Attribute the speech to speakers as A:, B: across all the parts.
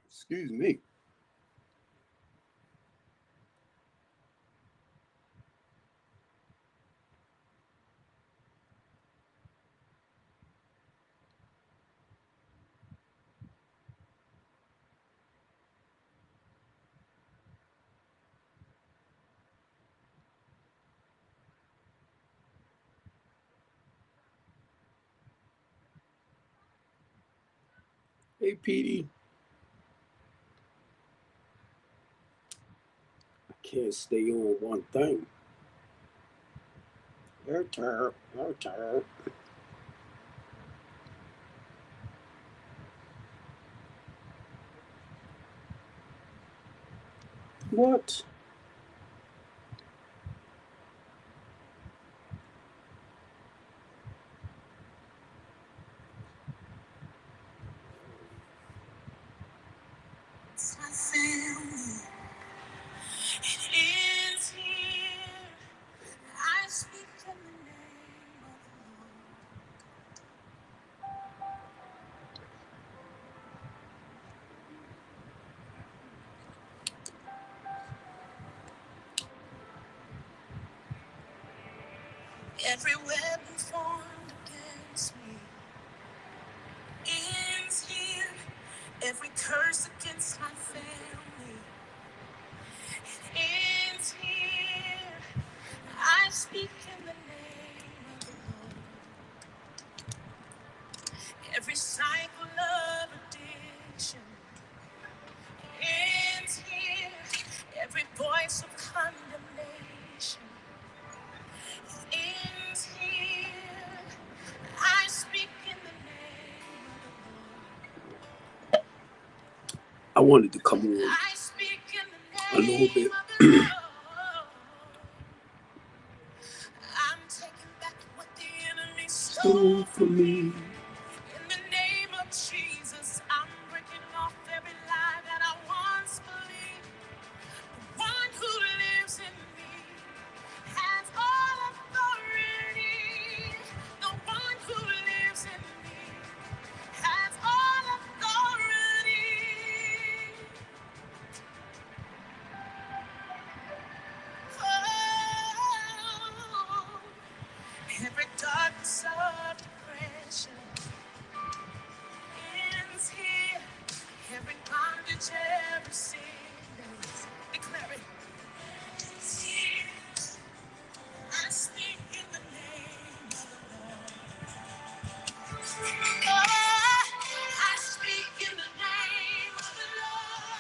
A: Excuse me. Hey, Petey. I can't stay on one thing. Your turn. Your turn. What?
B: Every weapon formed against me ends here. Every curse against my family ends here. I speak in the name of the Lord. Every cycle of addiction ends here. Every voice of condemnation ends here. I speak in the name of the Lord.
A: I wanted to come on
B: I speak in
A: a
B: the
A: little
B: name
A: bit.
B: of the Lord. I'm taking back what the enemy stole
A: Stole
B: from
A: from
B: me.
A: me.
B: In the name of Jesus, I'm breaking off every lie that I once believed. The one who lives in me has all authority. The one who lives in me has all authority. Oh, every darkness of depression ends here. Every bondage, every sickness, declare it. Ends here. I speak in the name of the Lord. I speak in the name of the Lord.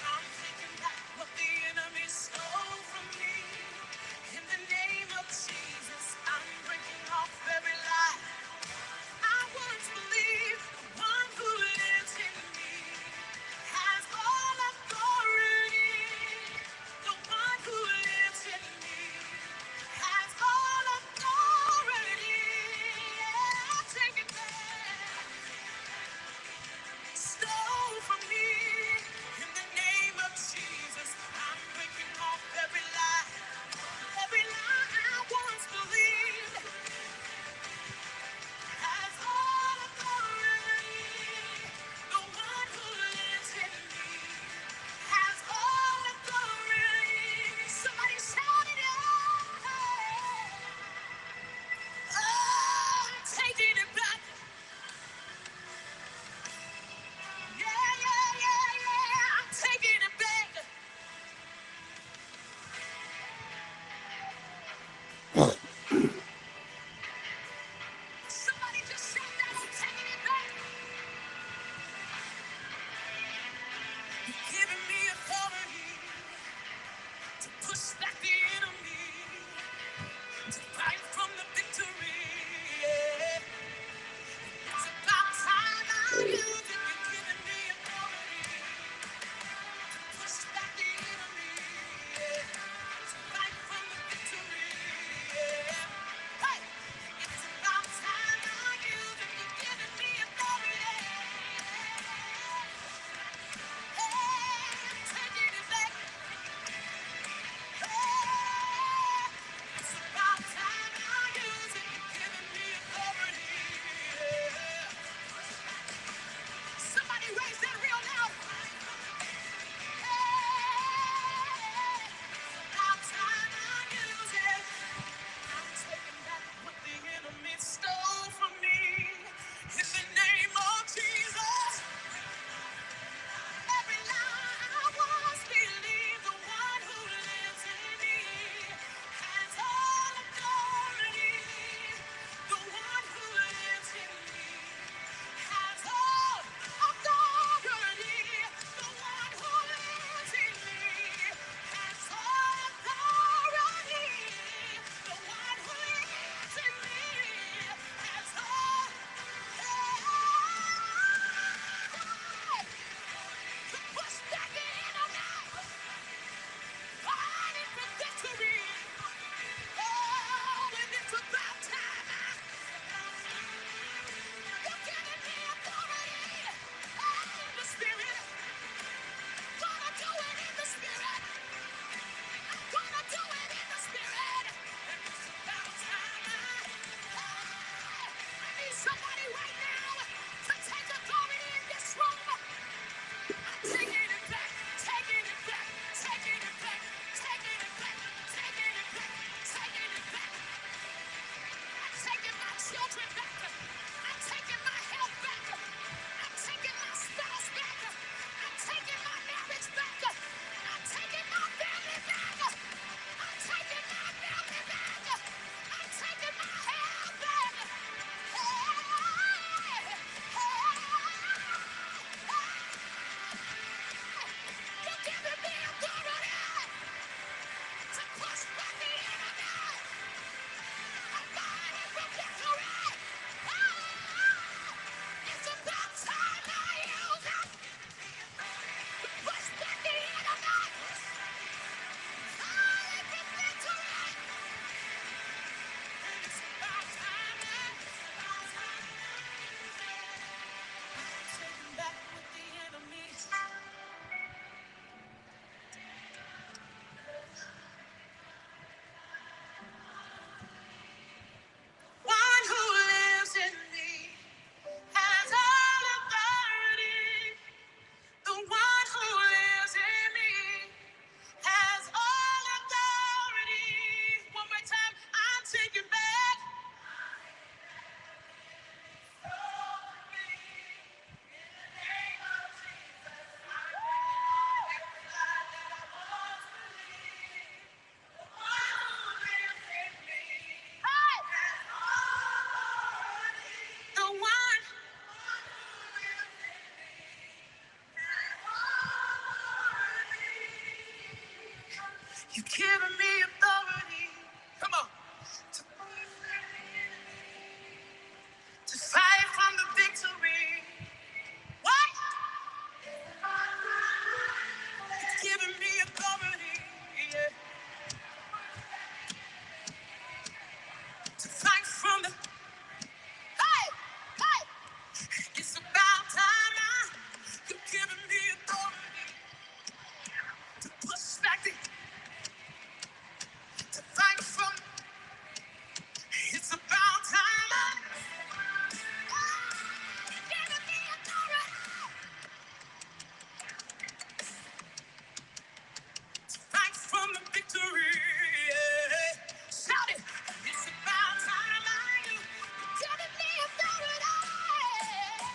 B: I'm taking back what the enemy stole from me. In the name of Jesus, I'm breaking off every lie I once believed. The one who lives in me has all authority. The one who lives in me has all authority. Yeah, take it back. Stole from me. In the name of Jesus, I'm breaking off every lie. Every lie I once believed has all authority. The one who lives in me has all authority. Somebody shout it out. Oh, I'm taking it back. Yeah, yeah, yeah, yeah. I'm taking it back. Somebody just shout that. I'm taking it back. You've given me authority to push back the enemy, to fight from the victory. Yeah. It's about time I use it. You've given me authority to push back the enemy, yeah. To fight from the victory. Yeah. Hey, it's about time I use it. You've given me authority. Hey, I'm taking it back. You've given me authority. Come on. To fight from the victory. What? You've given me authority. Yeah. To fight from the. Hey! Hey! It's about time now. You've given me authority to push back the. To fight from. It's about time now. You've given me authority. Fight from the victory. Yeah. Shout it. It's about time I knew. You're giving me authority.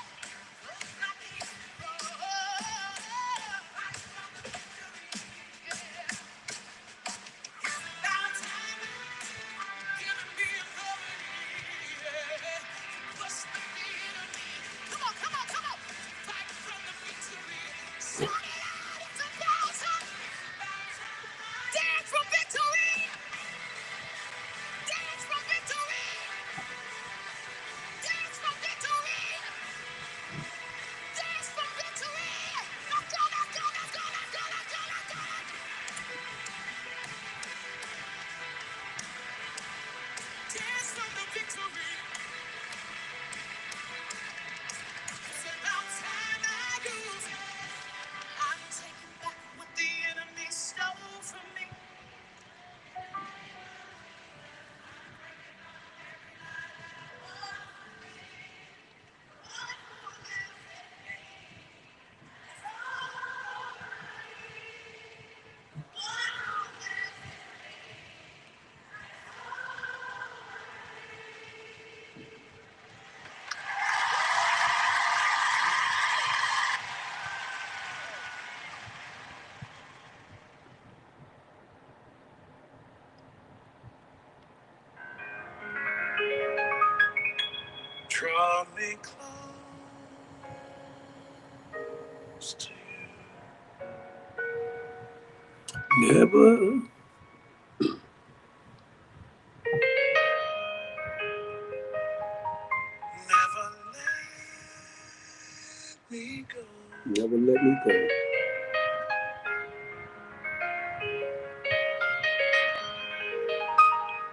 B: Dance for victory! Dance for victory! Dance for victory! Dance for victory! Let's go, let's go, let's go, let's go, let's go, let's go! Dance for the victory! It's about time I use. I'm taking back what the enemy stole from me. Draw me close to you.
A: Never,
B: Never let me go.
A: never let me go.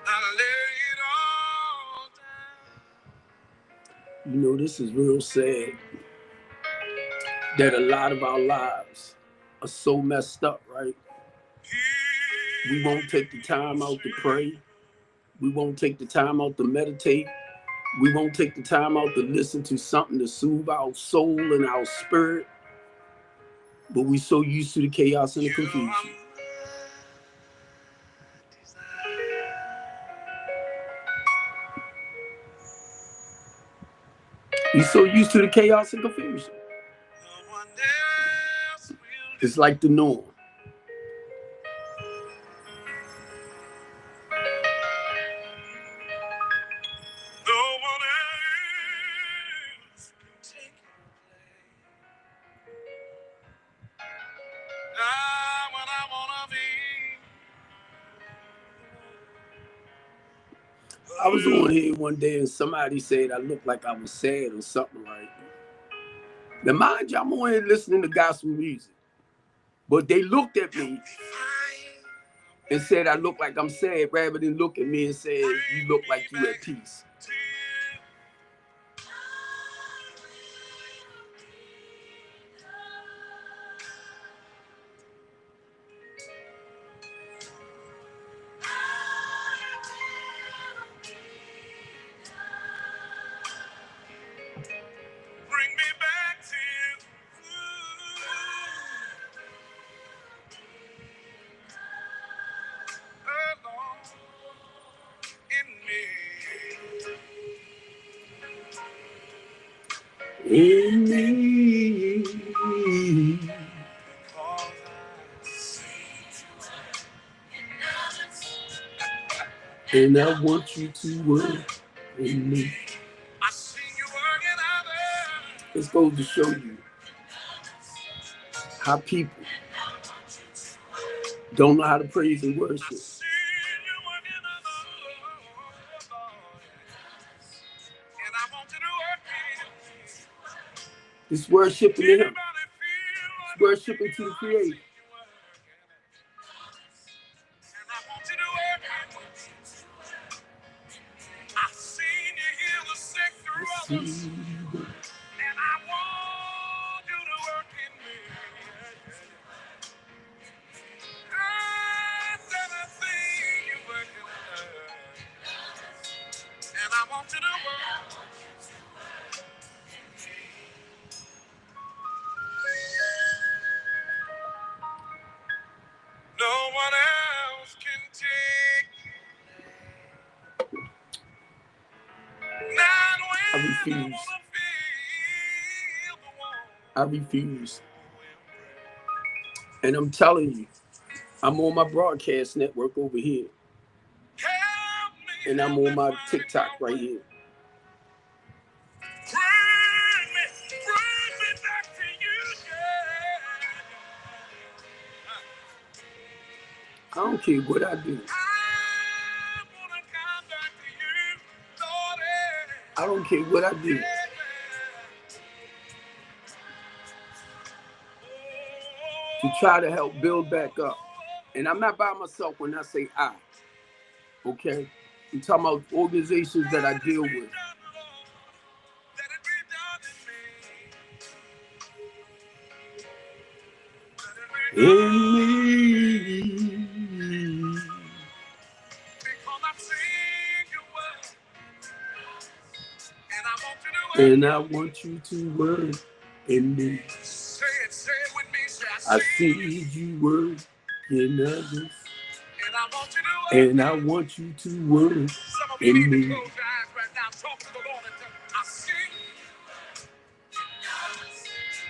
B: I lay it all down.
A: You know, this is real sad that a lot of our lives are so messed up, right? We won't take the time out to pray. We won't take the time out to meditate. We won't take the time out to listen to something to soothe our soul and our spirit. But we so used to the chaos and the confusion. We so used to the chaos and confusion. It's like the norm. I was on here one day and somebody said I looked like I was sad or something like that. Now, mind you, I'm on here listening to gospel music. But they looked at me and said I look like I'm sad rather than look at me and say, you look like you at peace. In me, and I want you to work in me. This goes to show you how people don't know how to praise and worship. It's worshiping Him. It's worshiping to the Creator. I've seen you heal the sick through others, and I want you to work in me. I've seen you working, and I want you to work. No one else can take. I refuse. I refuse. And I'm telling you, I'm on my broadcast network over here. And I'm on my TikTok right here. Bring me back to you, I don't care what I do. I don't care what I do. To try to help build back up. And I'm not by myself when I say I. Okay? I'm talking about organizations that I deal with. In me. And I want you to work in me. Say it with me. I see you work in others. And I want you to work in me. I see you.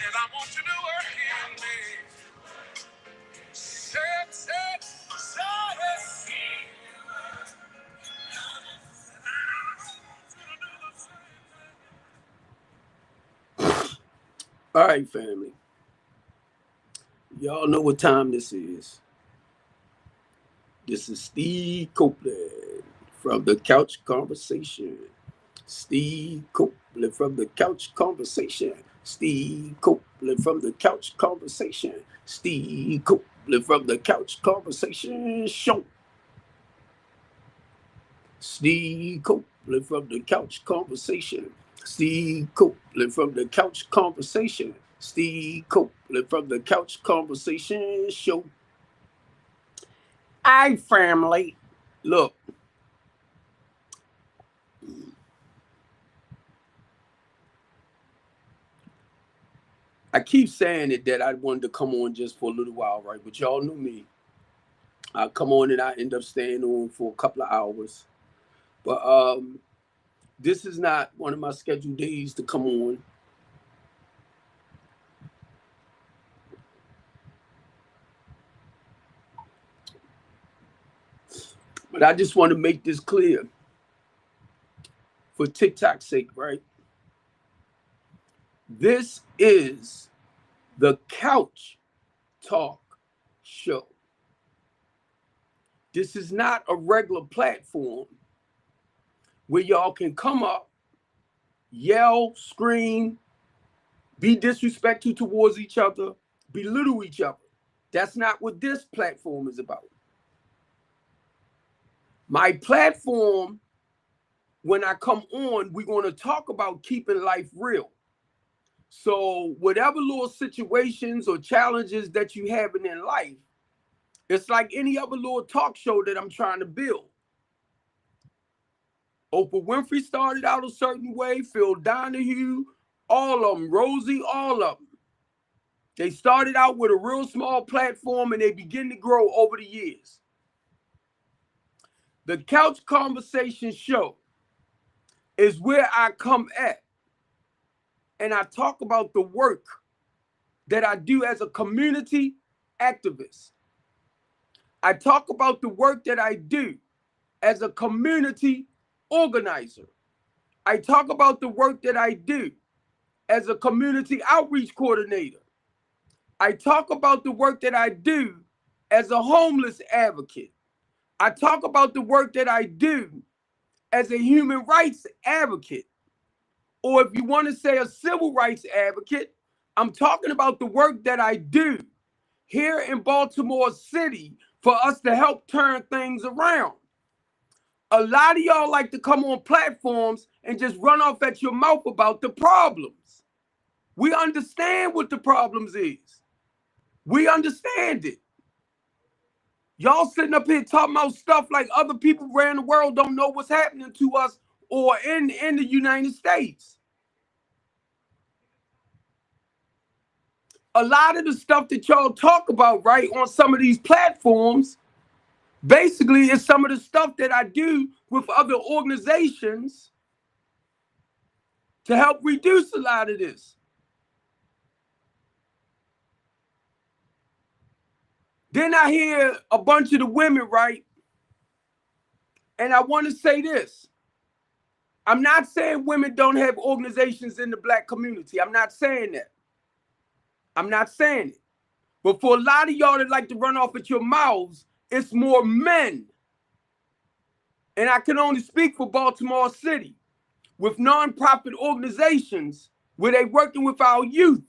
A: And I want you to work in me. Say it. All right, family. Y'all know what time this is. This is Steve Copeland from the Couch Conversation. Steve Copeland from the Couch Conversation. Steve Copeland from the Couch Conversation. Steve Copeland from the Couch Conversation Show. Steve Copeland from the Couch Conversation. Steve Copeland from the Couch Conversation. Steve Copeland from the Couch Conversation Show. Hi, family. Look. I keep saying it that I wanted to come on just for a little while, right? But y'all know me. I come on and I end up staying on for a couple of hours. But this is not one of my scheduled days to come on. But I just want to make this clear for TikTok's sake, right? This is the Couch Talk Show. This is not a regular platform where y'all can come up, yell, scream, be disrespectful towards each other, belittle each other. That's not what this platform is about. My platform, when I come on, we're going to talk about keeping life real. So whatever little situations or challenges that you have in life, it's like any other little talk show that I'm trying to build. Oprah Winfrey started out a certain way, Phil Donahue, all of them, Rosie, all of them. They started out with a real small platform and they begin to grow over the years. The Couch Conversation Show is where I come at and I talk about the work that I do as a community activist. I talk about the work that I do as a community organizer. I talk about the work that I do as a community outreach coordinator. I talk about the work that I do as a homeless advocate. I talk about the work that I do as a human rights advocate. Or if you want to say a civil rights advocate, I'm talking about the work that I do here in Baltimore City for us to help turn things around. A lot of y'all like to come on platforms and just run off at your mouth about the problems. We understand what the problems is. We understand it. Y'all sitting up here talking about stuff like other people around the world don't know what's happening to us or in the United States. A lot of the stuff that y'all talk about, right, on some of these platforms, basically is some of the stuff that I do with other organizations to help reduce a lot of this. Then I hear a bunch of the women, right? And I want to say this. I'm not saying women don't have organizations in the Black community. I'm not saying that. I'm not saying it. But for a lot of y'all that like to run off at your mouths, it's more men. And I can only speak for Baltimore City with nonprofit organizations where they're working with our youth,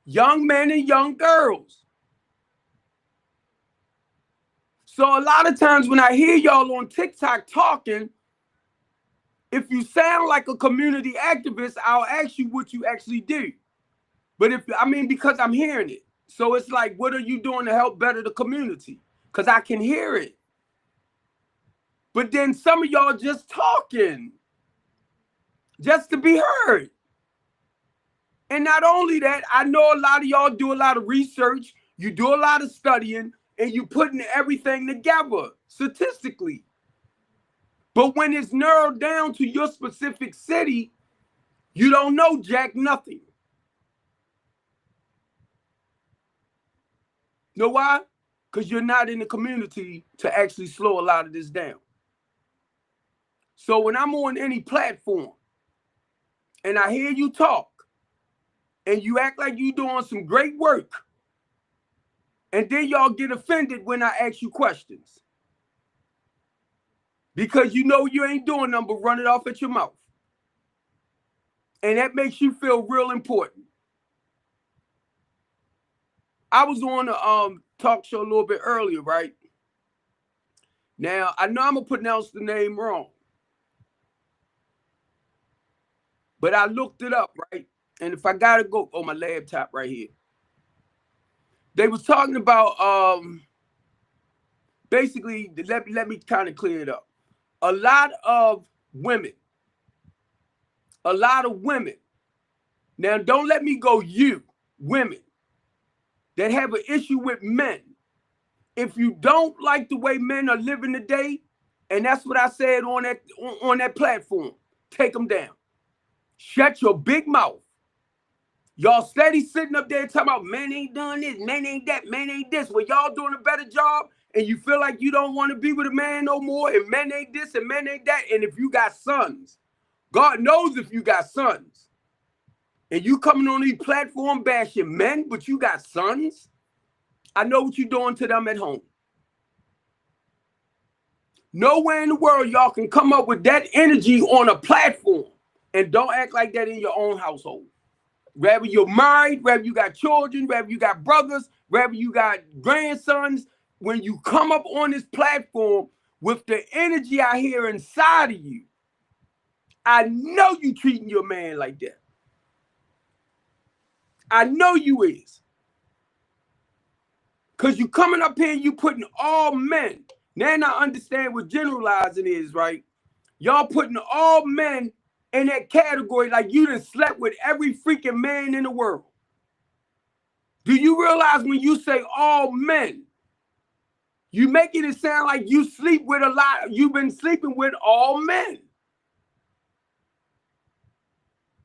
A: young men and young girls. So a lot of times when I hear y'all on TikTok talking, if you sound like a community activist, I'll ask you what you actually do. But because I'm hearing it. So it's like, what are you doing to help better the community? Because I can hear it. But then some of y'all just talking just to be heard. And not only that, I know a lot of y'all do a lot of research, you do a lot of studying, and you putting everything together statistically. But when it's narrowed down to your specific city, you don't know jack nothing. Know why? Because you're not in the community to actually slow a lot of this down. So when I'm on any platform and I hear you talk and you act like you're doing some great work, and then y'all get offended when I ask you questions because you know you ain't doing nothing but run it off at your mouth. And that makes you feel real important. I was on a talk show a little bit earlier, right? Now, I know I'm going to pronounce the name wrong. But I looked it up, right? And if I got to go on my laptop right here. They was talking about, basically, let me kind of clear it up. A lot of women. Now, don't let me go women that have an issue with men. If you don't like the way men are living today, and that's what I said on that platform, take them down. Shut your big mouth. Y'all steady sitting up there talking about men ain't doing this, men ain't that, men ain't this. Well, y'all doing a better job and you feel like you don't want to be with a man no more and men ain't this and men ain't that. And if you got sons, God knows if you got sons and you coming on these platform bashing men, but you got sons, I know what you're doing to them at home. Nowhere in the world y'all can come up with that energy on a platform and don't act like that in your own household. Whether you're married, whether you got children, whether you got brothers, whether you got grandsons, when you come up on this platform with the energy I hear inside of you, I know you treating your man like that. I know you is. Because you coming up here and you putting all men. Now I understand what generalizing is, right? Y'all putting all men in that category like you done slept with every freaking man in the world. Do you realize when you say all men, you making it sound like you sleep with a lot, you've been sleeping with all men.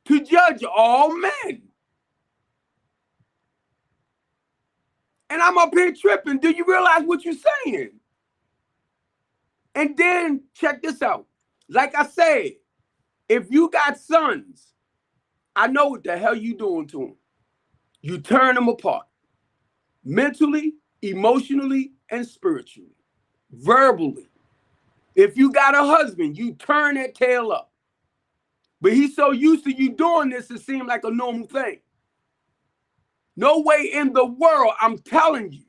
A: To judge all men. And I'm up here tripping. Do you realize what you're saying? And then check this out. Like I said, if you got sons, I know what the hell you doing to them. You turn them apart. Mentally, emotionally and spiritually, verbally. If you got a husband, you turn that tail up. But he's so used to you doing this, it seems like a normal thing. No way in the world, I'm telling you,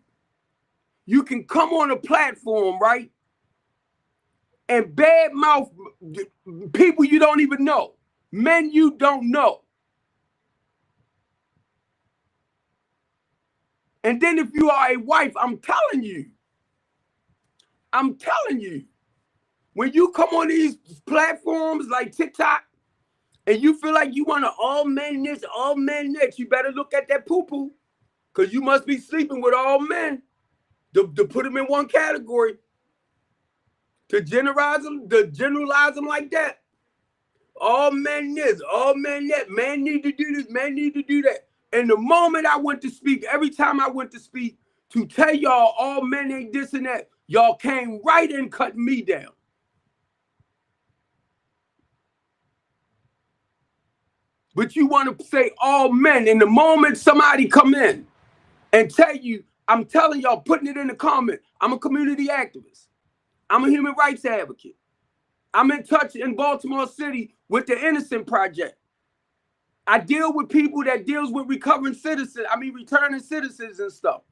A: you can come on a platform, right, and badmouth people you don't even know, men you don't know. And then if you are a wife, I'm telling you, when you come on these platforms like TikTok and you feel like you want to all men this, all men that, you better look at that poo-poo, because you must be sleeping with all men to put them in one category, to generalize them like that. All men this, all men that, men need to do this, men need to do that. And the moment I went to speak, every time I went to speak to tell y'all all men ain't this and that, y'all came right and cut me down. But you want to say all men, and the moment somebody come in and tell you, I'm telling y'all, putting it in the comment, I'm a community activist. I'm a human rights advocate. I'm in touch in Baltimore City with the Innocent Project. I deal with people that deals with returning citizens and stuff.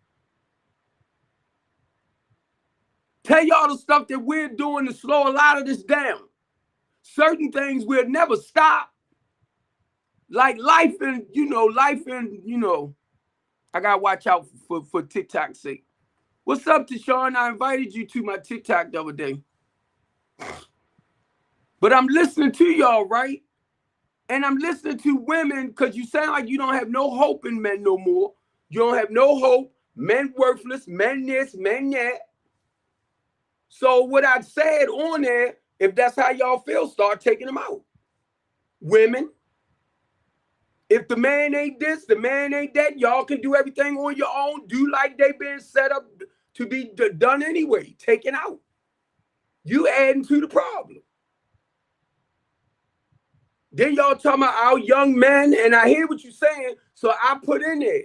A: Tell y'all the stuff that we're doing to slow a lot of this down. Certain things will never stop. Like life and, I gotta watch out for TikTok's sake. What's up, Tashawn? I invited you to my TikTok the other day. But I'm listening to y'all, right? And I'm listening to women, because you sound like you don't have no hope in men no more. You don't have no hope. Men worthless, men this, men that. So what I said on there, if that's how y'all feel, start taking them out. Women, if the man ain't this, the man ain't that, y'all can do everything on your own. Do like they been set up to be done anyway. Take it out. You adding to the problem. Then y'all talking about our young men, and I hear what you're saying, so I put in there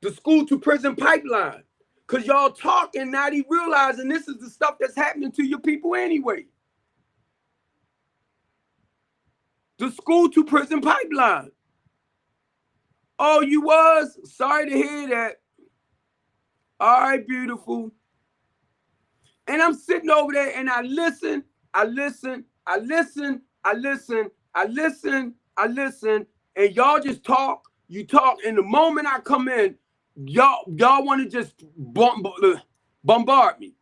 A: the school to prison pipeline. Because y'all talking, not even realizing this is the stuff that's happening to your people anyway. The school to prison pipeline. Oh, you was? Sorry to hear that. All right, beautiful. And I'm sitting over there and I listen, and y'all just talk, you talk, and the moment I come in, y'all want to just bombard me.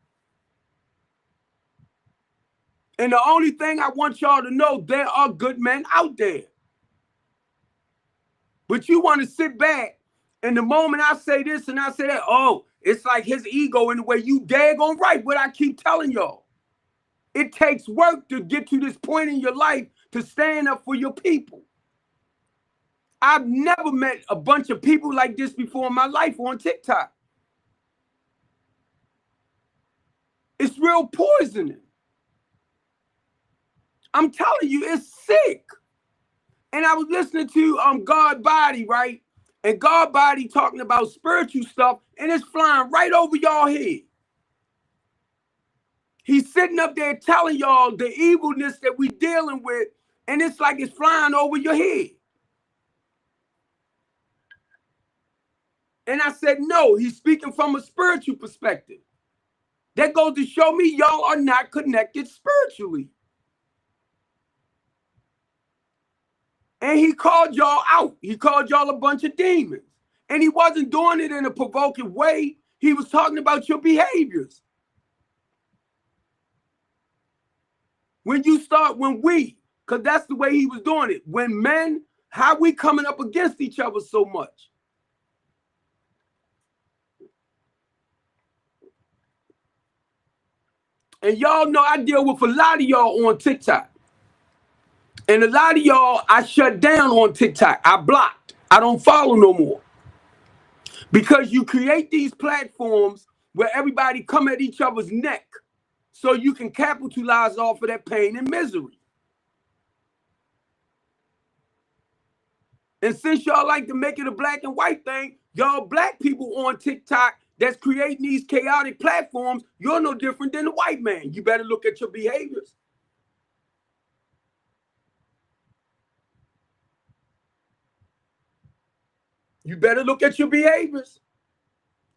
A: And the only thing I want y'all to know, there are good men out there. But you want to sit back, and the moment I say this and I say that, oh, it's like his ego in the way. You daggone right, what I keep telling y'all. It takes work to get to this point in your life to stand up for your people. I've never met a bunch of people like this before in my life on TikTok. It's real poisoning. I'm telling you, it's sick. And I was listening to God Body, right? And God Body talking about spiritual stuff, and it's flying right over y'all head. He's sitting up there telling y'all the evilness that we dealing with, and it's like it's flying over your head. And I said, no, he's speaking from a spiritual perspective. That goes to show me y'all are not connected spiritually. And he called y'all out. He called y'all a bunch of demons. And he wasn't doing it in a provocative way. He was talking about your behaviors. Because that's the way he was doing it. When men, how we coming up against each other so much? And y'all know I deal with a lot of y'all on TikTok. And a lot of y'all I shut down on TikTok. I blocked. I don't follow no more. Because you create these platforms where everybody come at each other's neck so you can capitalize off of that pain and misery. And since y'all like to make it a black and white thing, Y'all black people on TikTok that's creating these chaotic platforms, you're no different than the white man. You better look at your behaviors. You better look at your behaviors.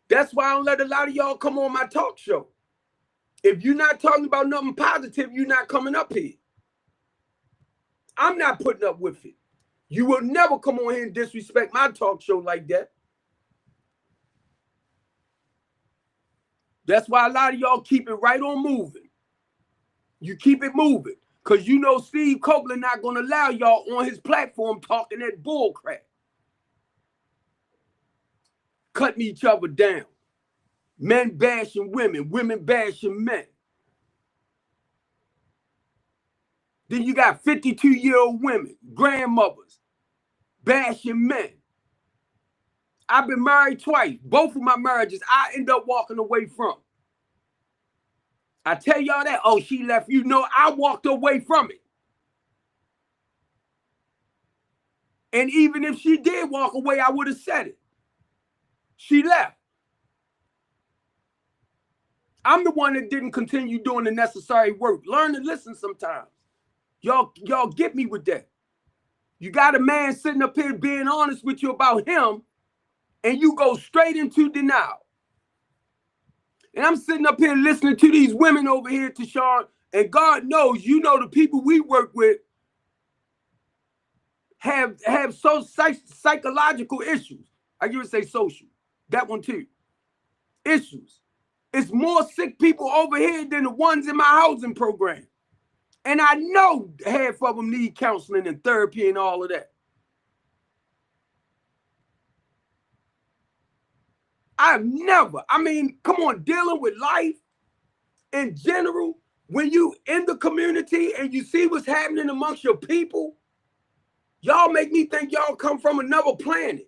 A: That's why I don't let a lot of y'all come on my talk show. If you're not talking about nothing positive, you're not coming up here. I'm not putting up with it. You will never come on here and disrespect my talk show like that. That's why a lot of y'all keep it right on moving. You keep it moving. Because you know Steve Copeland not going to allow y'all on his platform talking that bull crap. Cutting each other down. Men bashing women, women bashing men. Then you got 52-year-old women, grandmothers, bashing men. I've been married twice. Both of my marriages, I end up walking away from. I tell y'all that, oh, she left. You know, I walked away from it. And even if she did walk away, I would have said it. She left. I'm the one that didn't continue doing the necessary work. Learn to listen sometimes. Y'all get me with that. You got a man sitting up here being honest with you about him, and you go straight into denial. And I'm sitting up here listening to these women over here, Tashawn, and God knows, you know, the people we work with have psychological issues. I give it say social. That one too. Issues. It's more sick people over here than the ones in my housing program. And I know half of them need counseling and therapy and all of that. I've never, I mean, come on, dealing with life in general, when you in the community and you see what's happening amongst your people, y'all make me think y'all come from another planet.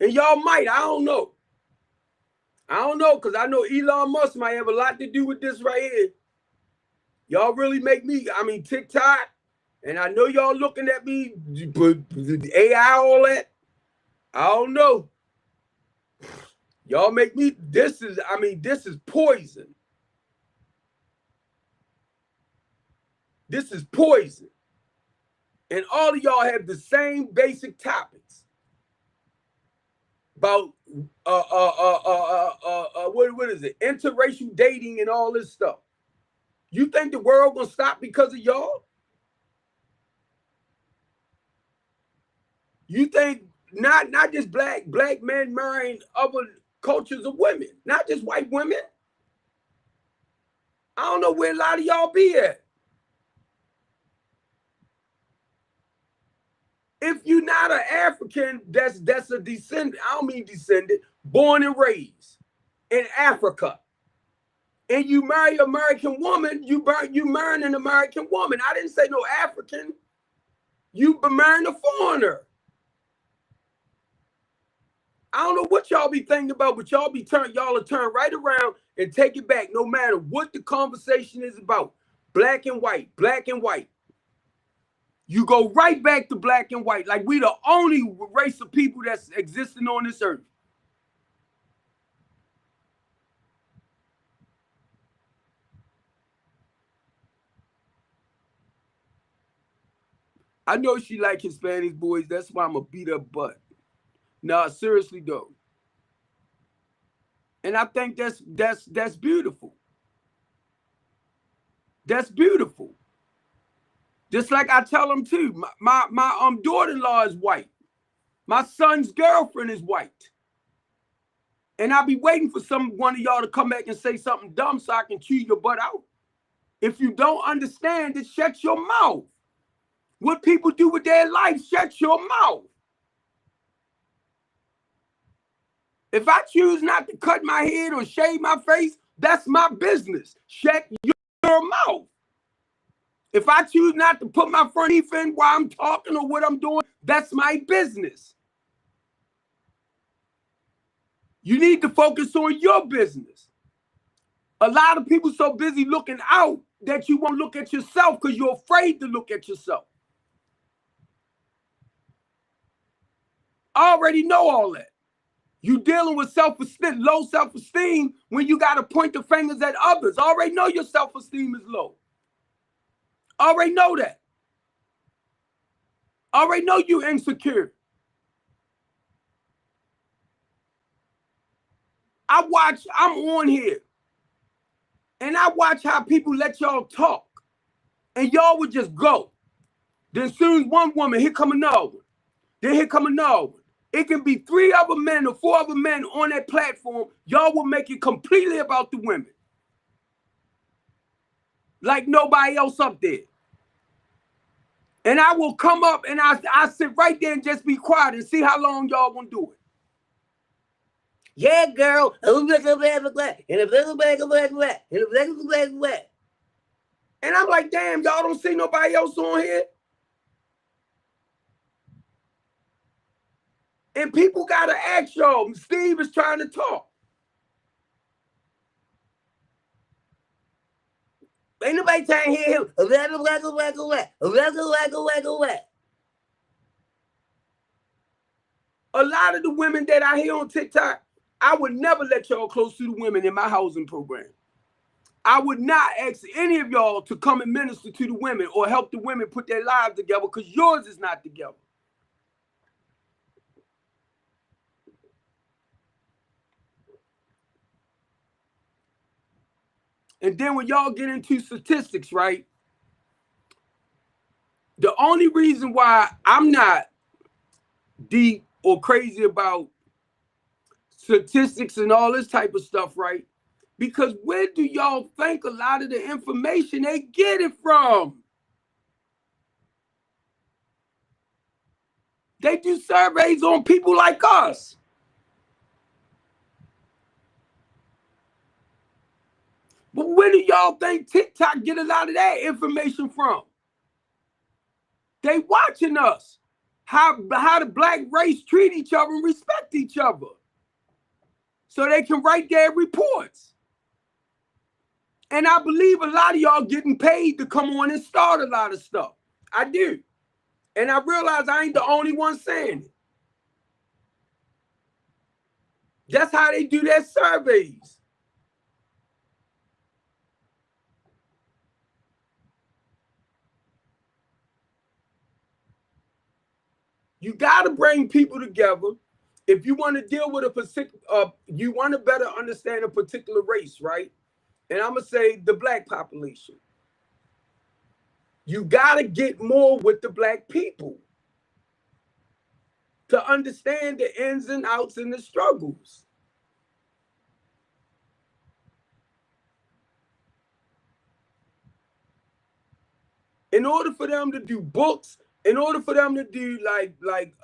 A: And y'all might, I don't know. I don't know, because I know Elon Musk might have a lot to do with this right here. Y'all really make me, I mean, TikTok, and I know y'all looking at me, but AI, all that, I don't know. Y'all make me, this is poison. This is poison. And all of y'all have the same basic topics about what is it? Interracial dating and all this stuff. You think the world gonna stop because of y'all? You think not just black men marrying other cultures of women, not just white women? I don't know where a lot of y'all be at. If you're not an African, that's a descendant, I don't mean descendant, born and raised in Africa, and you marry an American woman, you marrying an American woman. I didn't say no African. You be marrying a foreigner. I don't know what y'all be thinking about, but y'all will turn right around and take it back no matter what the conversation is about. Black and white, black and white. You go right back to black and white, like we the only race of people that's existing on this earth. I know she like Hispanic boys. That's why I'm gonna beat her butt. No, seriously though. And I think that's beautiful. That's beautiful. Just like I tell them too. My daughter-in-law is white. My son's girlfriend is white. And I'll be waiting for one of y'all to come back and say something dumb so I can chew your butt out. If you don't understand it, shut your mouth. What people do with their life, shut your mouth. If I choose not to cut my head or shave my face, that's my business. Shut your mouth. If I choose not to put my front teeth in while I'm talking or what I'm doing, that's my business. You need to focus on your business. A lot of people so busy looking out that you won't look at yourself because you're afraid to look at yourself. I already know all that. You dealing with self-esteem, low self-esteem when you got to point the fingers at others. Already know your self-esteem is low. Already know that. Already know you insecure. I'm on here, and I watch how people let y'all talk, and y'all would just go. Then soon as one woman, here come another one. Then here come another one. It can be 3 other men or 4 other men on that platform. Y'all will make it completely about the women. Like nobody else up there. And I will come up and I sit right there and just be quiet and see how long y'all gonna do it. Yeah, girl. And I'm like, damn, y'all don't see nobody else on here? And people gotta ask y'all. Steve is trying to talk. Ain't nobody trying to hear him. A lot of the women that I hear on TikTok, I would never let y'all close to the women in my housing program. I would not ask any of y'all to come and minister to the women or help the women put their lives together because yours is not together. And then when y'all get into statistics, right? The only reason why I'm not deep or crazy about statistics and all this type of stuff, right? Because where do y'all think a lot of the information they get it from? They do surveys on people like us. But where do y'all think TikTok get a lot of that information from? They watching us. How the black race treat each other and respect each other. So they can write their reports. And I believe a lot of y'all getting paid to come on and start a lot of stuff. I do. And I realize I ain't the only one saying it. That's how they do their surveys. You got to bring people together. If you want to deal with a particular, you want to better understand a particular race, right? And I'm going to say the black population. You got to get more with the black people to understand the ins and outs and the struggles. In order for them to do books, in order for them to do I'm getting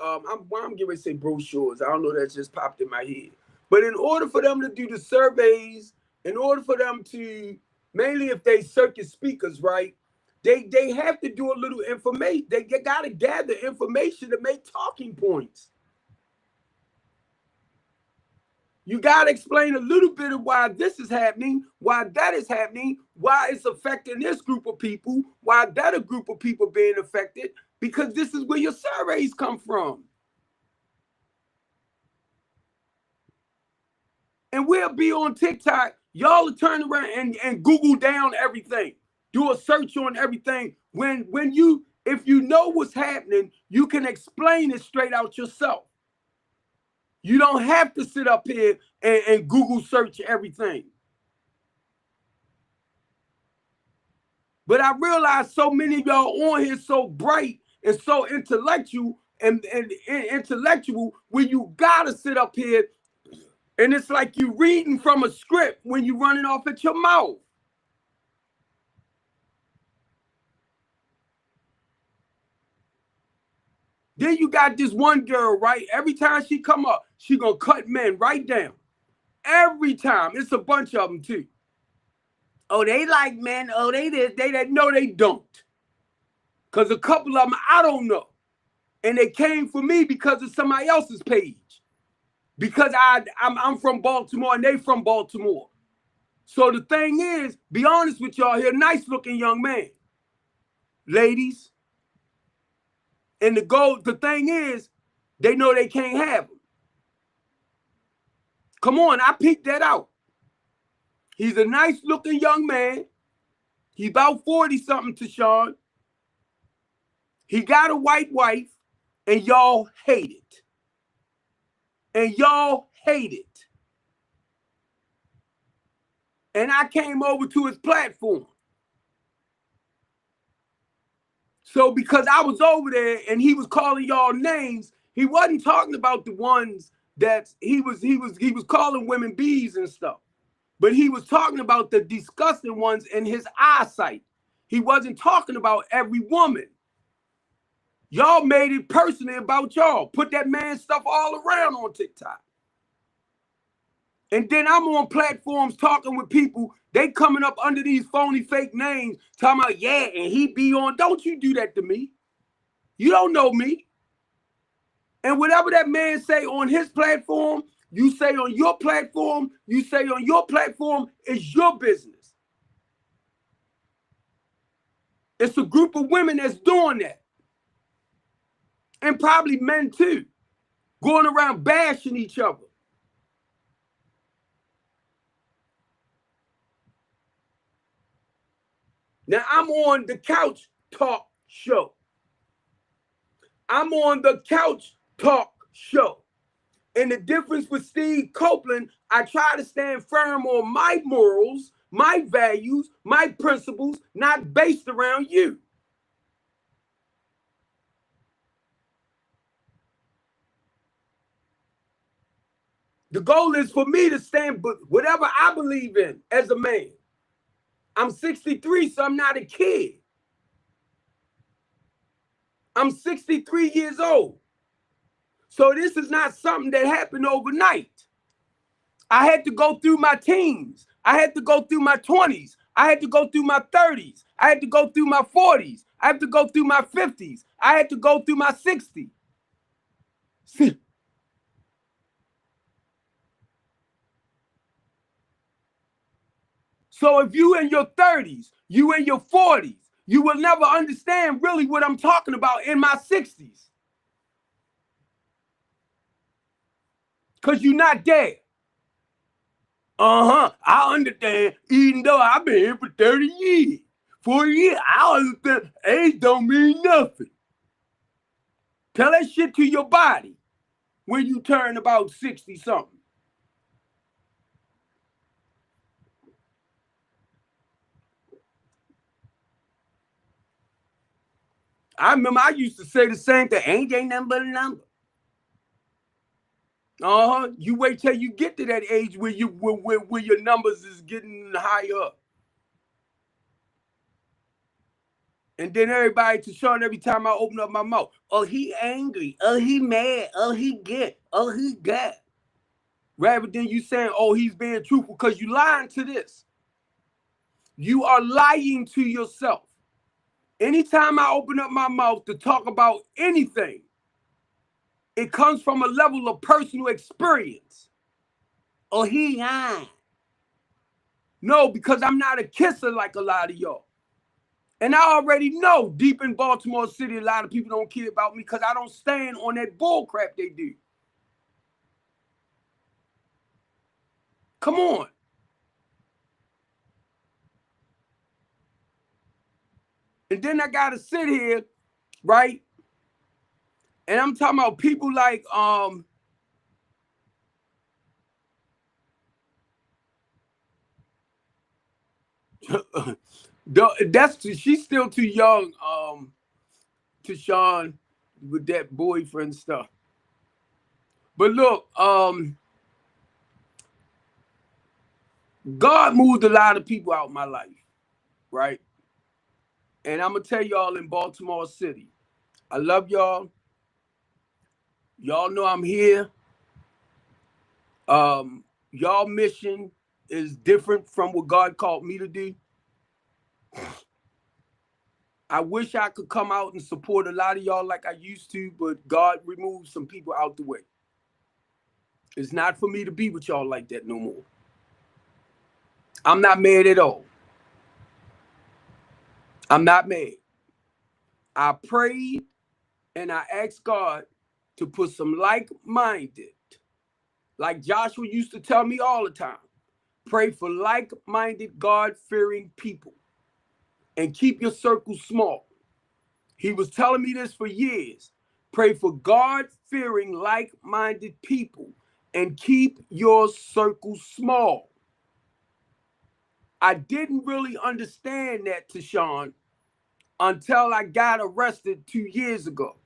A: ready to say brochures. I don't know, that just popped in my head. But in order for them to do the surveys, in order for them to, mainly if they circuit speakers, right? They have to do a little information. They got to gather information to make talking points. You got to explain a little bit of why this is happening, why that is happening, why it's affecting this group of people, why that a group of people being affected, because this is where your surveys come from. And we'll be on TikTok. Y'all will turn around and Google down everything. Do a search on everything. If you know what's happening, you can explain it straight out yourself. You don't have to sit up here and Google search everything. But I realize so many of y'all on here so bright and so intellectual and intellectual when you gotta sit up here and it's like you reading from a script when you running off at your mouth. Then you got this one girl, right? Every time she come up, she gonna cut men right down. Every time. It's a bunch of them too. Oh, they like men. Oh, they did. No, they don't. Because a couple of them, I don't know. And they came for me because of somebody else's page. Because I'm from Baltimore and they from Baltimore. So the thing is, be honest with y'all here, nice looking young man. Ladies. And the thing is, they know they can't have them. Come on, I peeked that out. He's a nice looking young man. He's about 40 something, Tashawn. He got a white wife, and y'all hate it. And y'all hate it. And I came over to his platform. So because I was over there and he was calling y'all names, he wasn't talking about the ones that he was calling women bees and stuff. But he was talking about the disgusting ones in his eyesight. He wasn't talking about every woman. Y'all made it personally about y'all. Put that man stuff all around on TikTok. And then I'm on platforms talking with people. They coming up under these phony fake names, talking about, yeah, and he be on. Don't you do that to me. You don't know me. And whatever that man say on his platform, you say on your platform, you say on your platform, is your business. It's a group of women that's doing that. And probably men too, going around bashing each other. Now, I'm on the Couch Talk Show. I'm on the Couch Talk Show. And the difference with Steve Copeland, I try to stand firm on my morals, my values, my principles, not based around you. The goal is for me to stand whatever I believe in as a man. I'm 63, so I'm not a kid. I'm 63 years old. So this is not something that happened overnight. I had to go through my teens. I had to go through my 20s. I had to go through my 30s. I had to go through my 40s. I had to go through my 50s. I had to go through my 60s. So if you in your 30s, you in your 40s, you will never understand really what I'm talking about in my 60s. Because you're not there. I understand, even though I've been here for 30 years. 40 years, I understand age don't mean nothing. Tell that shit to your body when you turn about 60 something. I remember I used to say the same thing. Age ain't nothing but a number. You wait till you get to that age where your numbers is getting higher up. And then everybody, Tashawn, every time I open up my mouth, oh, he angry. Oh, he mad. Oh, he get. Oh, he got. Rather than you saying, oh, he's being truthful, because you lying to this. You are lying to yourself. Anytime I open up my mouth to talk about anything, it comes from a level of personal experience. Oh, he lying. No, because I'm not a kisser like a lot of y'all. And I already know deep in Baltimore City, a lot of people don't care about me because I don't stand on that bull crap they do. Come on. And then I got to sit here, right? And I'm talking about people like, she's still too young, Tashawn, with that boyfriend stuff. But look, God moved a lot of people out of my life, right? And I'm going to tell y'all in Baltimore City, I love y'all. Y'all know I'm here. Y'all mission is different from what God called me to do. I wish I could come out and support a lot of y'all like I used to, but God removed some people out the way. It's not for me to be with y'all like that no more. I'm not mad at all. I'm not mad. I prayed and I asked God to put some like-minded, like Joshua used to tell me all the time, pray for like-minded, God-fearing people and keep your circle small. He was telling me this for years. Pray for God-fearing, like-minded people and keep your circle small. I didn't really understand that, Tashawn, until I got arrested 2 years ago.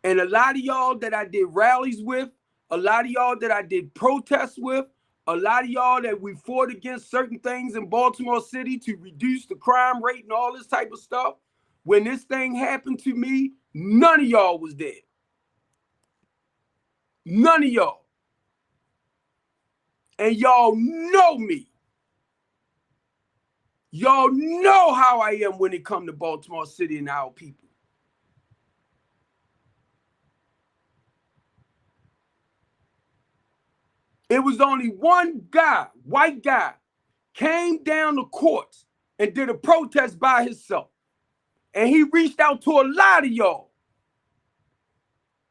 A: And a lot of y'all that I did rallies with, a lot of y'all that I did protests with, a lot of y'all that we fought against certain things in Baltimore City to reduce the crime rate and all this type of stuff, when this thing happened to me, none of y'all was there. None of y'all. And y'all know me. Y'all know how I am when it comes to Baltimore City and our people. It was only one guy, white guy, came down the courts and did a protest by himself. And he reached out to a lot of y'all.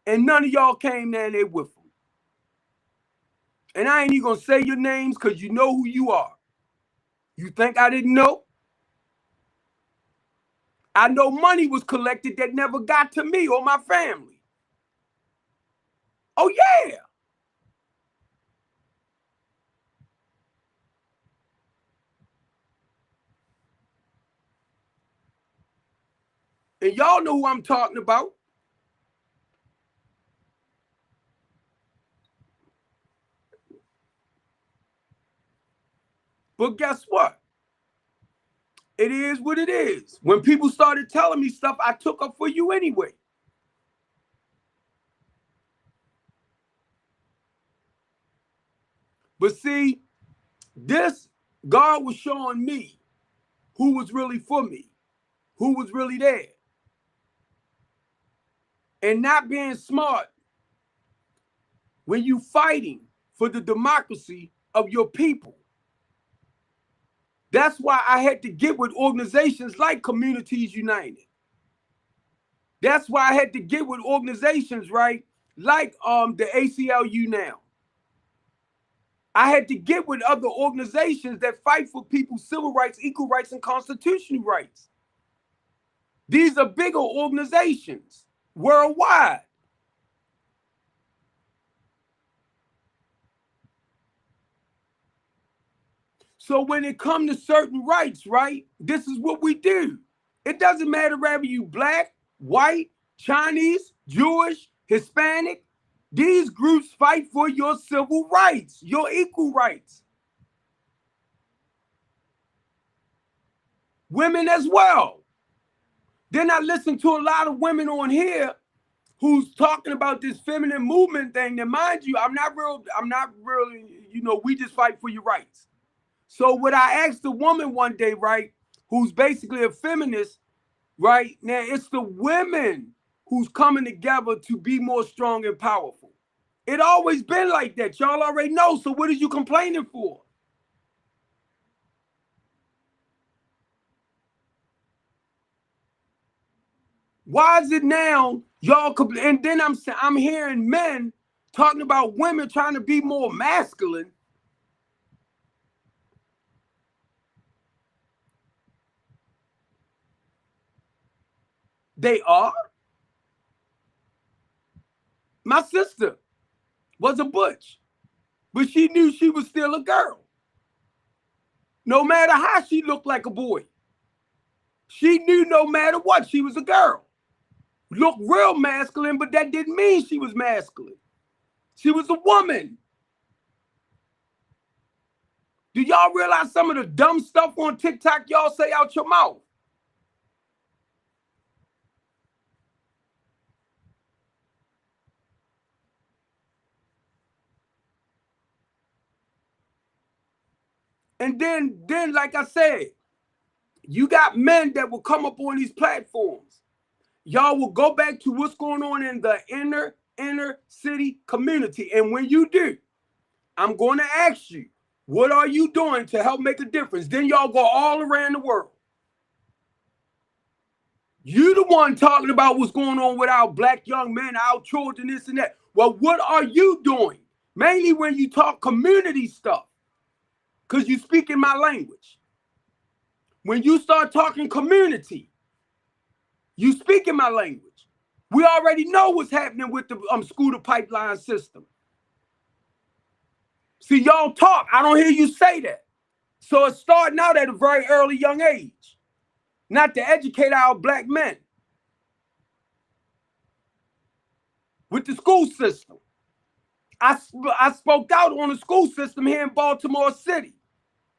A: And none of y'all came down there with him. And I ain't even gonna say your names because you know who you are. You think I didn't know? I know money was collected that never got to me or my family. Oh, yeah. And y'all know who I'm talking about. But guess what? It is what it is. When people started telling me stuff, I took up for you anyway. But see, this, God was showing me who was really for me, who was really there. And not being smart when you fighting for the democracy of your people. That's why I had to get with organizations like Communities United. That's why I had to get with organizations, right, like the ACLU now. I had to get with other organizations that fight for people's civil rights, equal rights, and constitutional rights. These are bigger organizations worldwide. So when it comes to certain rights, right, this is what we do. It doesn't matter whether you black, white, Chinese, Jewish, Hispanic. These groups fight for your civil rights, your equal rights. Women as well. Then I listen to a lot of women on here who's talking about this feminine movement thing. And mind you, I'm not really, we just fight for your rights. So what I asked the woman one day, right, who's basically a feminist, right, now it's the women who's coming together to be more strong and powerful. It always been like that. Y'all already know. So what are you complaining for? Why is it now y'all? And then I'm hearing men talking about women trying to be more masculine. They are. My sister was a butch, but she knew she was still a girl. No matter how she looked like a boy. She knew no matter what, she was a girl. Looked real masculine, but that didn't mean she was masculine. She was a woman. Do y'all realize some of the dumb stuff on TikTok y'all say out your mouth? And then, like I said, you got men that will come up on these platforms. Y'all will go back to what's going on in the inner city community. And when you do, I'm going to ask you, what are you doing to help make a difference? Then y'all go all around the world. You the one talking about what's going on with our black young men, our children, this and that. Well, what are you doing Mainly when you talk community stuff, because you speak in my language. When you start talking community, you speak in my language. We already know what's happening with the school to pipeline system. See, y'all talk. I don't hear you say that. So it's starting out at a very early young age, not to educate our black men with the school system. I spoke out on the school system here in Baltimore City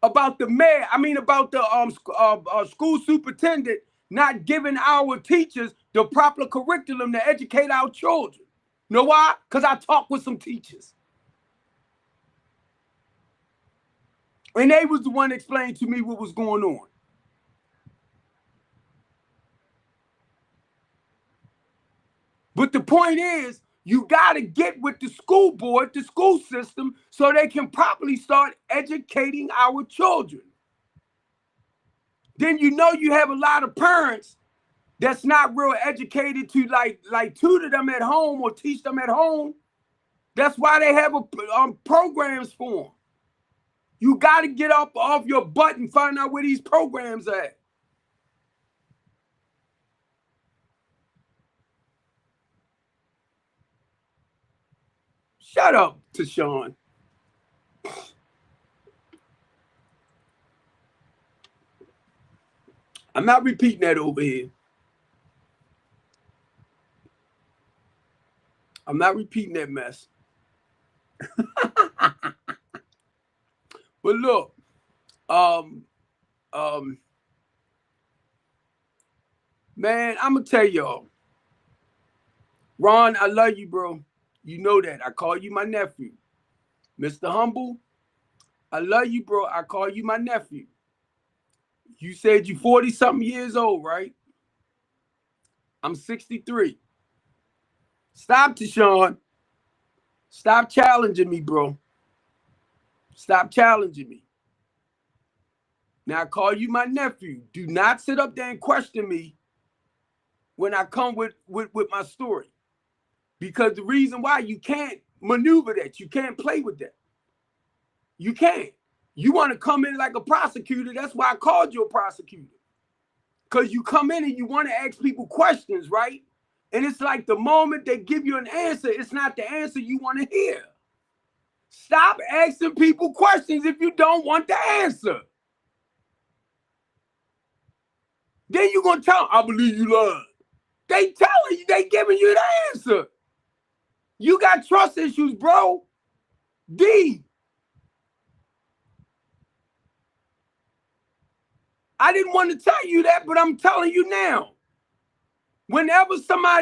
A: about the mayor. About the school superintendent not giving our teachers the proper curriculum to educate our children. Know why? Because I talked with some teachers. And they was the one explaining to me what was going on. But the point is, you got to get with the school board, the school system, so they can properly start educating our children. Then you have a lot of parents that's not real educated to like tutor them at home or teach them at home. That's why they have programs for them. You got to get up off your butt and find out where these programs are at. Shut up, Tashawn. I'm not repeating that over here. I'm not repeating that mess. But look, man, I'm gonna tell y'all, Ron, I love you, bro. You know that. I call you my nephew. Mr. Humble, I love you, bro. I call you my nephew. You said you 40-something years old, right? I'm 63. Stop, Tashawn. Stop challenging me, bro. Stop challenging me. Now, I call you my nephew. Do not sit up there and question me when I come with my story. Because the reason why, you can't maneuver that. You can't play with that. You can't. You want to come in like a prosecutor. That's why I called you a prosecutor. Because you come in and you want to ask people questions, right? And it's like the moment they give you an answer, it's not the answer you want to hear. Stop asking people questions if you don't want the answer. Then you're going to tell them, I believe you lied. They telling you, they giving you the answer. You got trust issues, bro. D. I didn't want to tell you that, but I'm telling you now. Whenever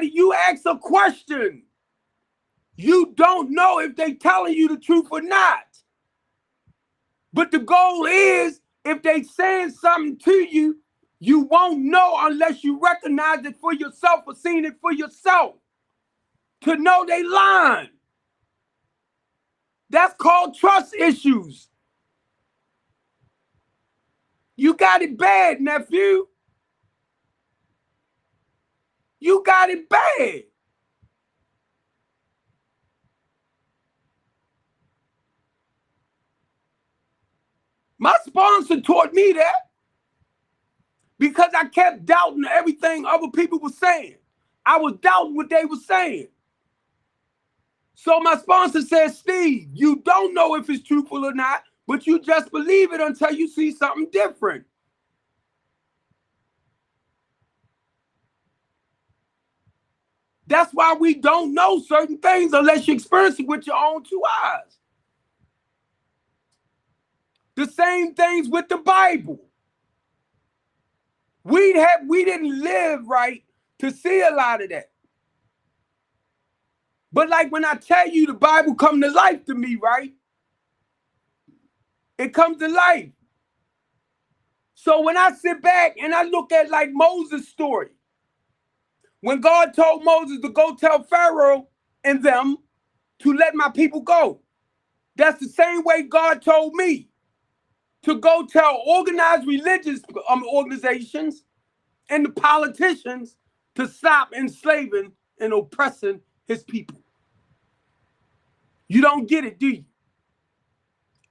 A: you ask a question, you don't know if they telling you the truth or not. But the goal is, if they saying something to you, you won't know unless you recognize it for yourself or seen it for yourself. To know they lying. That's called trust issues. You got it bad, nephew. You got it bad. My sponsor taught me that because I kept doubting everything other people were saying. I was doubting what they were saying. So my sponsor said, Steve, you don't know if it's truthful or not, but you just believe it until you see something different. That's why we don't know certain things unless you experience it with your own two eyes. The same things with the Bible. We didn't live right to see a lot of that. But like when I tell you the Bible come to life to me, right? It comes to life. So when I sit back and I look at like Moses' story, when God told Moses to go tell Pharaoh and them to let my people go, that's the same way God told me to go tell organized religious organizations and the politicians to stop enslaving and oppressing his people. You don't get it, do you?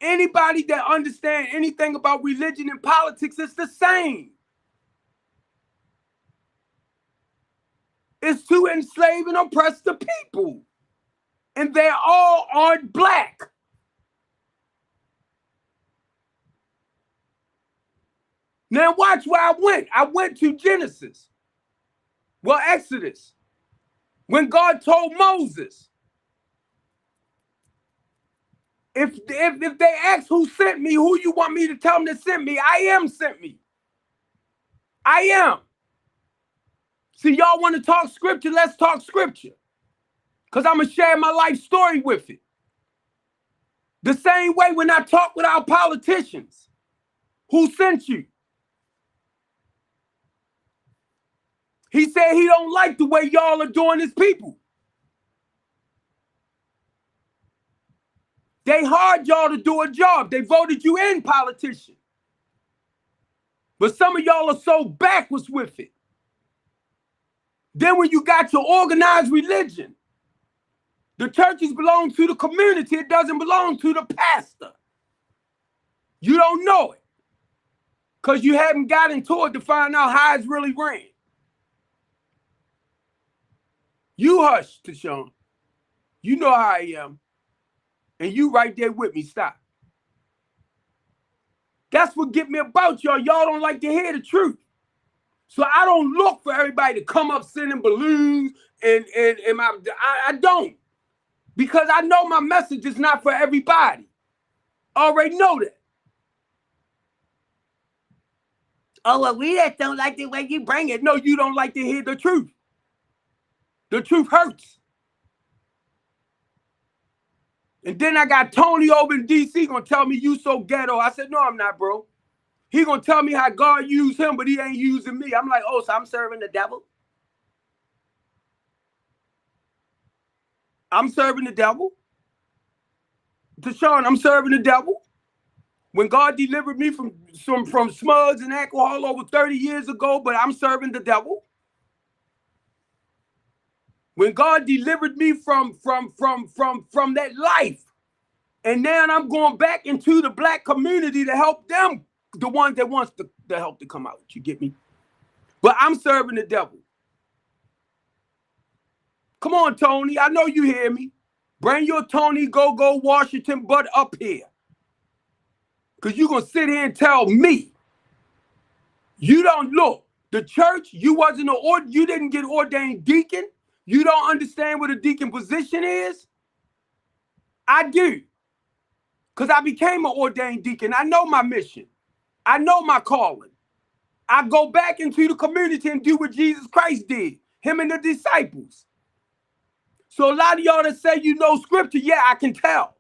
A: Anybody that understands anything about religion and politics, it's the same. It's to enslave and oppress the people. And they all aren't black. Now watch where I went. I went to Genesis. Well, Exodus. When God told Moses, if they ask who sent me, who you want me to tell them that sent me, I am sent me. I am. See, y'all want to talk scripture? Let's talk scripture. Because I'm going to share my life story with it. The same way when I talk with our politicians. Who sent you? He said he don't like the way y'all are doing his people. They hired y'all to do a job. They voted you in, politician. But some of y'all are so backwards with it. Then when you got your organized religion, the churches belong to the community. It doesn't belong to the pastor. You don't know it because you haven't got into it to find out how it's really ran. You hush, Tashawn. You know how I am. And you right there with me. Stop. That's what get me about y'all. Y'all don't like to hear the truth. So I don't look for everybody to come up sending balloons and I don't. Because I know my message is not for everybody. I already know that. Oh, well, we just don't like the way you bring it. No, you don't like to hear the truth. The truth hurts. And then I got Tony over in D.C. gonna tell me you so ghetto. I said, no, I'm not, bro. He gonna tell me how God used him, but he ain't using me. I'm like, oh, so I'm serving the devil? I'm serving the devil? Tashawn, I'm serving the devil? When God delivered me from smugs and alcohol over 30 years ago, but I'm serving the devil? When God delivered me from that life, and now I'm going back into the black community to help them, the ones that wants the help to come out. You get me? But I'm serving the devil. Come on, Tony. I know you hear me. Bring your Tony Go Washington butt up here. Because you're going to sit here and tell me you don't look. The church, you didn't get ordained deacon. You don't understand what a deacon position is? I do. Because I became an ordained deacon. I know my mission. I know my calling. I go back into the community and do what Jesus Christ did. Him and the disciples. So a lot of y'all that say you know scripture, yeah, I can tell.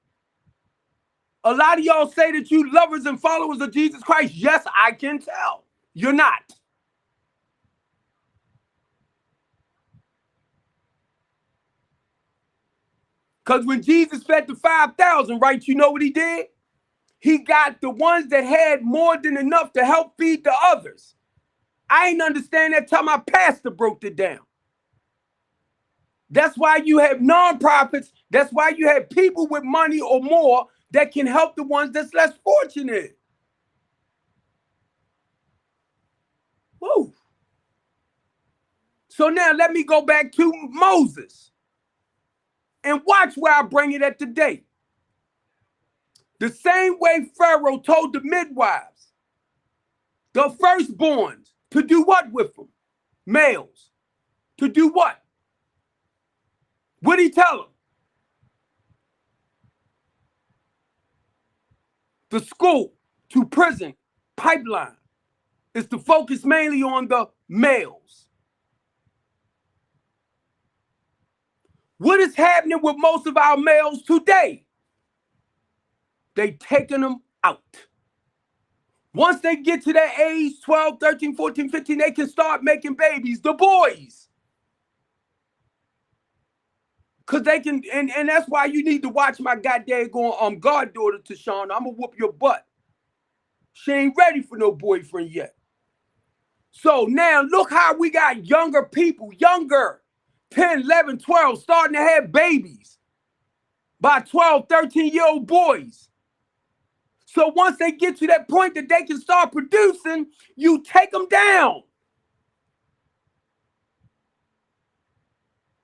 A: A lot of y'all say that you lovers and followers of Jesus Christ. Yes, I can tell. You're not. Because when Jesus fed the 5,000, right, you know what he did? He got the ones that had more than enough to help feed the others. I ain't understand that till my pastor broke it down. That's why you have nonprofits. That's why you have people with money or more that can help the ones that's less fortunate. Woo. So now let me go back to Moses and watch where I bring it at today. The same way Pharaoh told the midwives, the firstborns, to do what with them? Males. To do what? What did he tell them? The school to prison pipeline is to focus mainly on the males. What is happening with most of our males today? They taking them out. Once they get to that age, 12, 13, 14, 15, they can start making babies, the boys. Because they can, and that's why you need to watch my goddamn goddaughter, Tashawn. I'm going to whoop your butt. She ain't ready for no boyfriend yet. So now look how we got younger people, 10, 11, 12, starting to have babies. by 12, 13-year-old boys. So once they get to that point that they can start producing, you take them down.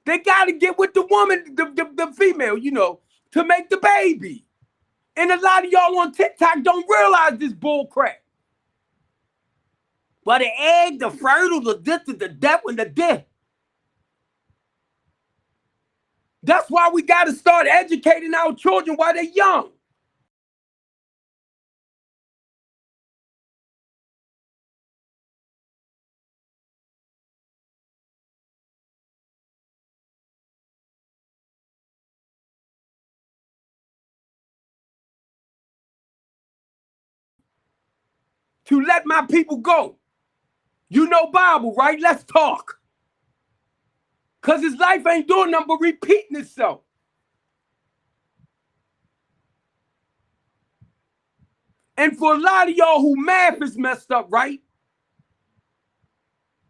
A: They got to get with the woman, the female, you know, to make the baby. And a lot of y'all on TikTok don't realize this bull crap. But the egg, the fertile, the this, the that, and the death. That's why we got to start educating our children while they're young. To let my people go. You know Bible, right? Let's talk. Because his life ain't doing nothing but repeating itself. And for a lot of y'all who math is messed up, right?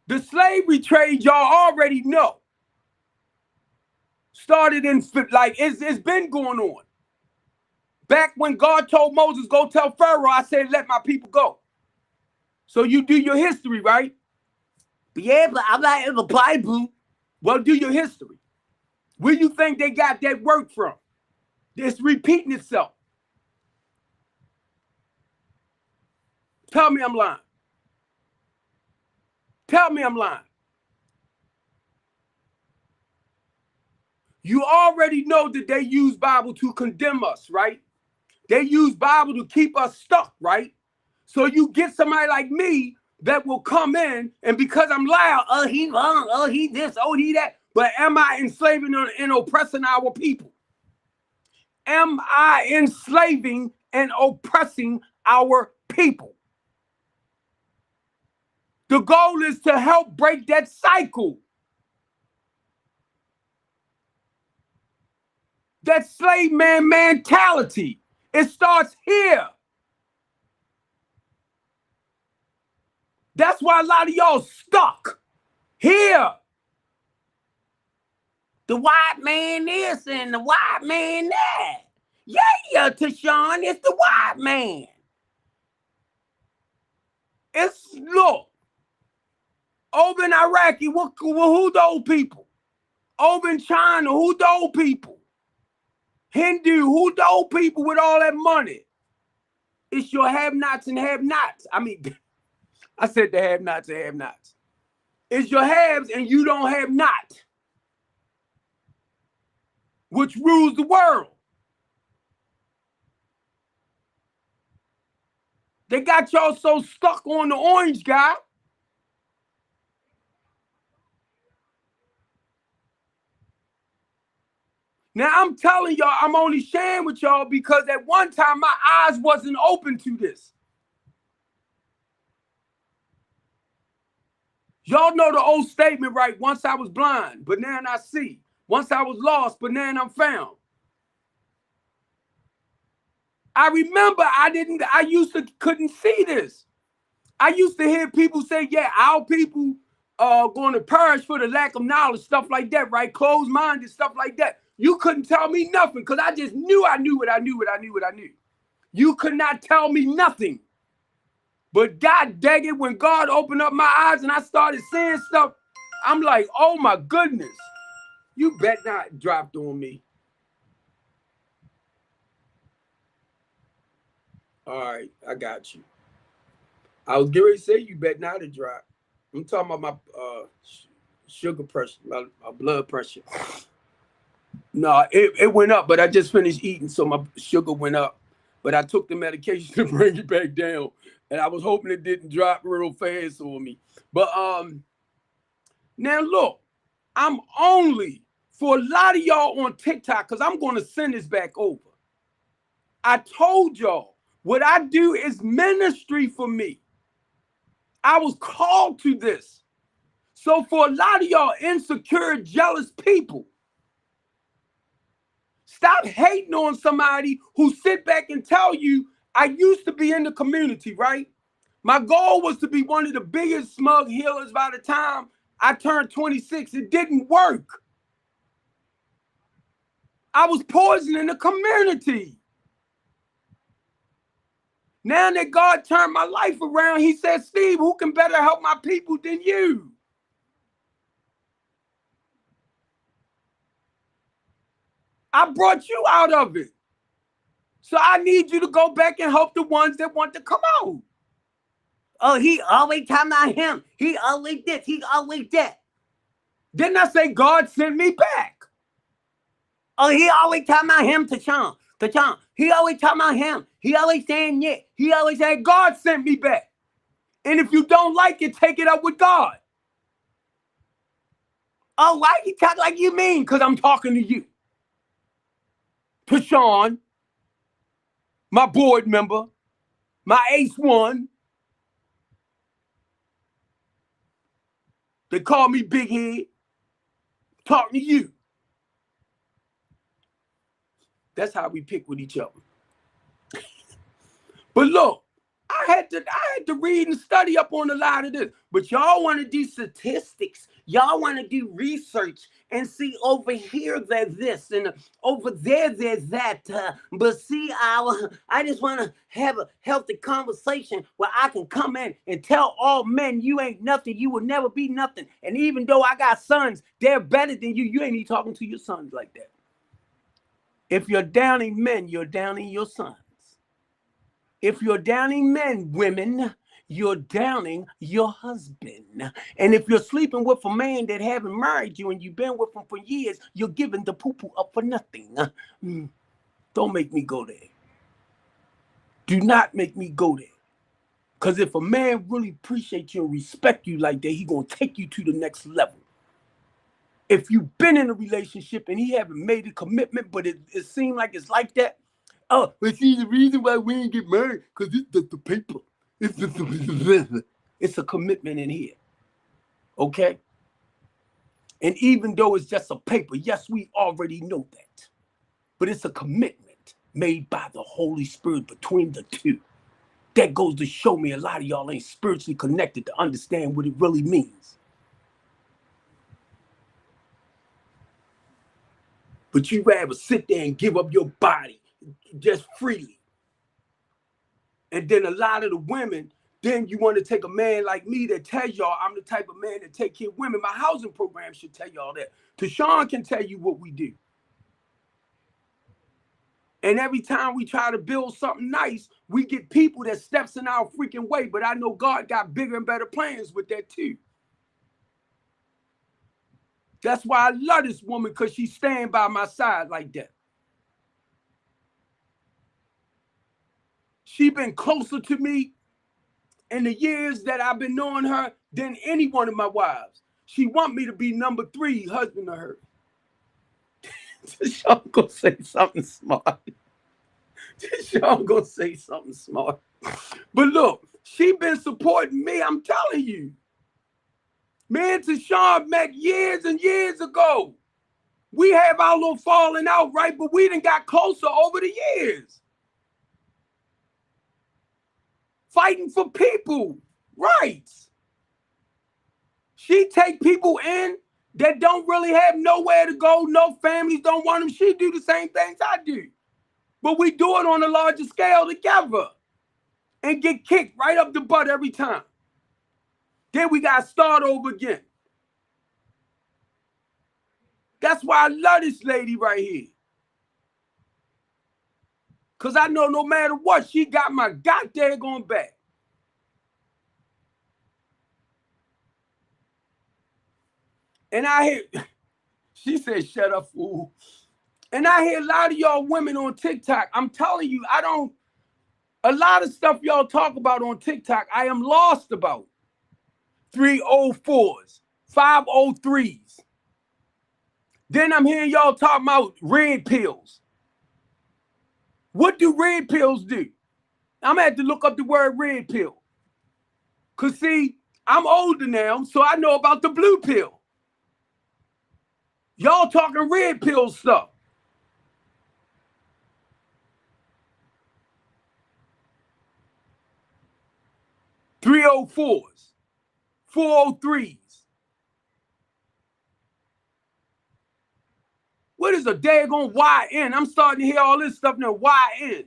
A: The slavery trade, y'all already know. Started in, like, it's been going on. Back when God told Moses, go tell Pharaoh, I said, let my people go. So you do your history, right? But yeah, but I'm not in the Bible. Well, do your history. Where you think they got that work from? It's repeating itself. Tell me I'm lying. Tell me I'm lying. You already know that they use Bible to condemn us, right? They use Bible to keep us stuck, right? So you get somebody like me that will come in, and because I'm loud, oh, he wrong, oh, he this, oh, he that. But am I enslaving and oppressing our people? Am I enslaving and oppressing our people? The goal is to help break that cycle. That slave man mentality. It starts here. That's why a lot of y'all stuck here. The white man this and the white man that. Yeah, Tashawn, it's the white man. It's, look, over in Iraqi, who those people? Over in China, who those people? Hindu, who those people with all that money? It's your have-nots and have-nots. I mean, I said the have-nots and have-nots. It's your haves and you don't have not, which rules the world. They got y'all so stuck on the orange guy. Now, I'm telling y'all, I'm only sharing with y'all because at one time my eyes wasn't open to this. Y'all know the old statement, right? Once I was blind, but now I see. Once I was lost, but now I'm found. I remember I used to couldn't see this. I used to hear people say, yeah, our people are going to perish for the lack of knowledge, stuff like that, right? Closed-minded, stuff like that. You couldn't tell me nothing because I just knew what I knew. You could not tell me nothing. But God dang it, when God opened up my eyes and I started seeing stuff, I'm like, oh my goodness. You bet not dropped on me. All right, I got you. I was getting ready to say you bet not have dropped. I'm talking about my sugar pressure, my blood pressure. No, it went up, but I just finished eating, so my sugar went up. But I took the medication to bring it back down, and I was hoping it didn't drop real fast on me. But now look, I'm only for a lot of y'all on TikTok because I'm going to send this back over. I told y'all what I do is ministry for me. I was called to this. So for a lot of y'all insecure, jealous people, stop hating on somebody who sit back and tell you, I used to be in the community, right? My goal was to be one of the biggest smug healers by the time I turned 26. It didn't work. I was poisoning the community. Now that God turned my life around, he said, Steve, who can better help my people than you? I brought you out of it. So I need you to go back and help the ones that want to come out.
B: Oh, he always talking about him. He always this. He always that.
A: Didn't I say God sent me back?
B: Oh, he always talking about him, Tashawn. Tashawn. He always talking about him. He always saying yeah. He always saying
A: God sent me back. And if you don't like it, take it up with God.
B: Oh, why you talk like you mean?
A: Because I'm talking to you. Tashawn, my board member, my ace one. They call me Big Head. Talking to you. That's how we pick with each other. But look, I had to read and study up on a lot of this. But y'all want to do statistics. Y'all want to do research and see over here there's this and over there there's that. But see, I just want to have a healthy conversation where I can come in and tell all men you ain't nothing. You will never be nothing. And even though I got sons, they're better than you. You ain't even talking to your sons like that. If you're downing men, you're downing your sons. If you're downing men, women, you're downing your husband. And if you're sleeping with a man that haven't married you and you've been with him for years, you're giving the poo-poo up for nothing. Don't make me go there. Do not make me go there. Because if a man really appreciates you and respect you like that, he's going to take you to the next level. If you've been in a relationship and he haven't made a commitment, but it seemed like it's like that, oh, but see, the reason why we ain't get married, because it's the paper. It's a commitment in here. Okay? And even though it's just a paper, yes, we already know that. But it's a commitment made by the Holy Spirit between the two. That goes to show me a lot of y'all ain't spiritually connected to understand what it really means. But you rather sit there and give up your body just freely. And then a lot of the women, then you want to take a man like me that tells y'all I'm the type of man that take care of women. My housing program should tell y'all that. Tashawn can tell you what we do. And every time we try to build something nice, we get people that steps in our freaking way. But I know God got bigger and better plans with that too. That's why I love this woman, because she's staying by my side like that. She been closer to me in the years that I've been knowing her than any one of my wives. She want me to be number 3 husband of her. Y'all gonna say something smart. Y'all gonna say something smart. But look, she been supporting me, I'm telling you. Me and Tashawn met years and years ago. We have our little falling out, right? But we done got closer over the years. Fighting for people, rights. She take people in that don't really have nowhere to go, no families don't want them. She do the same things I do. But we do it on a larger scale together and get kicked right up the butt every time. Then we got to start over again. That's why I love this lady right here. Because I know no matter what, she got my goddamn going back. And I hear, she said, shut up, fool. And I hear a lot of y'all women on TikTok. I'm telling you, a lot of stuff y'all talk about on TikTok, I am lost about. 304s, 503s. Then I'm hearing y'all talking about red pills. What do red pills do? I'm gonna have to look up the word red pill. Cause see, I'm older now, so I know about the blue pill. Y'all talking red pill stuff. .304s, 403s. What is a daggone YN? I'm starting to hear all this stuff now. YN.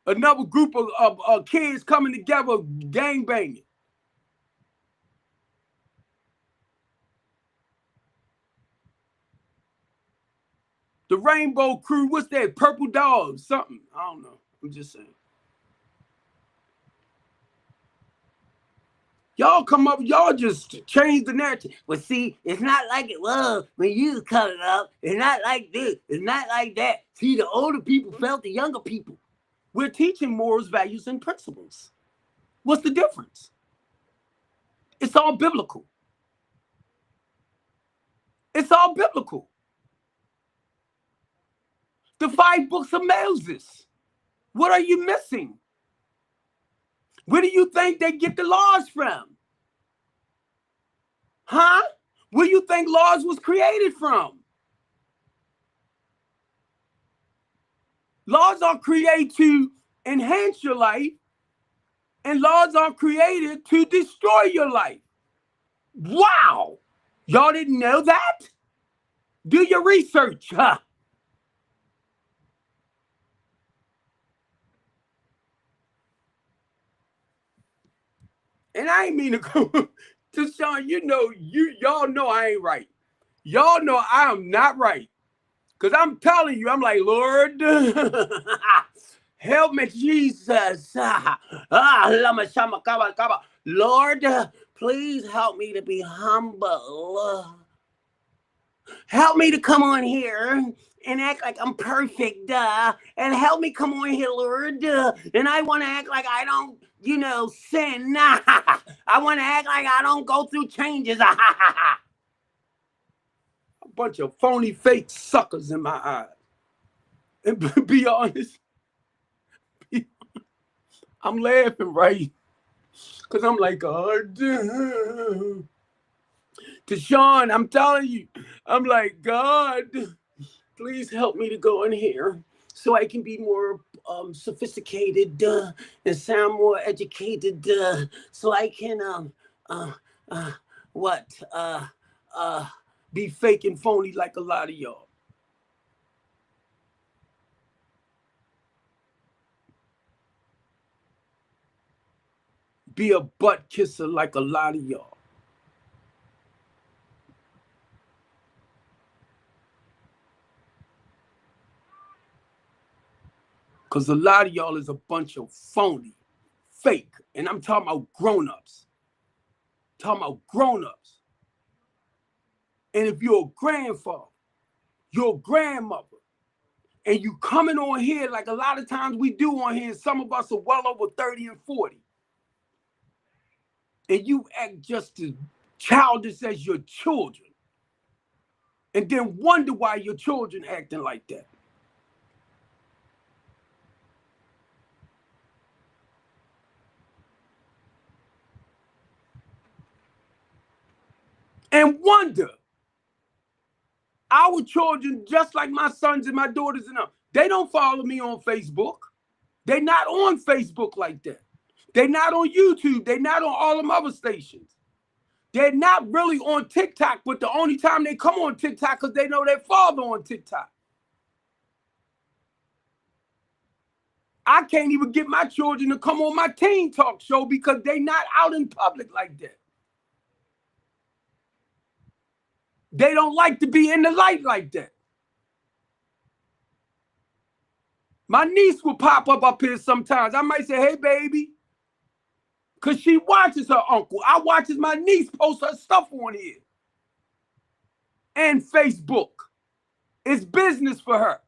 A: Another group of kids coming together, gang banging. The Rainbow Crew, what's that? Purple Dog, something. I don't know. I'm just saying. Y'all come up, y'all just change the narrative.
C: Well, see, it's not like it was when you was coming up. It's not like this. It's not like that. See, the older people felt the younger people.
A: We're teaching morals, values, and principles. What's the difference? It's all biblical. It's all biblical. The 5 books of Moses. What are you missing? Where do you think they get the laws from? Huh? Where do you think laws was created from? Laws are created to enhance your life, and laws are created to destroy your life. Wow! Y'all didn't know that? Do your research, huh? And I ain't mean to go to Sean, y'all know I ain't right. Y'all know I am not right. Because I'm telling you, I'm like, Lord, help me, Jesus.
C: Lord, please help me to be humble. Help me to come on here and act like I'm perfect, and help me come on here, Lord, and I want to act like I don't, sin. I want to act like I don't go through changes.
A: A bunch of phony, fake suckers in my eyes. And be honest, I'm laughing, right? Because I'm like, God, to Sean, I'm telling you, I'm like, God, please help me to go in here so I can be more sophisticated and sound more educated, so I can be fake and phony like a lot of y'all. Be a butt kisser like a lot of y'all. Because a lot of y'all is a bunch of phony, fake. And I'm talking about grown-ups. Talking about grown-ups. And if you're a grandfather, you're a grandmother, and you coming on here like a lot of times we do on here, some of us are well over 30 and 40. And you act just as childish as your children. And then wonder why your children acting like that. And wonder, our children, just like my sons and my daughters and them, they don't follow me on Facebook. They're not on Facebook like that. They're not on YouTube. They're not on all them other stations. They're not really on TikTok, but the only time they come on TikTok because they know their father on TikTok. I can't even get my children to come on my teen talk show because they're not out in public like that. They don't like to be in the light like that. My niece will pop up here sometimes. I might say, hey, baby. Because she watches her uncle. I watches my niece post her stuff on here. And Facebook. It's business for her.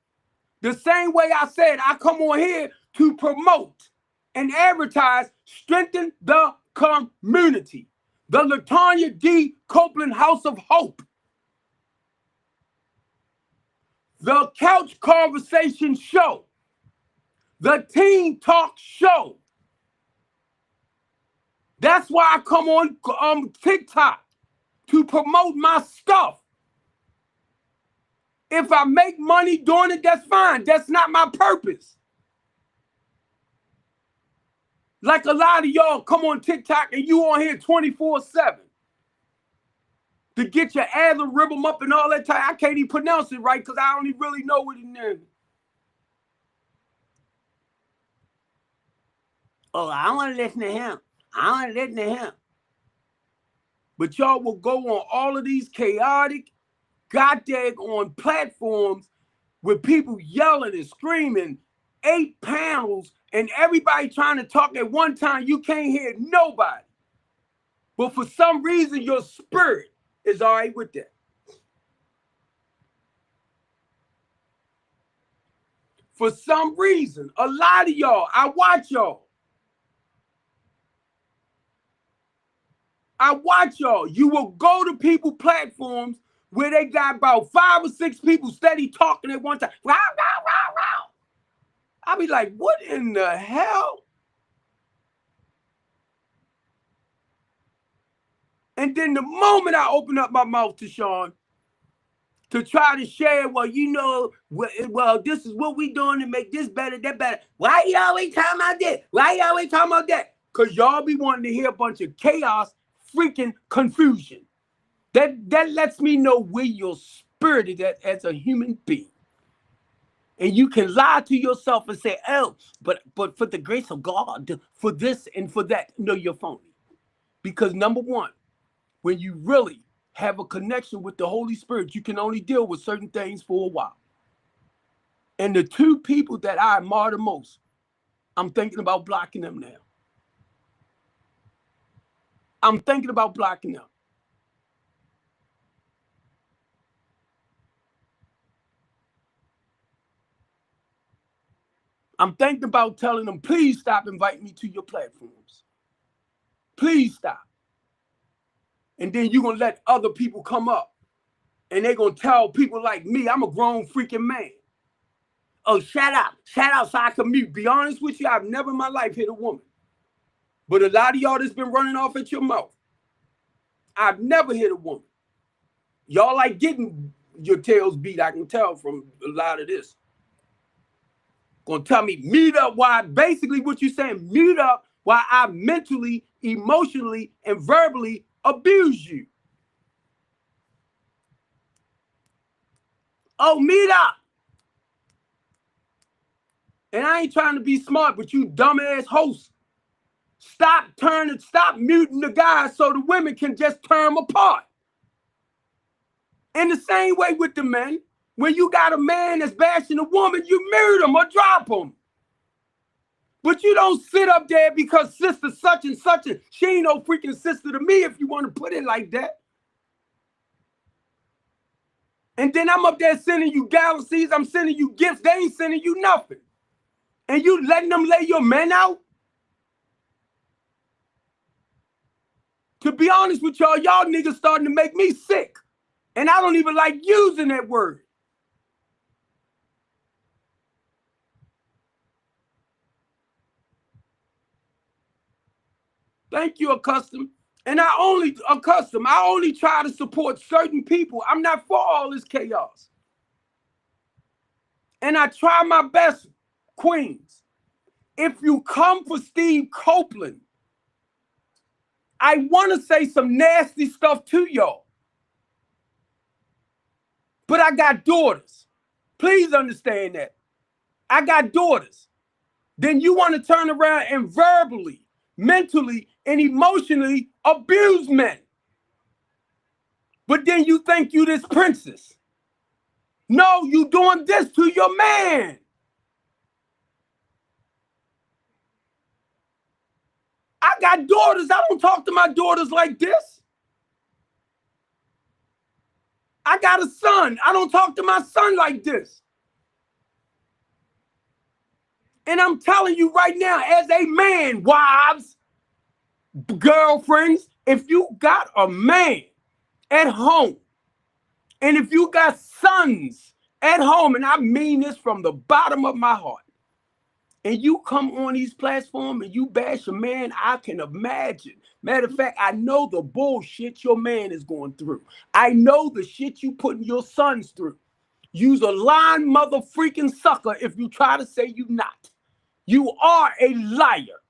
A: The same way I said, I come on here to promote and advertise, strengthen the community. The LaTanya D. Copeland House of Hope. The Couch Conversation Show. The Teen Talk Show. That's why I come on TikTok to promote my stuff. If I make money doing it, that's fine. That's not my purpose. Like a lot of y'all come on TikTok and you on here 24/7. to get your adder rhythm up and all that time. I can't even pronounce it right because I don't even really know what it is.
C: Oh, I want to listen to him. I want to listen to him.
A: But y'all will go on all of these chaotic, goddamn on platforms with people yelling and screaming, 8 panels, and everybody trying to talk at one time. You can't hear nobody. But for some reason, your spirit is all right with that. For some reason, a lot of y'all, I watch y'all. You will go to people platforms where they got about 5 or 6 people steady talking at one time. Row, row, row, row. I'll be like, what in the hell? And then the moment I open up my mouth to Sean to try to share, well, you know, well, this is what we doing to make this better, that better. Why you always talking about this? Why you always talking about that? Because y'all be wanting to hear a bunch of chaos, freaking confusion. That lets me know where your spirit is at as a human being. And you can lie to yourself and say, oh, but for the grace of God, for this and for that. No, you're phony. Because number one, when you really have a connection with the Holy Spirit, you can only deal with certain things for a while. And the 2 people that I admire the most, I'm thinking about blocking them now. I'm thinking about blocking them. I'm thinking about telling them, please stop inviting me to your platforms. Please stop. And then you're going to let other people come up. And they're going to tell people like me, I'm a grown freaking man. Oh, shut up so I can mute. Be honest with you, I've never in my life hit a woman. But a lot of y'all that's been running off at your mouth, I've never hit a woman. Y'all like getting your tails beat, I can tell from a lot of this. Gonna tell me, mute up why, basically what you're saying, mute up while I mentally, emotionally, and verbally abuse you. Oh, mute up. And I ain't trying to be smart, but you dumbass hosts, stop muting the guys so the women can just turn them apart. In the same way with the men, when you got a man that's bashing a woman, you mute him or drop him. But you don't sit up there because sister such and such, and she ain't no freaking sister to me if you want to put it like that. And then I'm up there sending you galaxies, I'm sending you gifts, they ain't sending you nothing. And you letting them lay your men out? To be honest with y'all niggas starting to make me sick. And I don't even like using that word. Thank you, Accustomed. And I only try to support certain people. I'm not for all this chaos. And I try my best, Queens. If you come for Steve Copeland, I want to say some nasty stuff to y'all. But I got daughters. Please understand that. I got daughters. Then you want to turn around and verbally, mentally, and emotionally abuse men. But then you think you this princess. No, you doing this to your man. I got daughters. I don't talk to my daughters like this. I got a son. I don't talk to my son like this. And I'm telling you right now, as a man, wives, girlfriends, if you got a man at home, and if you got sons at home, and I mean this from the bottom of my heart, and you come on these platforms and you bash a man, I can imagine. Matter of fact, I know the bullshit your man is going through. I know the shit you putting your sons through. You's a lying mother freaking sucker if you try to say you not. You are a liar.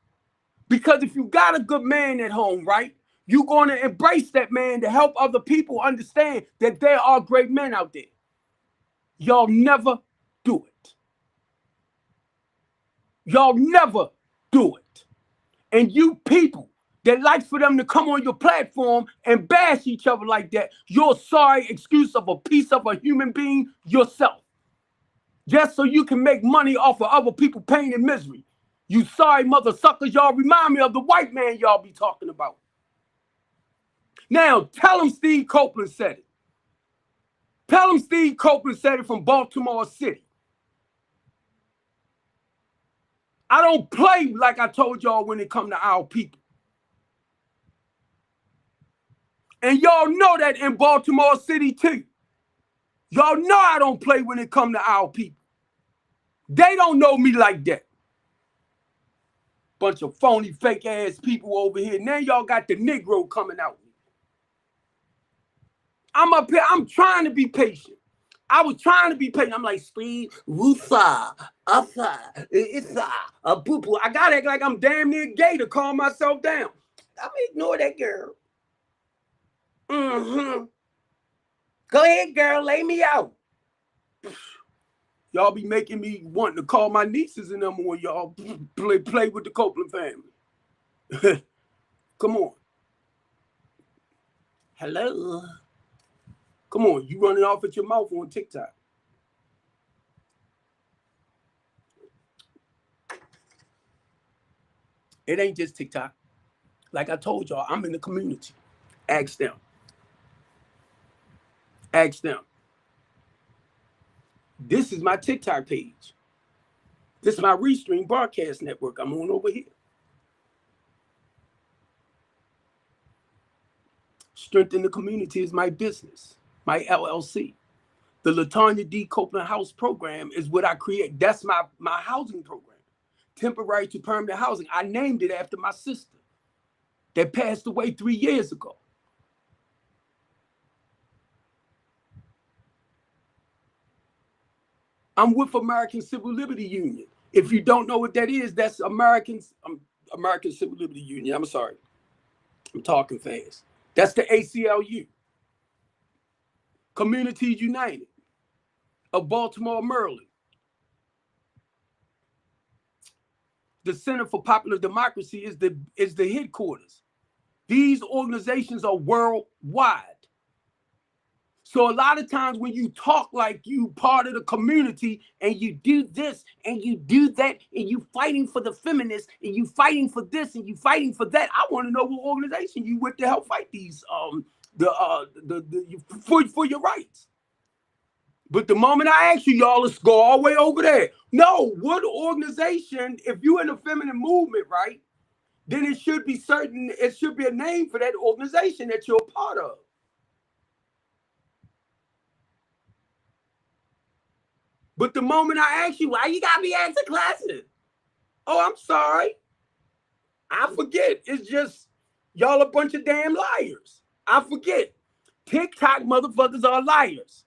A: Because if you got a good man at home, right? You're going to embrace that man to help other people understand that there are great men out there. Y'all never do it. Y'all never do it. And you people that like for them to come on your platform and bash each other like that, you're a sorry excuse of a piece of a human being yourself. Just so you can make money off of other people pain and misery. You sorry mother suckers, y'all remind me of the white man y'all be talking about. Now, tell him Steve Copeland said it. Tell him Steve Copeland said it from Baltimore City. I don't play like I told y'all when it come to our people. And y'all know that in Baltimore City too. Y'all know I don't play when it come to our people. They don't know me like that. Bunch of phony, fake ass people over here. Now y'all got the Negro coming out. I'm up here. I'm trying to be patient. I was trying to be patient. I'm like, Steve, Wusa, Asa, Issa, a boo boo. I gotta act like I'm damn near gay to calm myself down. I'm gonna ignore that girl. Go ahead, girl. Lay me out. Y'all be making me wanting to call my nieces and them when y'all play with the Copeland family. Come on. Hello. Come on, you running off at your mouth on TikTok. It ain't just TikTok. Like I told y'all, I'm in the community. Ask them. Ask them. This is my TikTok page. This is my Restream broadcast network. I'm on over here. Strengthen the community is my business, my LLC. The LaTanya D. Copeland House Program is what I create. That's my housing program. Temporary to permanent housing. I named it after my sister that passed away 3 years ago. I'm with American Civil Liberty Union. If you don't know what that is, that's American Civil Liberty Union. I'm sorry. I'm talking fast. That's the ACLU. Communities United of Baltimore, Maryland. The Center for Popular Democracy is the headquarters. These organizations are worldwide. So a lot of times when you talk like you part of the community and you do this and you do that and you fighting for the feminists and you fighting for this and you fighting for that, I want to know what organization you with to help fight these for your rights. But the moment I ask you, y'all, let's go all the way over there. No, what organization, if you're in the feminine movement, right, then it should be a name for that organization that you're a part of. But the moment I ask you, why you got me answer classes? Oh, I'm sorry. I forget. It's just y'all a bunch of damn liars. I forget. TikTok motherfuckers are liars.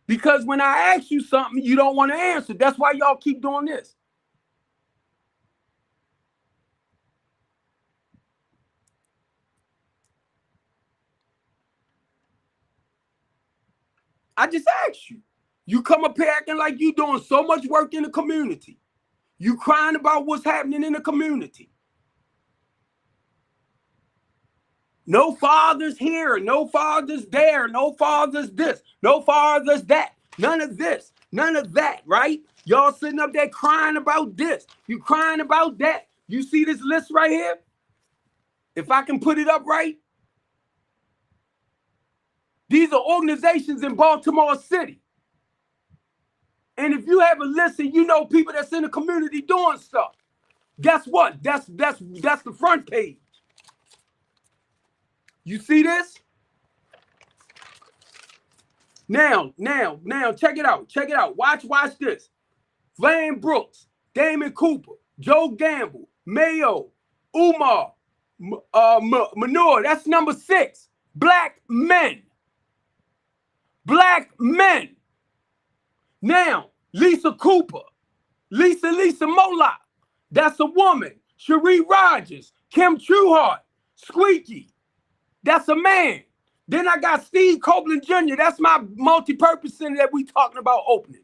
A: Because when I ask you something, you don't want to answer. That's why y'all keep doing this. I just asked you. You come up here acting like you doing so much work in the community. You crying about what's happening in the community. No fathers here, no fathers there, no fathers this, no fathers that, none of this, none of that, right? Y'all sitting up there crying about this. You crying about that. You see this list right here? If I can put it up right. These are organizations in Baltimore City. And if you have a list and you know people that's in the community doing stuff, guess what? That's the front page. You see this? Now, check it out. Check it out. Watch this. Van Brooks, Damon Cooper, Joe Gamble, Mayo, Umar, Manure. That's number 6. Black men. Black men. Now, Lisa Cooper, Lisa Mola, that's a woman. Cherie Rogers, Kim Trueheart, Squeaky, that's a man. Then I got Steve Copeland Jr., that's my multi-purpose center that we talking about opening.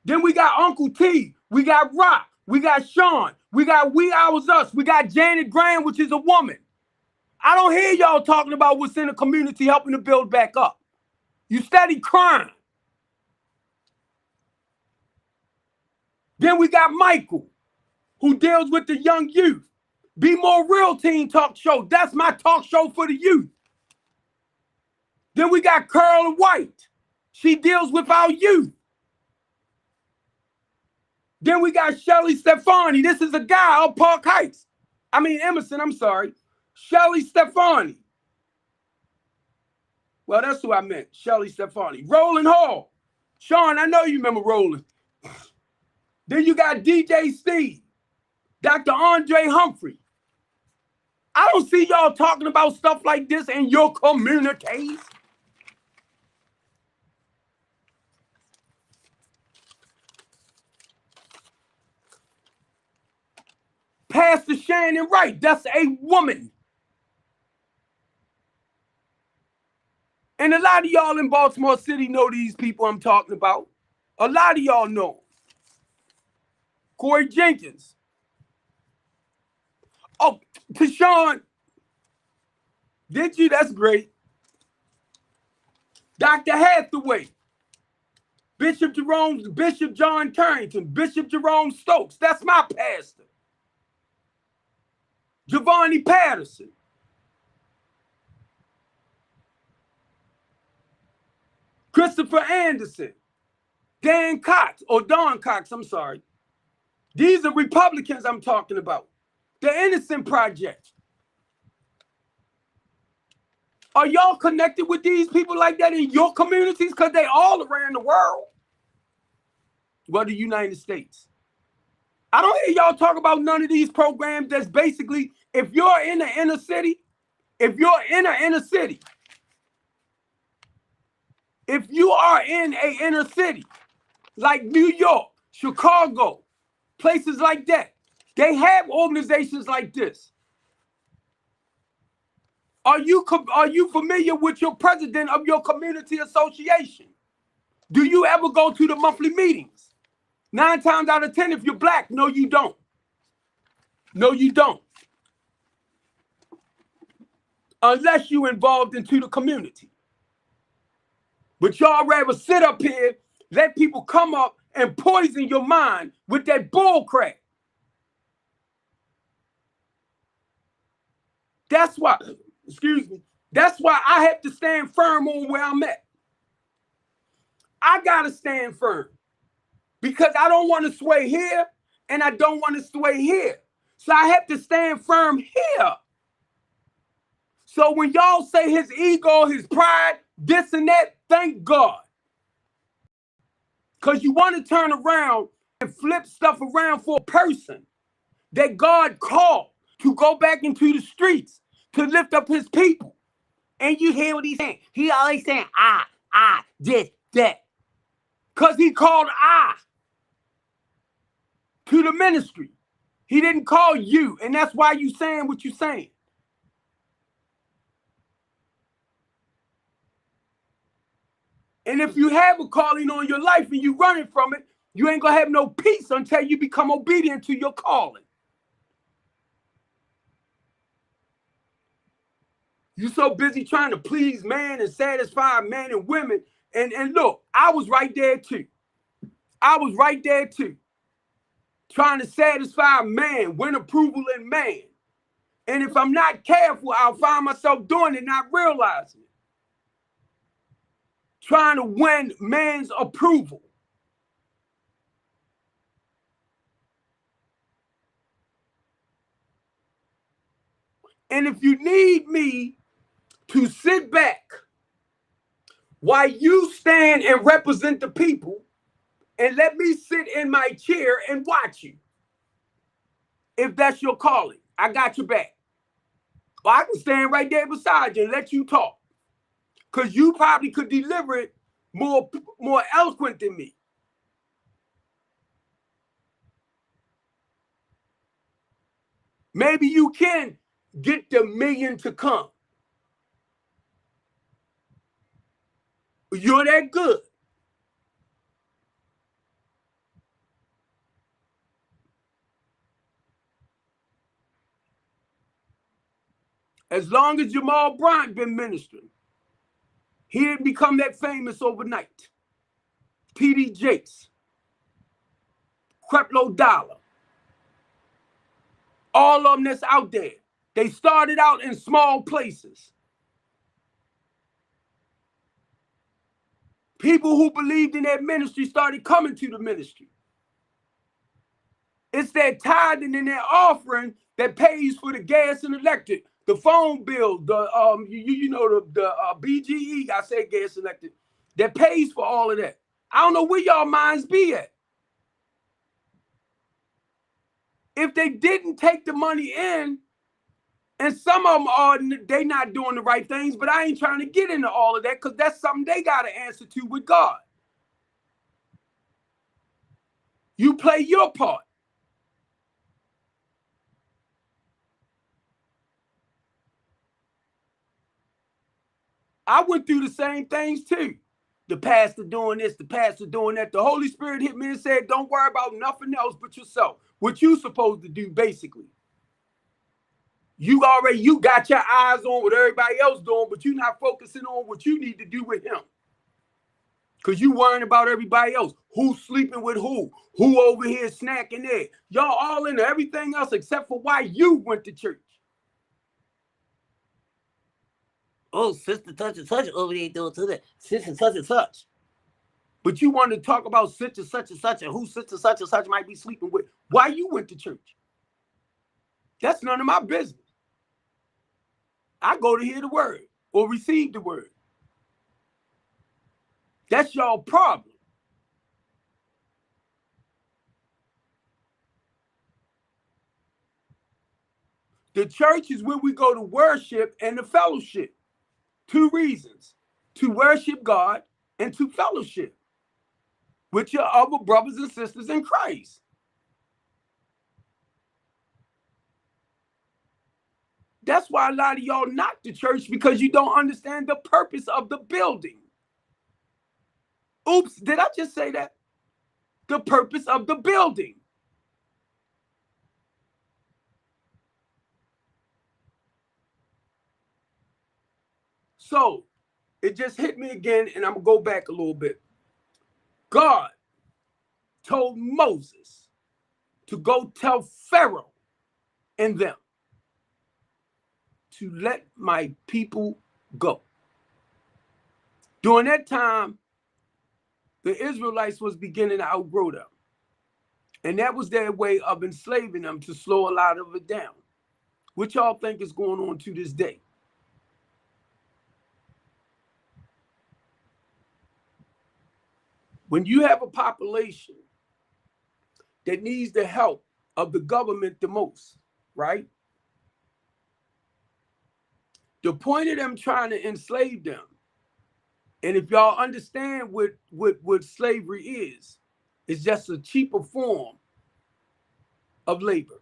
A: Then we got Uncle T, we got Rock, we got Sean, we got We Ours Us, we got Janet Graham, which is a woman. I don't hear y'all talking about what's in the community helping to build back up. You steady crying. Then we got Michael, who deals with the young youth. Be More Real Teen Talk Show. That's my talk show for the youth. Then we got Carl White. She deals with our youth. Then we got Shelly Stefani. This is a guy out Park Heights. Emerson, I'm sorry. Shelly Stefani. Well, that's who I meant. Shelly Stefani. Roland Hall. Sean, I know you remember Roland. Then you got DJ Steve. Dr. Andre Humphrey. I don't see y'all talking about stuff like this in your communities. Pastor Shannon Wright, that's a woman. And a lot of y'all in Baltimore City know these people I'm talking about. A lot of y'all know. Corey Jenkins. Oh, Tashawn. Did you? That's great. Dr. Hathaway. Bishop John Carrington. Bishop Jerome Stokes. That's my pastor. Giovanni Patterson. Christopher Anderson. Dan Cox, or Don Cox, I'm sorry. These are Republicans I'm talking about. The Innocent Project. Are y'all connected with these people like that in your communities? Because they all around the world. Well, the United States. I don't hear y'all talk about none of these programs that's basically, if you're in the inner city, if you are in an inner city, like New York, Chicago, places like that, they have organizations like this. Are you familiar with your president of your community association? Do you ever go to the monthly meetings? 9 times out of 10, if you're black, no, you don't. No, you don't. Unless you're involved into the community. But y'all rather sit up here, let people come up and poison your mind with that bull crap. That's why, that's why I have to stand firm on where I'm at. I gotta stand firm because I don't want to sway here and I don't want to sway here. So I have to stand firm here. So when y'all say his ego, his pride, this and that, thank God. Because you want to turn around and flip stuff around for a person that God called to go back into the streets to lift up his people. And you hear what he's saying. He always saying, this, that. Because he called to the ministry. He didn't call you. And that's why you saying what you're saying. And if you have a calling on your life and you running from it, you ain't going to have no peace until you become obedient to your calling. You so busy trying to please man and satisfy men and women. And look, I was right there too. Trying to satisfy man, win approval in man. And if I'm not careful, I'll find myself doing it, not realizing it. Trying to win man's approval. And if you need me to sit back while you stand and represent the people and let me sit in my chair and watch you, if that's your calling, I got your back. Or I can stand right there beside you and let you talk. Because you probably could deliver it more eloquent than me. Maybe you can get the million to come. You're that good. As long as Jamal Bryant been ministering, he didn't become that famous overnight. T.D. Jakes, Creflo Dollar, all of them that's out there, they started out in small places. People who believed in that ministry started coming to the ministry. It's that tithing and that offering that pays for the gas and electric, the phone bill, the BGE. I said gas and electric, that pays for all of that. I don't know where y'all minds be at. If they didn't take the money in, and some of them are, they not doing the right things, but I ain't trying to get into all of that because that's something they got to answer to with God. You play your part. I went through the same things too. The pastor doing this, the pastor doing that. The Holy Spirit hit me and said, don't worry about nothing else but yourself. What you supposed to do, basically. You got your eyes on what everybody else doing, but you're not focusing on what you need to do with him. Because you worrying about everybody else. Who's sleeping with who? Who over here snacking there? Y'all all into everything else except for why you went to church.
C: Oh, sister such and such over there doing to that. Sister such and such.
A: But you want to talk about such and such and who sister such and such might be sleeping with. Why you went to church? That's none of my business. I go to hear the word or receive the word. That's y'all problem. The church is where we go to worship and to fellowship. 2 reasons: to worship God and to fellowship with your other brothers and sisters in Christ. That's why a lot of y'all knock the church, because you don't understand the purpose of the building. Oops, did I just say that? The purpose of the building. So it just hit me again, and I'm going to go back a little bit. God told Moses to go tell Pharaoh and them to let my people go. During that time, the Israelites was beginning to outgrow them. And that was their way of enslaving them to slow a lot of it down. What y'all think is going on to this day? When you have a population that needs the help of the government the most, right? The point of them trying to enslave them, and if y'all understand what slavery is, it's just a cheaper form of labor.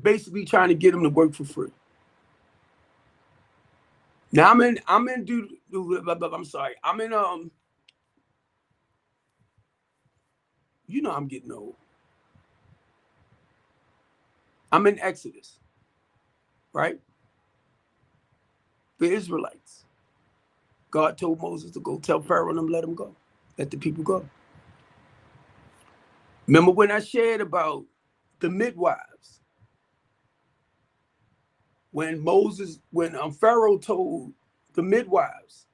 A: Basically trying to get them to work for free. Now I'm in you know I'm getting old. I'm in Exodus, right? The Israelites. God told Moses to go tell Pharaoh and them, let them go. Let the people go. Remember when I shared about the midwives? When Pharaoh told the midwives,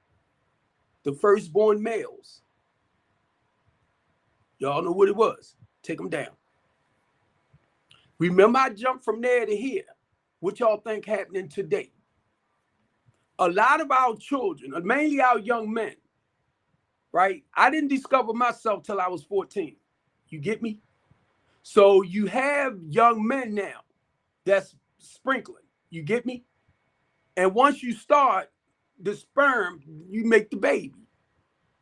A: the firstborn males, y'all know what it was. Take them down. Remember, I jumped from there to here. What y'all think happening today? A lot of our children, mainly our young men, right? I didn't discover myself till I was 14. You get me? So you have young men now that's sprinkling. You get me? And once you start the sperm, you make the baby.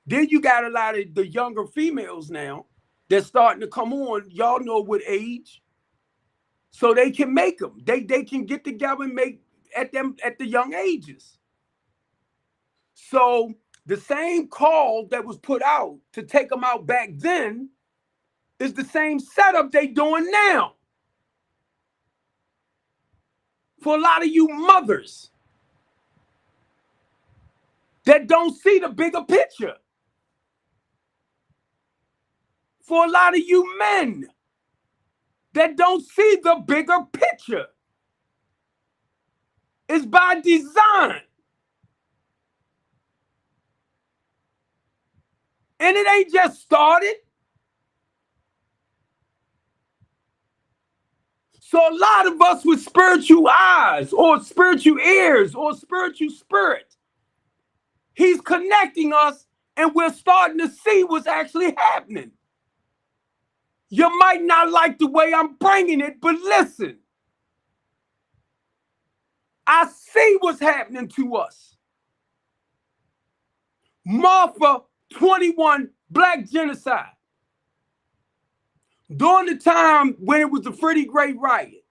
A: Then you got a lot of the younger females now that's starting to come on. Y'all know what age? so they can make them. They can get together and make at the young ages. So the same call that was put out to take them out back then is the same setup they doing now. For a lot of you mothers that don't see the bigger picture. For a lot of you men that don't see the bigger picture. It's by design. And it ain't just started. So a lot of us with spiritual eyes or spiritual ears or spiritual spirit, he's connecting us and we're starting to see what's actually happening. You might not like the way I'm bringing it, but listen. I see what's happening to us. Marfa 21 Black Genocide. During the time when it was the Freddie Gray riot,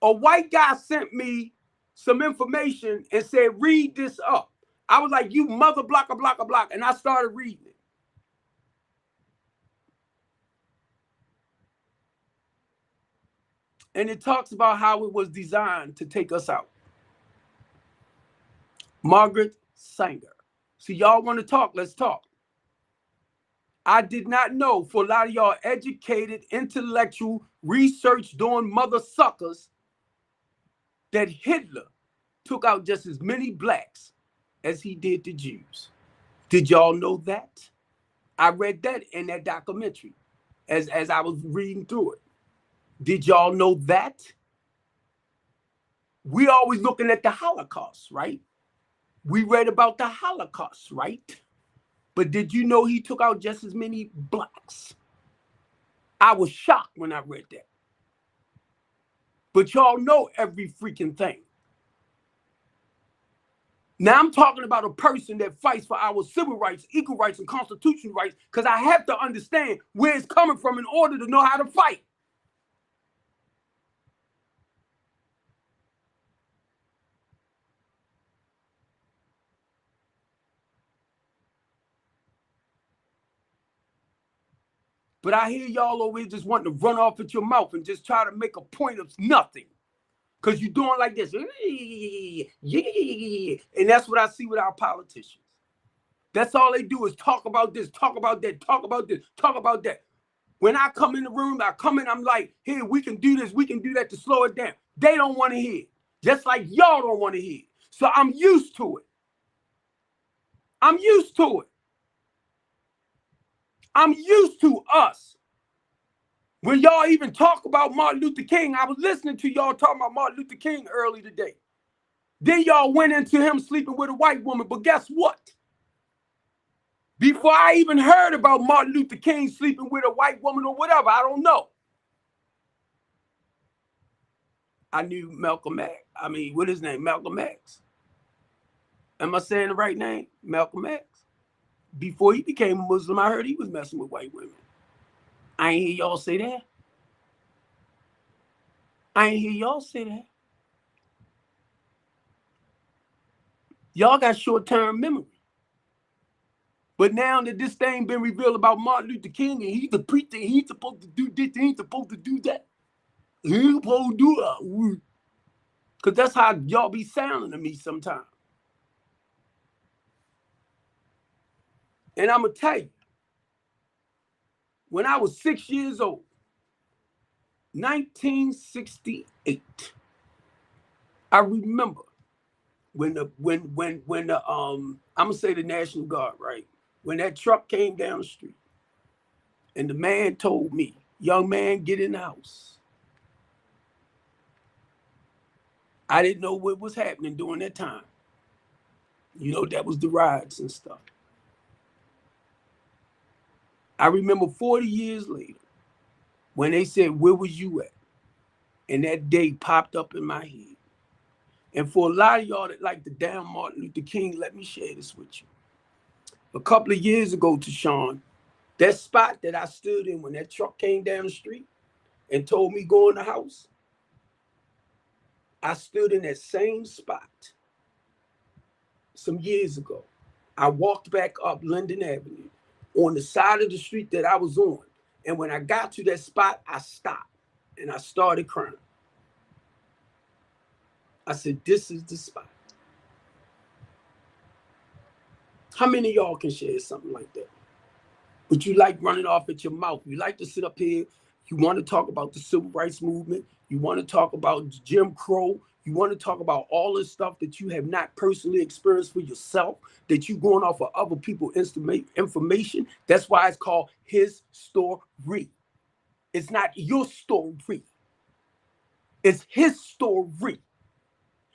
A: a white guy sent me some information and said, read this up. I was like, you mother blocker, blocker, block. And I started reading it. And it talks about how it was designed to take us out. Margaret Sanger. So y'all want to talk? Let's talk. I did not know, for a lot of y'all educated, intellectual, research doing mother suckers, that Hitler took out just as many blacks as he did the Jews. Did y'all know that? I read that in that documentary as I was reading through it. Did y'all know that? We always looking at the Holocaust, right? We read about the Holocaust, right? But did you know he took out just as many blacks? I was shocked when I read that. But y'all know every freaking thing. Now I'm talking about a person that fights for our civil rights, equal rights, and constitutional rights, because I have to understand where it's coming from in order to know how to fight. But I hear y'all over here just wanting to run off at your mouth and just try to make a point of nothing. Because you're doing like this. And that's what I see with our politicians. That's all they do is talk about this, talk about that, talk about this, talk about that. When I come in the room, I'm like, here, we can do this, we can do that to slow it down. They don't want to hear it. Just like y'all don't want to hear it. So I'm used to it. I'm used to it. I'm used to us. When y'all even talk about Martin Luther King, I was listening to y'all talking about Martin Luther King early today. Then y'all went into him sleeping with a white woman. But guess what? Before I even heard about Martin Luther King sleeping with a white woman or whatever, I don't know. I knew Malcolm X. What is his name? Malcolm X. Am I saying the right name? Malcolm X. Before he became a Muslim, I heard he was messing with white women. I ain't hear y'all say that. I ain't hear y'all say that. Y'all got short-term memory. But now that this thing been revealed about Martin Luther King and he's the preacher, he's supposed to do this, he's supposed to do that. He's supposed to do that. Because that's how y'all be sounding to me sometimes. And I'm going to tell you, when I was 6 years old, 1968, I remember when the I'm gonna say the National Guard, right? When that truck came down the street and the man told me, young man, get in the house. I didn't know what was happening during that time. You know, that was the riots and stuff. I remember 40 years later when they said, where was you at? And that day popped up in my head. And for a lot of y'all that like the damn Martin Luther King, let me share this with you. A couple of years ago, Tashawn, that spot that I stood in when that truck came down the street and told me go in the house, I stood in that same spot some years ago. I walked back up Linden Avenue on the side of the street that I was on. And when I got to that spot, I stopped and I started crying. I said, this is the spot. How many of y'all can share something like that? But you like running off at your mouth. You like to sit up here. You want to talk about the civil rights movement. You want to talk about Jim Crow. You want to talk about all this stuff that you have not personally experienced for yourself, that you're going off of other people's information. That's why it's called his story. It's not your story. It's his story.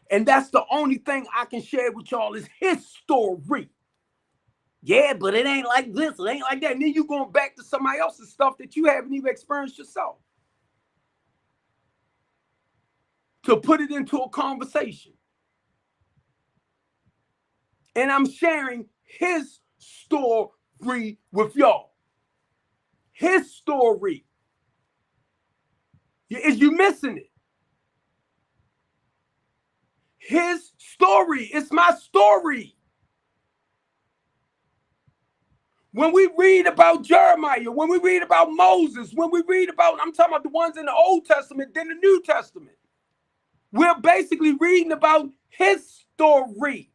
A: And that's the only thing I can share with y'all is his story. Yeah, but it ain't like this. It ain't like that. And then you going back to somebody else's stuff that you haven't even experienced yourself to put it into a conversation. And I'm sharing his story with y'all. His story. Is you missing it? His story. It's my story. When we read about Jeremiah, when we read about Moses, when we read about, I'm talking about the ones in the Old Testament, then the New Testament. We're basically reading about his story.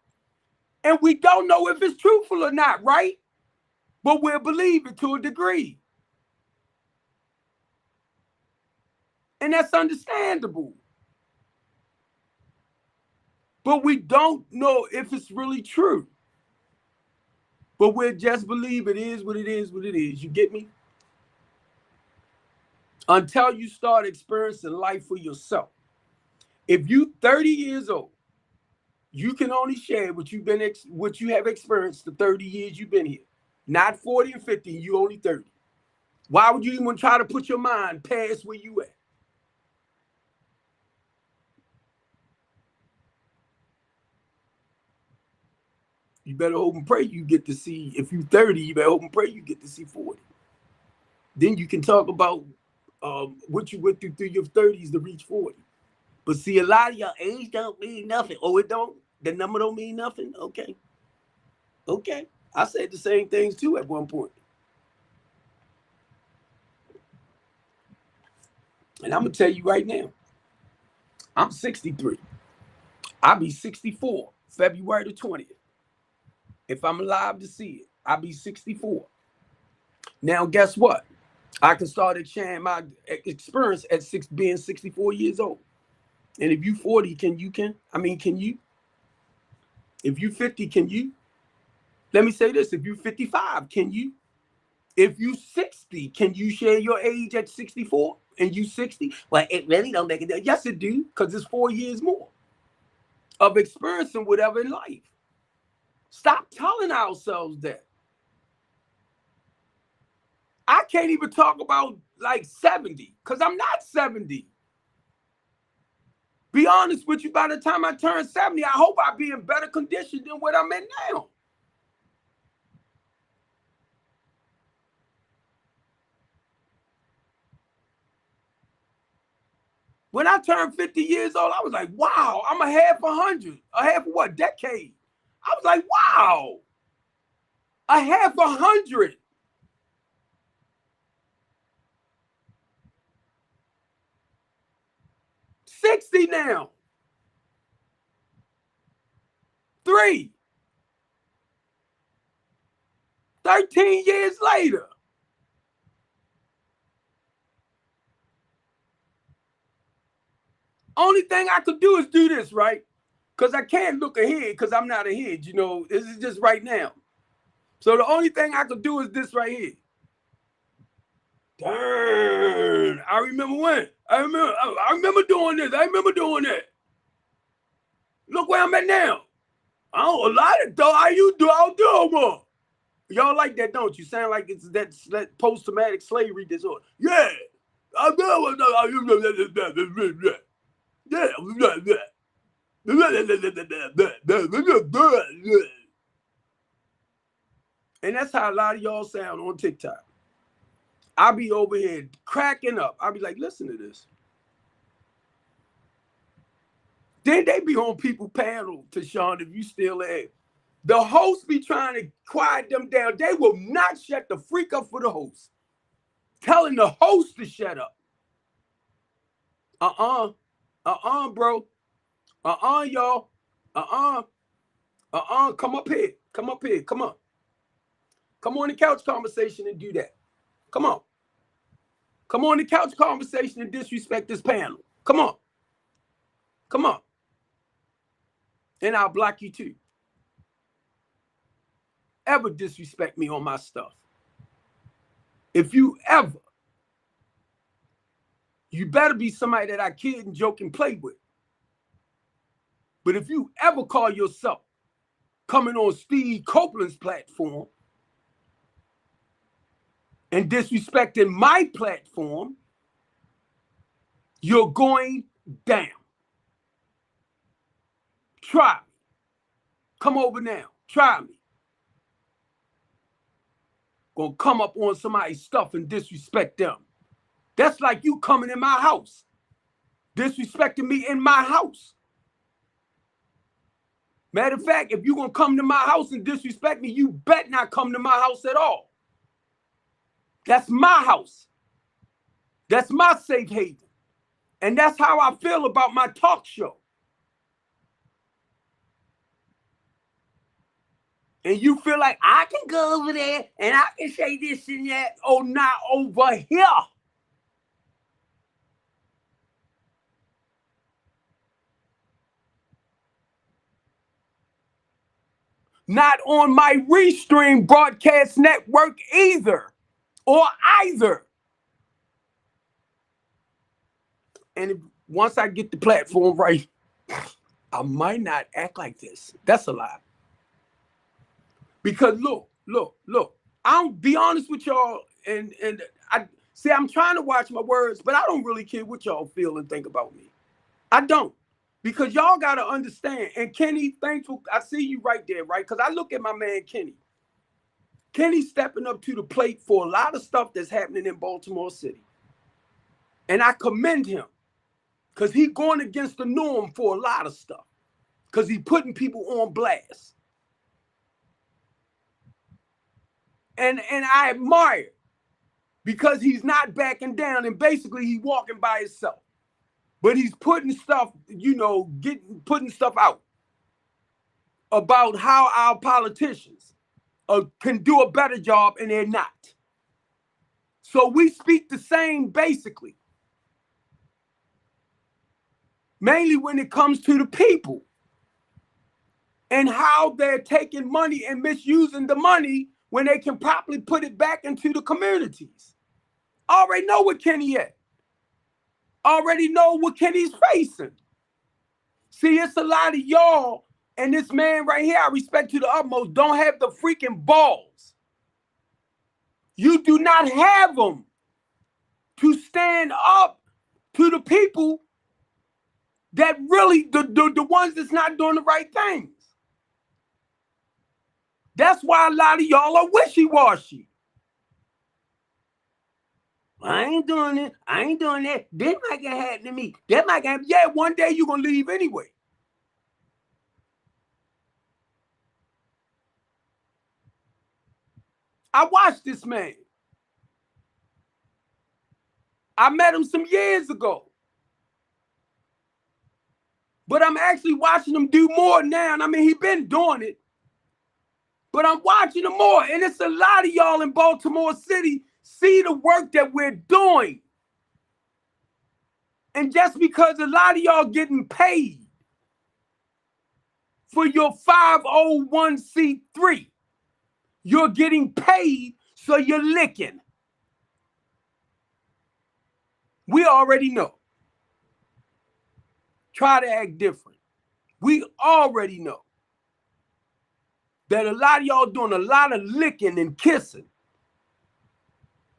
A: And we don't know if it's truthful or not, right? But we'll believe it to a degree. And that's understandable. But we don't know if it's really true. But we'll just believe it is what it is, what it is. You get me? Until you start experiencing life for yourself. If you 30 years old, you can only share what you have experienced the 30 years you've been here. Not 40 and 50, you only 30. Why would you even try to put your mind past where you at? You better hope and pray you get to see, if you 30, you better hope and pray you get to see 40. Then you can talk about what you went through your 30s to reach 40. But see, a lot of your age don't mean nothing. Oh, it don't? The number don't mean nothing? Okay. Okay. I said the same things too at one point. And I'm going to tell you right now, I'm 63. I'll be 64 February the 20th. If I'm alive to see it, I'll be 64. Now, guess what? I can start sharing my experience at being 64 years old. And if you 40, can you? If you 50, can you? Let me say this. If you 55, can you? If you 60, can you share your age at 64 and you 60? Well, it really don't make it. Yes, it do, because it's 4 years more of experiencing whatever in life. Stop telling ourselves that. I can't even talk about like 70, because I'm not 70. Be honest with you, by the time I turn 70, I hope I'll be in better condition than what I'm in now. When I turned 50 years old, I was like, wow, I'm a half 100. A half of what? Decade. I was like, wow, a half 100. $60 now. 3. 13 years later. Only thing I could do is do this, right? Because I can't look ahead because I'm not ahead, you know. This is just right now. So the only thing I could do is this right here. Darn, I remember when. I remember doing this. I remember doing that. Look where I'm at now. I don't, a lot of though I don't do more. Y'all like that, don't you? Sound like it's that post-traumatic slavery disorder. Yeah. I know. And that's how a lot of y'all sound on TikTok. I'll be over here cracking up. I'll be like, listen to this. Then they be on people panel, Tashawn, if you still there. The host be trying to quiet them down. They will not shut the freak up for the host. Telling the host to shut up. Bro. Y'all. Come up here. Come up here. Come on. Come on the couch conversation and do that. Come on. Come on the couch conversation and disrespect this panel. Come on. Come on. And I'll block you too. Ever disrespect me on my stuff. If you ever, you better be somebody that I kid and joke and play with. But if you ever call yourself coming on Steve Copeland's platform and disrespecting my platform, you're going down. Try me. Come over now. Try me. Gonna come up on somebody's stuff and disrespect them. That's like you coming in my house, disrespecting me in my house. Matter of fact, if you're gonna come to my house and disrespect me, you bet not come to my house at all. That's my house. That's my safe haven. And that's how I feel about my talk show. And you feel like I can go over there and I can say this and that. Oh, not over here. Not on my Restream broadcast network either. Or either. And once I get the platform right, I might not act like this. That's a lie. Because look. I'll be honest with y'all, and I see I'm trying to watch my words, but I don't really care what y'all feel and think about me. I don't. Because y'all gotta understand. And Kenny, thankful, I see you right there, right? Because I look at my man Kenny. Kenny's stepping up to the plate for a lot of stuff that's happening in Baltimore City. And I commend him. Because he's going against the norm for a lot of stuff. Because he's putting people on blast. And I admire because he's not backing down and basically he's walking by himself. But he's putting stuff, putting stuff out about how our politicians can do a better job and they're not. So we speak the same basically. Mainly when it comes to the people and how they're taking money and misusing the money when they can properly put it back into the communities. Already know what Kenny at. Already know what Kenny's facing. See, it's a lot of y'all, and this man right here, I respect to the utmost, don't have the freaking balls. You do not have them to stand up to the people that really, the ones that's not doing the right things. That's why a lot of y'all are wishy-washy. I ain't doing it. I ain't doing that. That might get happen to me. That might get happen. Yeah, one day you're going to leave anyway. I watched this man. I met him some years ago. But I'm actually watching him do more now. And I mean, he's been doing it. But I'm watching him more. And it's a lot of y'all in Baltimore City see the work that we're doing. And just because a lot of y'all getting paid for your 501c3, you're getting paid, so you're licking. We already know. Try to act different. We already know that a lot of y'all doing a lot of licking and kissing.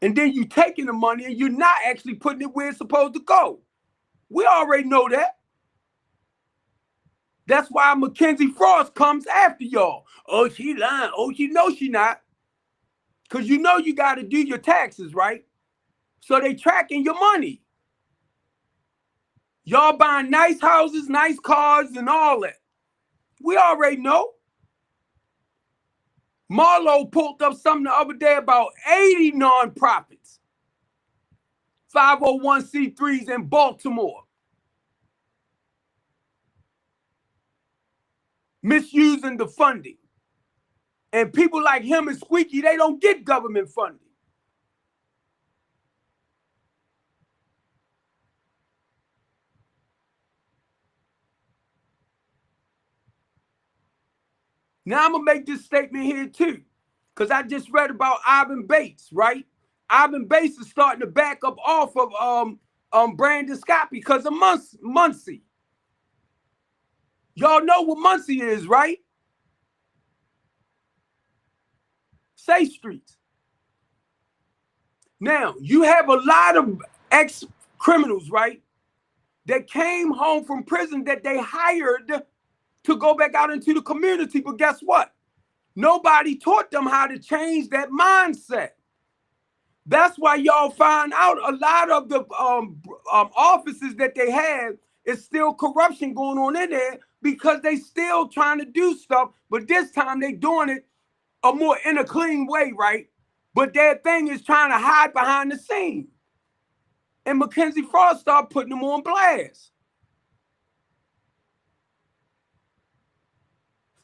A: And then you taking the money and you're not actually putting it where it's supposed to go. We already know that. That's why Mackenzie Frost comes after y'all. Oh, she lying. Oh, she knows she not. Because you know you got to do your taxes, right? So they tracking your money. Y'all buying nice houses, nice cars, and all that. We already know. Marlo pulled up something the other day about 80 nonprofits, 501c3s in Baltimore, misusing the funding. And people like him and Squeaky, they don't get government funding. Now I'm gonna make this statement here too, because I just read about Ivan Bates, right? Ivan Bates is starting to back up off of Brandon Scott because of Muncie. Y'all know what Muncie is, right? Safe Streets. Now, you have a lot of ex-criminals, right, that came home from prison that they hired to go back out into the community. But guess what? Nobody taught them how to change that mindset. That's why y'all find out a lot of the offices that they have is still corruption going on in there because they still trying to do stuff, but this time they doing it in a clean way, right? But their thing is trying to hide behind the scene. And Mackenzie Frost started putting them on blast.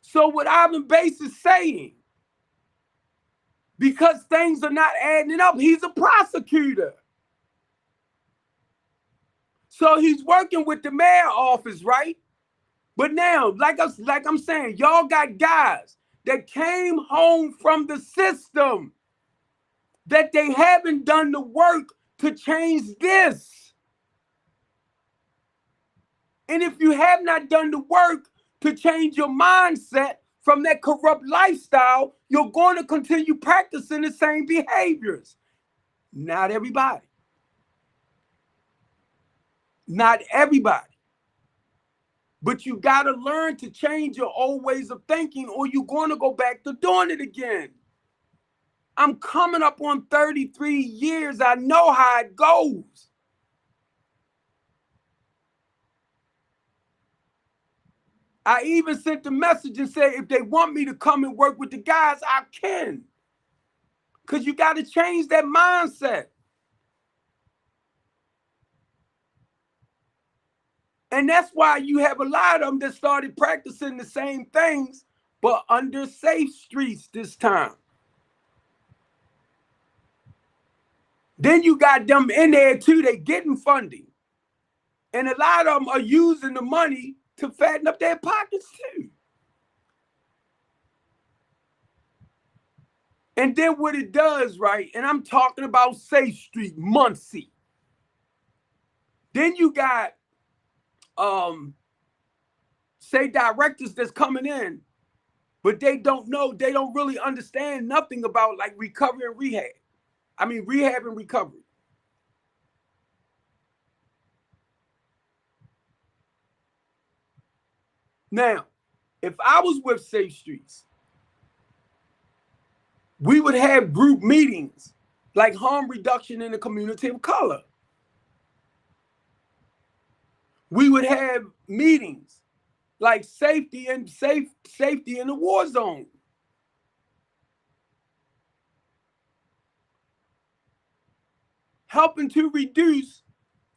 A: So what Ivan Bates is saying, because things are not adding up, he's a prosecutor. So he's working with the mayor office, right? But now, like I'm saying, y'all got guys that came home from the system that they haven't done the work to change this. And if you have not done the work to change your mindset from that corrupt lifestyle, you're going to continue practicing the same behaviors. Not everybody. Not everybody. But you got to learn to change your old ways of thinking or you're going to go back to doing it again. I'm coming up on 33 years. I know how it goes. I even sent a message and said, if they want me to come and work with the guys, I can. Because you got to change that mindset. And that's why you have a lot of them that started practicing the same things, but under Safe Streets this time. Then you got them in there too, they getting funding. And a lot of them are using the money to fatten up their pockets too. And then what it does, right, and I'm talking about Safe Street, Muncie. Then you got, say, directors that's coming in, but they don't know, they don't really understand nothing about like recovery and rehab. I mean, rehab and recovery. Now, if I was with Safe Streets, we would have group meetings like harm reduction in the community of color. We would have meetings like safety in the war zone. Helping to reduce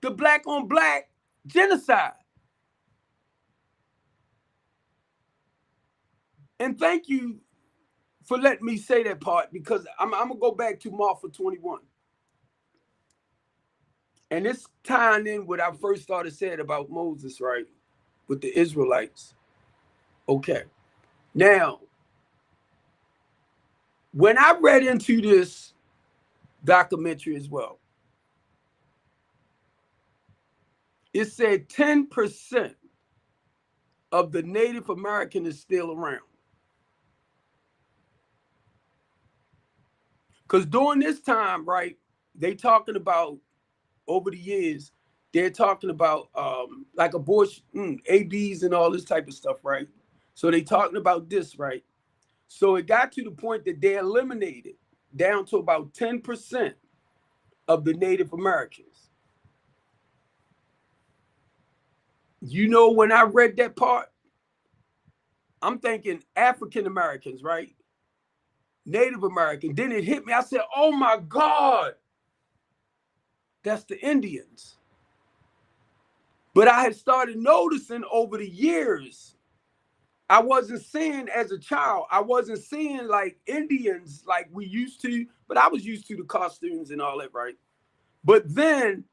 A: the black on black genocide. And thank you for letting me say that part, because I'm going to go back to Martha 21. And it's tying in what I first started saying about Moses, right? With the Israelites. Okay. Now, when I read into this documentary as well, it said 10% of the Native American is still around. Because during this time, right, they talking about, over the years, they're talking about like abortion, ABs and all this type of stuff, right? So they talking about this, right? So it got to the point that they eliminated down to about 10% of the Native Americans. You know, when I read that part, I'm thinking African Americans, right? Native American. Then it hit me. I said, oh my God, that's the Indians. But I had started noticing over the years, I wasn't seeing as a child, I wasn't seeing like Indians like we used to, but I was used to the costumes and all that, right? But then,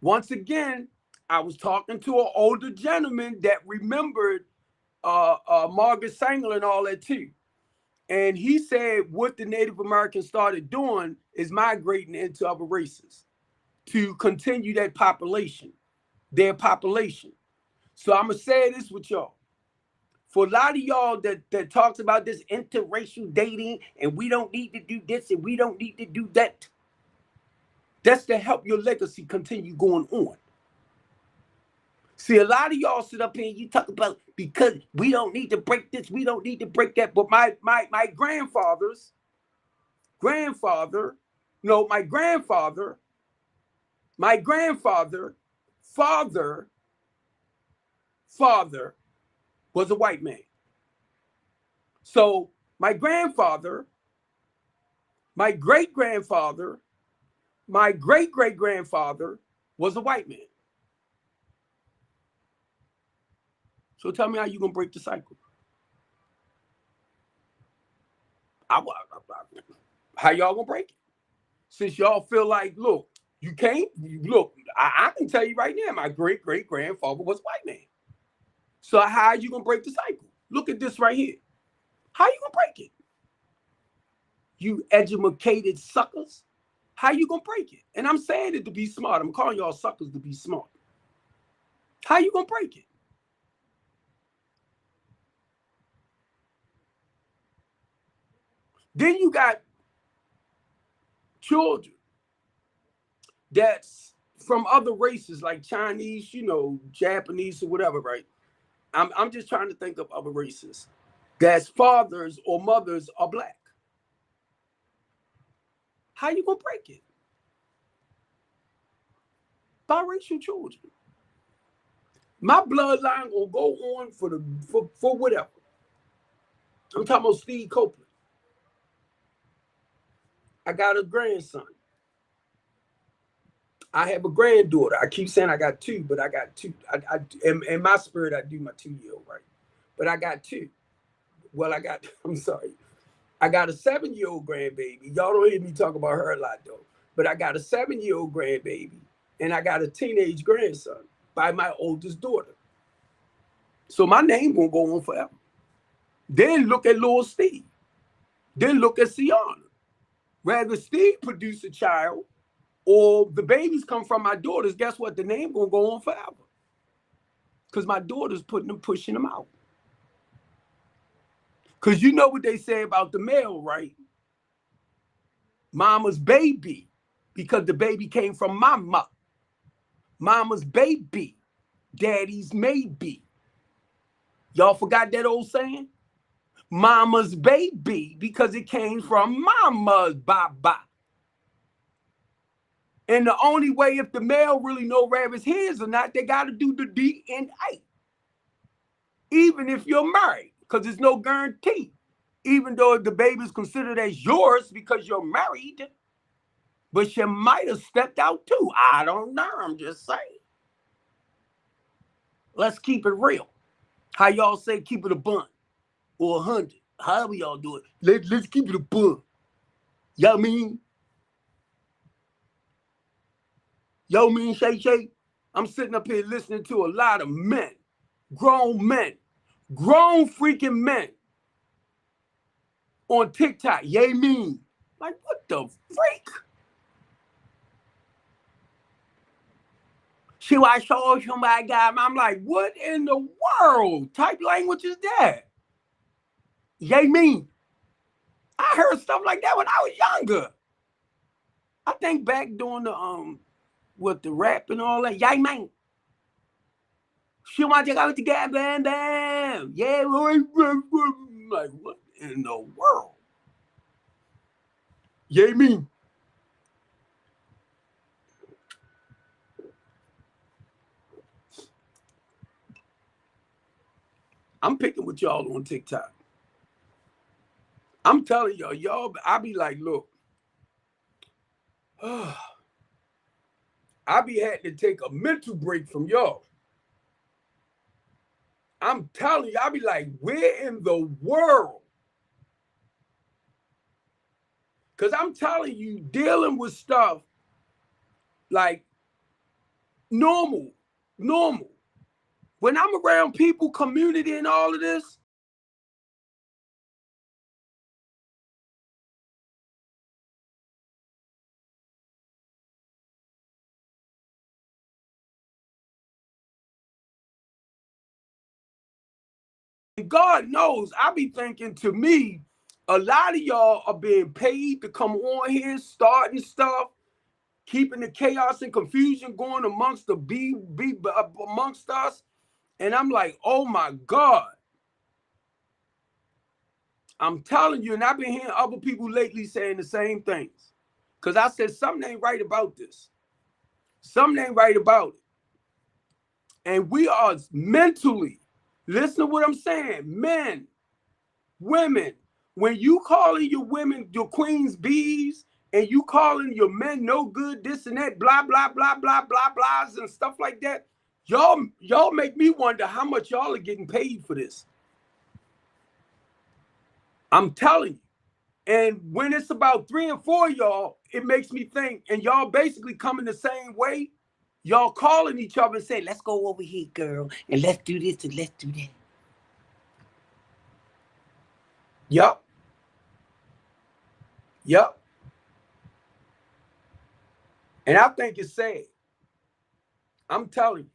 A: once again, I was talking to an older gentleman that remembered Margaret Sanger and all that too. And he said what the Native Americans started doing is migrating into other races to continue that population, their population. So I'm gonna say this with y'all. For a lot of y'all that talks about this interracial dating and we don't need to do this and we don't need to do that, that's to help your legacy continue going on. See, a lot of y'all sit up here and you talk about because we don't need to break this, we don't need to break that. But my grandfather, father was a white man. So my grandfather, my great-grandfather, my great-great-grandfather was a white man. So tell me how you gonna break the cycle. How y'all gonna break it? Since y'all feel like, look, you can't, look, I can tell you right now, my great-great-grandfather was a white man. So how are you gonna break the cycle? Look at this right here. How you gonna break it? You educated suckers. How you gonna break it? And I'm saying it to be smart. I'm calling y'all suckers to be smart. How you gonna break it? Then you got children that's from other races like Chinese, you know, Japanese or whatever, right? I'm just trying to think of other races that's fathers or mothers are black. How you gonna break it? Biracial children. My bloodline gonna go on for whatever. I'm talking about Steve Copeland. I got a grandson. I have a granddaughter. I keep saying I got two, but I got two. In my spirit, I do my 2-year-old, right? But I got two. Well, I'm sorry. I got a 7-year-old grandbaby. Y'all don't hear me talk about her a lot, though. But I got a 7-year-old grandbaby, and I got a teenage grandson by my oldest daughter. So my name gonna go on forever. Then look at Lil Steve. Then look at Sienna. Rather Steve produce a child or the babies come from my daughters, guess what? The name gonna go on forever. Because my daughter's pushing them out. Because you know what they say about the male, right? Mama's baby, because the baby came from mama. Mama's baby, daddy's maybe. Y'all forgot that old saying? Mama's baby, because it came from mama's baba. And the only way if the male really know rabbit's his or not, they got to do the DNA. Even if you're married, because there's no guarantee. Even though the baby's considered as yours because you're married, but she might have stepped out too. I don't know. I'm just saying. Let's keep it real. How y'all say keep it a bun or 100? However y'all do it. Let's keep it a bun. Y'all mean? Yo, mean Shay? I'm sitting up here listening to a lot of men, grown freaking men on TikTok. Yay mean. Like, what the freak? See what I saw somebody got. I'm like, what in the world type language is that? Yay mean. I heard stuff like that when I was younger. I think back during the with the rap and all that. Yay man. She want to go to get bam bam. Yeah, like what in the world? Yay mean. I'm picking with y'all on TikTok. I'm telling y'all, I be like, look, I be having to take a mental break from y'all. I'm telling you, I be like, where in the world? Because I'm telling you, dealing with stuff like normal. When I'm around people, community, and all of this, God knows, I be thinking, to me, a lot of y'all are being paid to come on here, starting stuff, keeping the chaos and confusion going amongst amongst us. And I'm like, oh my God. I'm telling you, and I've been hearing other people lately saying the same things. Because I said, something ain't right about this. Something ain't right about it. And we are mentally, listen to what I'm saying, men, women, when you calling your women your queens bees, and you calling your men no good, this and that, blah, blah, blah, blah, blah, blahs and stuff like that, y'all make me wonder how much y'all are getting paid for this. I'm telling you. And when it's about 3 and 4 y'all, it makes me think, and y'all basically coming the same way, y'all calling each other and saying, let's go over here, girl, and let's do this and let's do that. Yup. And I think it's sad. I'm telling you.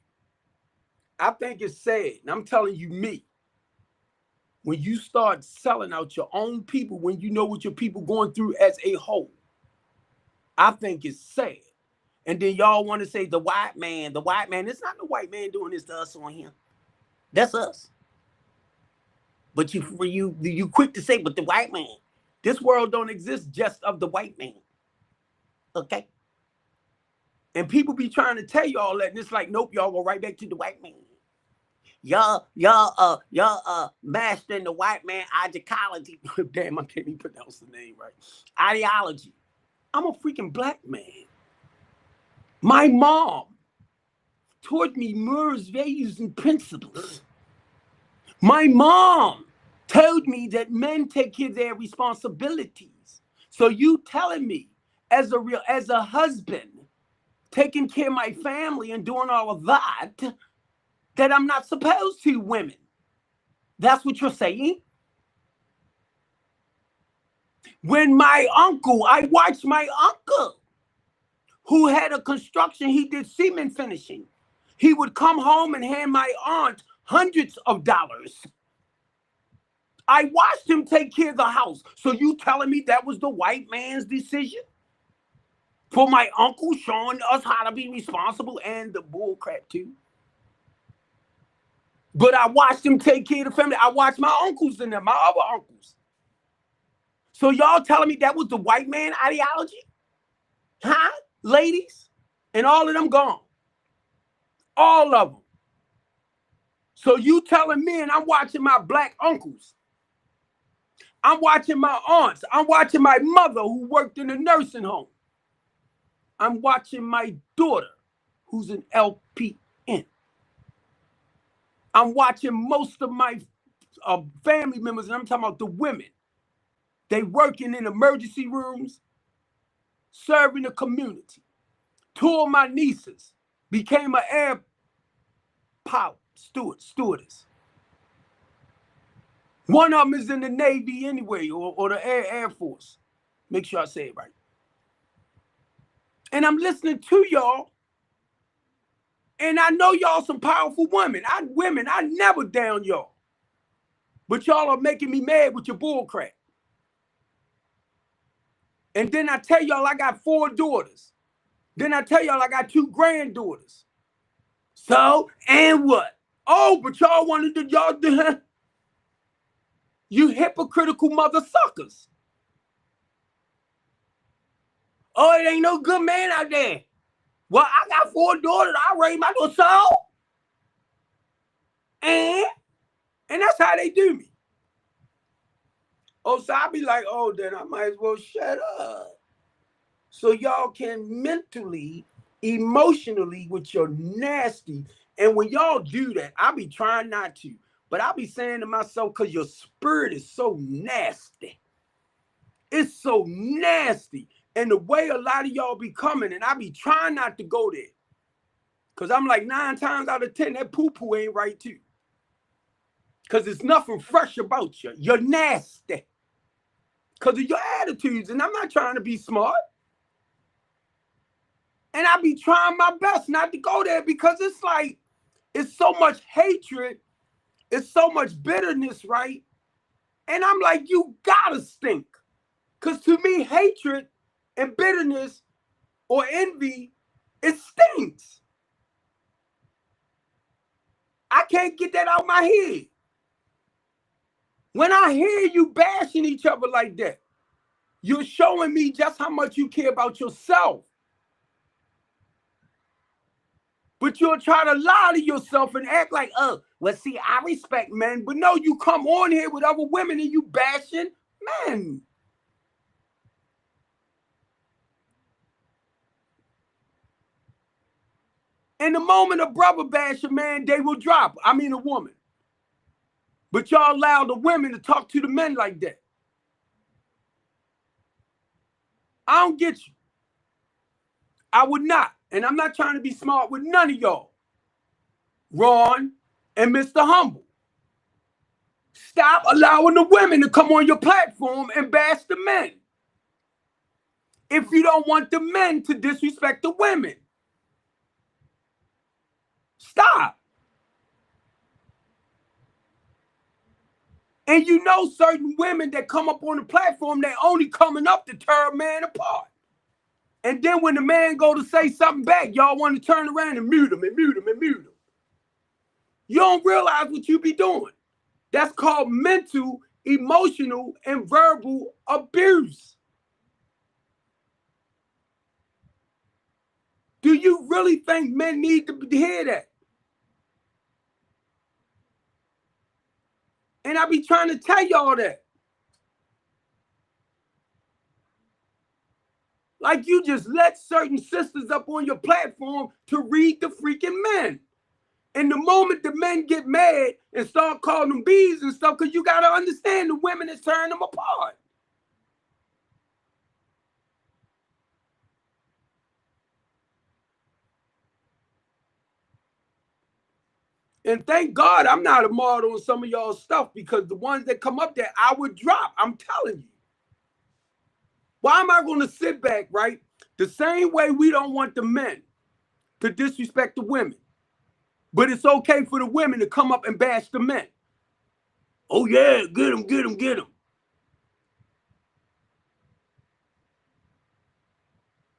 A: I think it's sad. And I'm telling you, me. When you start selling out your own people, when you know what your people going through as a whole, I think it's sad. And then y'all want to say the white man. It's not the white man doing this to us on here. That's us. But you quick to say, but the white man. This world don't exist just of the white man. Okay? And people be trying to tell you all that, and it's like, nope, y'all go right back to the white man. Y'all mastering the white man ideology. Damn, I can't even pronounce the name right. Ideology. I'm a freaking black man. My mom taught me morals, values, and principles. My mom told me that men take care of their responsibilities. So you telling me, as a husband, taking care of my family and doing all of that I'm not supposed to, women. That's what you're saying? When I watched my uncle, who had a construction, he did cement finishing. He would come home and hand my aunt hundreds of dollars. I watched him take care of the house. So you telling me that was the white man's decision? For my uncle showing us how to be responsible, and the bull crap too. But I watched him take care of the family. I watched my uncles and them, my other uncles. So y'all telling me that was the white man ideology? Huh? Ladies? And all of them gone. All of them. So you telling me, and I'm watching my black uncles. I'm watching my aunts. I'm watching my mother who worked in a nursing home. I'm watching my daughter who's an LPN. I'm watching most of my family members, and I'm talking about the women. They working in emergency rooms, serving the community. 2 of my nieces became an air pilot, stewardess. One of them is in the Navy anyway, or the Air Force. Make sure I say it right. And I'm listening to y'all, and I know y'all some powerful women. I never down y'all. But y'all are making me mad with your bull crap. And then I tell y'all I got 4 daughters. Then I tell y'all I got 2 granddaughters. So, and what? Oh, but y'all wanted to, y'all do, you hypocritical mother suckers. Oh, it ain't no good man out there. Well, I got 4 daughters. I raised my little soul. And that's how they do me. Oh, so I be like, oh, then I might as well shut up. So y'all can mentally, emotionally with your nasty. And when y'all do that, I be trying not to. But I be saying to myself, because your spirit is so nasty. It's so nasty. And the way a lot of y'all be coming, and I be trying not to go there. Because I'm like 9 times out of 10, that poo-poo ain't right too. Because there's nothing fresh about you. You're nasty. Because of your attitudes. And I'm not trying to be smart. And I be trying my best not to go there because it's like, it's so much hatred. It's so much bitterness, right? And I'm like, you gotta stink. Because to me, hatred and bitterness or envy, it stinks. I can't get that out of my head. When I hear you bashing each other like that, you're showing me just how much you care about yourself. But you'll try to lie to yourself and act like, oh, well, see, I respect men. But no, you come on here with other women and you bashing men. In the moment a brother bash a man, they will drop. I mean a woman. But y'all allow the women to talk to the men like that. I don't get you. I would not. And I'm not trying to be smart with none of y'all. Ron and Mr. Humble. Stop allowing the women to come on your platform and bash the men. If you don't want the men to disrespect the women. Stop. And you know certain women that come up on the platform, they only coming up to tear a man apart. And then when the man go to say something back, y'all want to turn around and mute him and mute him and mute him. You don't realize what you be doing. That's called mental, emotional, and verbal abuse. Do you really think men need to hear that? And I be trying to tell y'all that. Like you just let certain sisters up on your platform to read the freaking men. And the moment the men get mad and start calling them bees and stuff, because you got to understand the women is tearing them apart. And thank God I'm not a model on some of y'all stuff, because the ones that come up there, I would drop. I'm telling you. Why am I going to sit back, right? The same way we don't want the men to disrespect the women. But it's okay for the women to come up and bash the men. Oh, yeah, get them, get them, get them.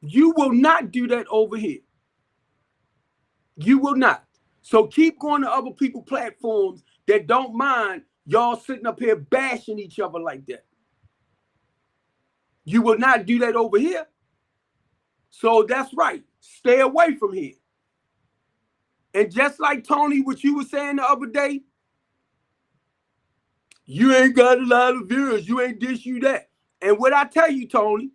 A: You will not do that over here. You will not. So keep going to other people's platforms that don't mind y'all sitting up here bashing each other like that. You will not do that over here. So that's right. Stay away from here. And just like Tony, what you were saying the other day, you ain't got a lot of viewers. You ain't this, you that. And what I tell you, Tony,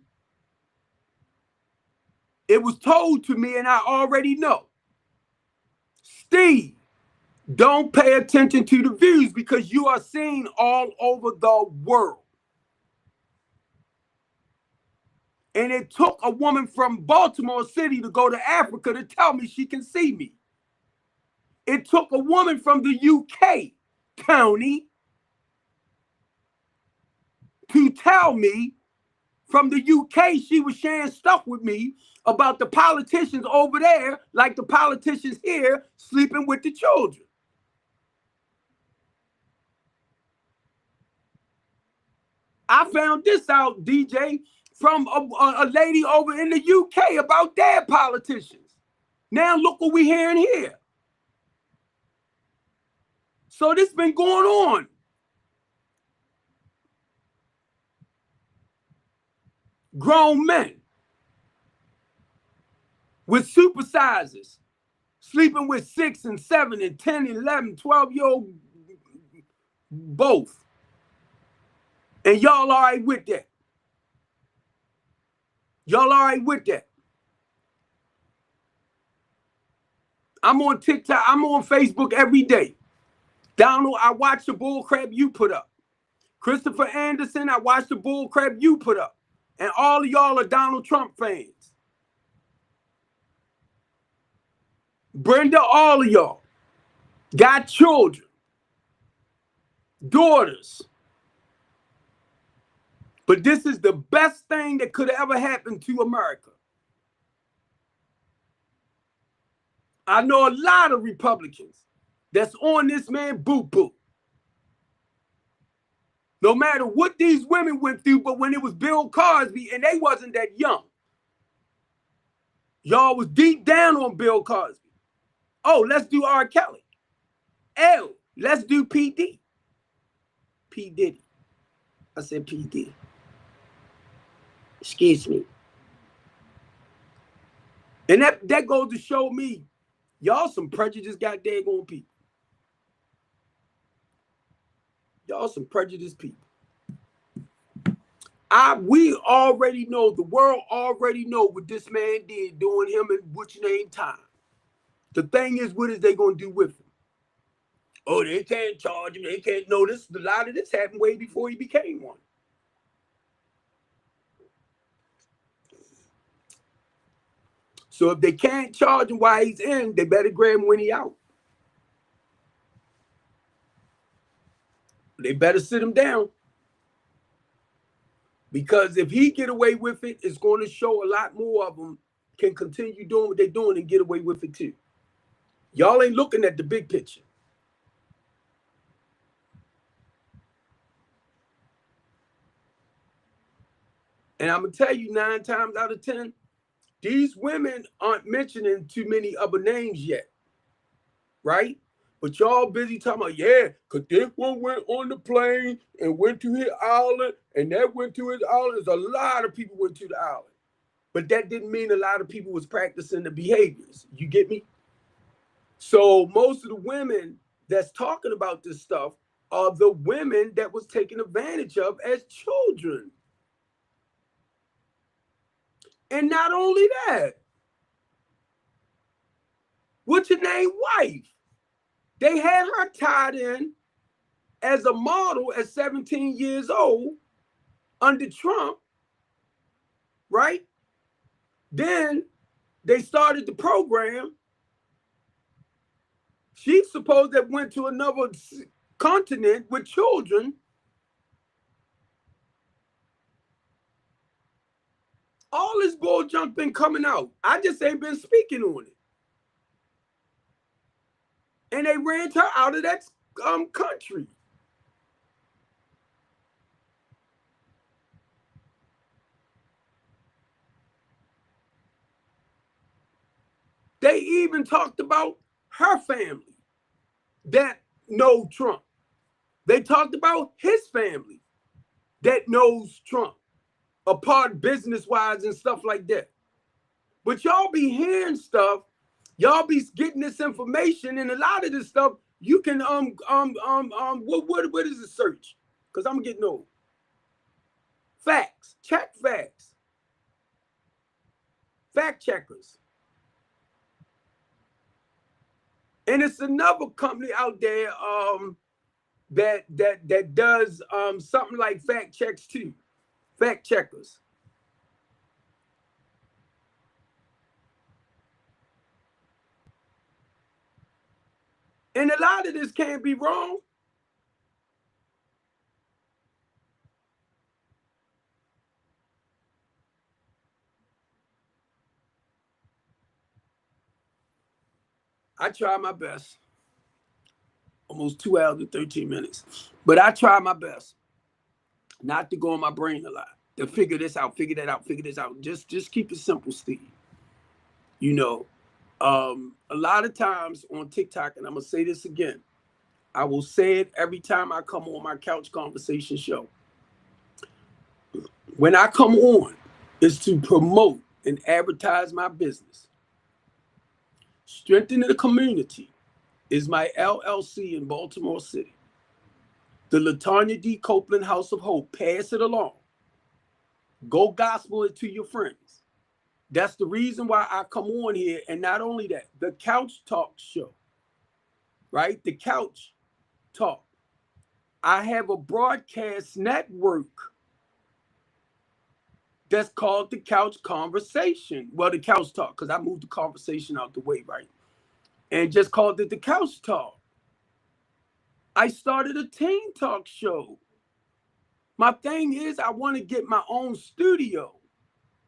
A: it was told to me and I already know. Steve, don't pay attention to the views because you are seen all over the world. And it took a woman from Baltimore City to go to Africa to tell me she can see me. It took a woman from the UK, Tony, to tell me from the UK she was sharing stuff with me about the politicians over there, like the politicians here, sleeping with the children. I found this out, DJ, from a lady over in the UK about their politicians. Now look what we're hearing here. So this been going on. Grown men with supersizers sleeping with 6 and 7 and 10 and 11, 12-year-old Both. And y'all all right with that? Y'all all right with that? I'm on TikTok. I'm on Facebook every day. Donald, I watch the bull crap you put up. Christopher Anderson, I watch the bull crap you put up. And all of y'all are Donald Trump fans. Brenda, all of y'all got children, daughters. But this is the best thing that could have ever happened to America. I know a lot of Republicans that's on this man boo-boo. No matter what these women went through, but when it was Bill Cosby, and they wasn't that young, y'all was deep down on Bill Cosby. Oh, let's do R. Kelly. L, let's do P. D. P. Diddy. I said P. D. Excuse me. And that goes to show me, y'all some prejudiced goddamn people. Y'all some prejudiced people. We already know, the world already know what this man did doing him in what's name time. The thing is, what is they gonna do with him? Oh, they can't charge him. They can't notice. A lot of this happened way before he became one. So if they can't charge him while he's in, they better grab him when he out. They better sit him down. Because if he get away with it, it's going to show a lot more of them can continue doing what they're doing and get away with it too. Y'all ain't looking at the big picture. And I'm going to tell you 9 times out of 10, these women aren't mentioning too many other names yet, right? But y'all busy talking about, yeah, because this one went on the plane and went to his island, and that went to his island. There's a lot of people went to the island. But that didn't mean a lot of people was practicing the behaviors. You get me? So most of the women that's talking about this stuff are the women that was taken advantage of as children. And not only that, what's your name? Wife. They had her tied in as a model at 17 years old under Trump, right? Then they started the program. She's supposed to have went to another continent with children. All this bull junk been coming out. I just ain't been speaking on it. And they ran her out of that country. They even talked about her family that know Trump. They talked about his family that knows Trump, apart business-wise and stuff like that. But y'all be hearing stuff, y'all be getting this information, and a lot of this stuff you can what is the search? Because I'm getting old. Facts, check facts. Fact checkers. And it's another company out there that does something like fact checks too. Fact checkers. And a lot of this can't be wrong. I try my best. Almost 2 hours and 13 minutes. But I try my best not to go in my brain a lot. To figure this out, figure that out, figure this out. Just keep it simple, Steve. You know, a lot of times on TikTok, and I'm going to say this again, I will say it every time I come on my Couch Conversation show. When I come on, it's to promote and advertise my business. Strengthening the Community is my LLC in Baltimore City. The Latanya D. Copeland House of Hope. Pass it along. Go gospel it to your friends. That's the reason why I come on here. And not only that, the Couch Talk show, right? The Couch Talk. I have a broadcast network that's called the Couch Conversation. Well, the Couch Talk, because I moved the conversation out the way, right? And just called it the Couch Talk. I started a teen talk show. My thing is, I want to get my own studio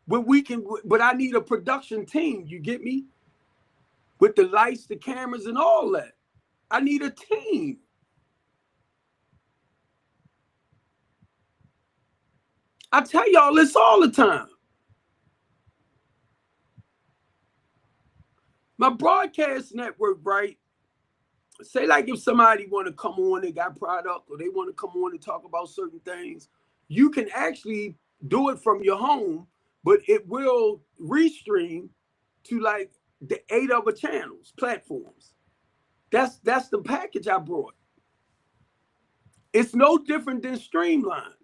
A: where we can, but I need a production team. You get me? With the lights, the cameras, and all that. I need a team. I tell y'all this all the time. My broadcast network, right? Say like if somebody want to come on, they got product, or they want to come on and talk about certain things, you can actually do it from your home, but it will restream to like the 8 other channels, platforms. That's the package I brought. It's no different than Streamline.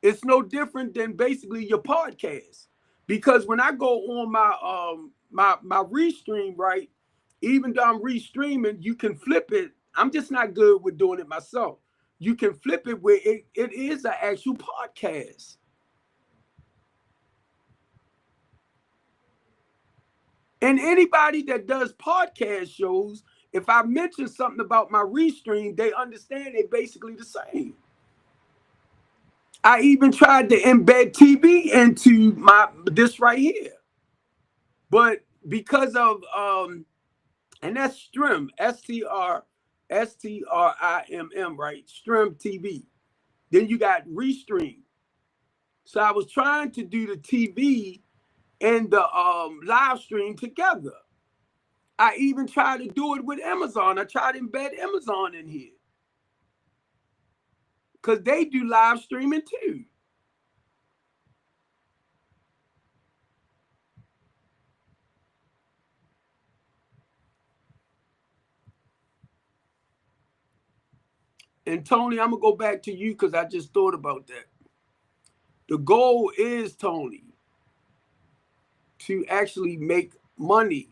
A: It's no different than basically your podcast. Because when I go on my restream, right, even though I'm restreaming, you can flip it. I'm just not good with doing it myself. You can flip it where it is an actual podcast. And anybody that does podcast shows, if I mention something about my restream, they understand they're basically the same. I even tried to embed TV into this right here. But because of and that's Stream, STRIMM, right? Stream TV. Then you got Restream. So I was trying to do the TV and the live stream together. I even tried to do it with Amazon. I tried to embed Amazon in here, because they do live streaming too. And Tony, I'm going to go back to you because I just thought about that. The goal is, Tony, to actually make money.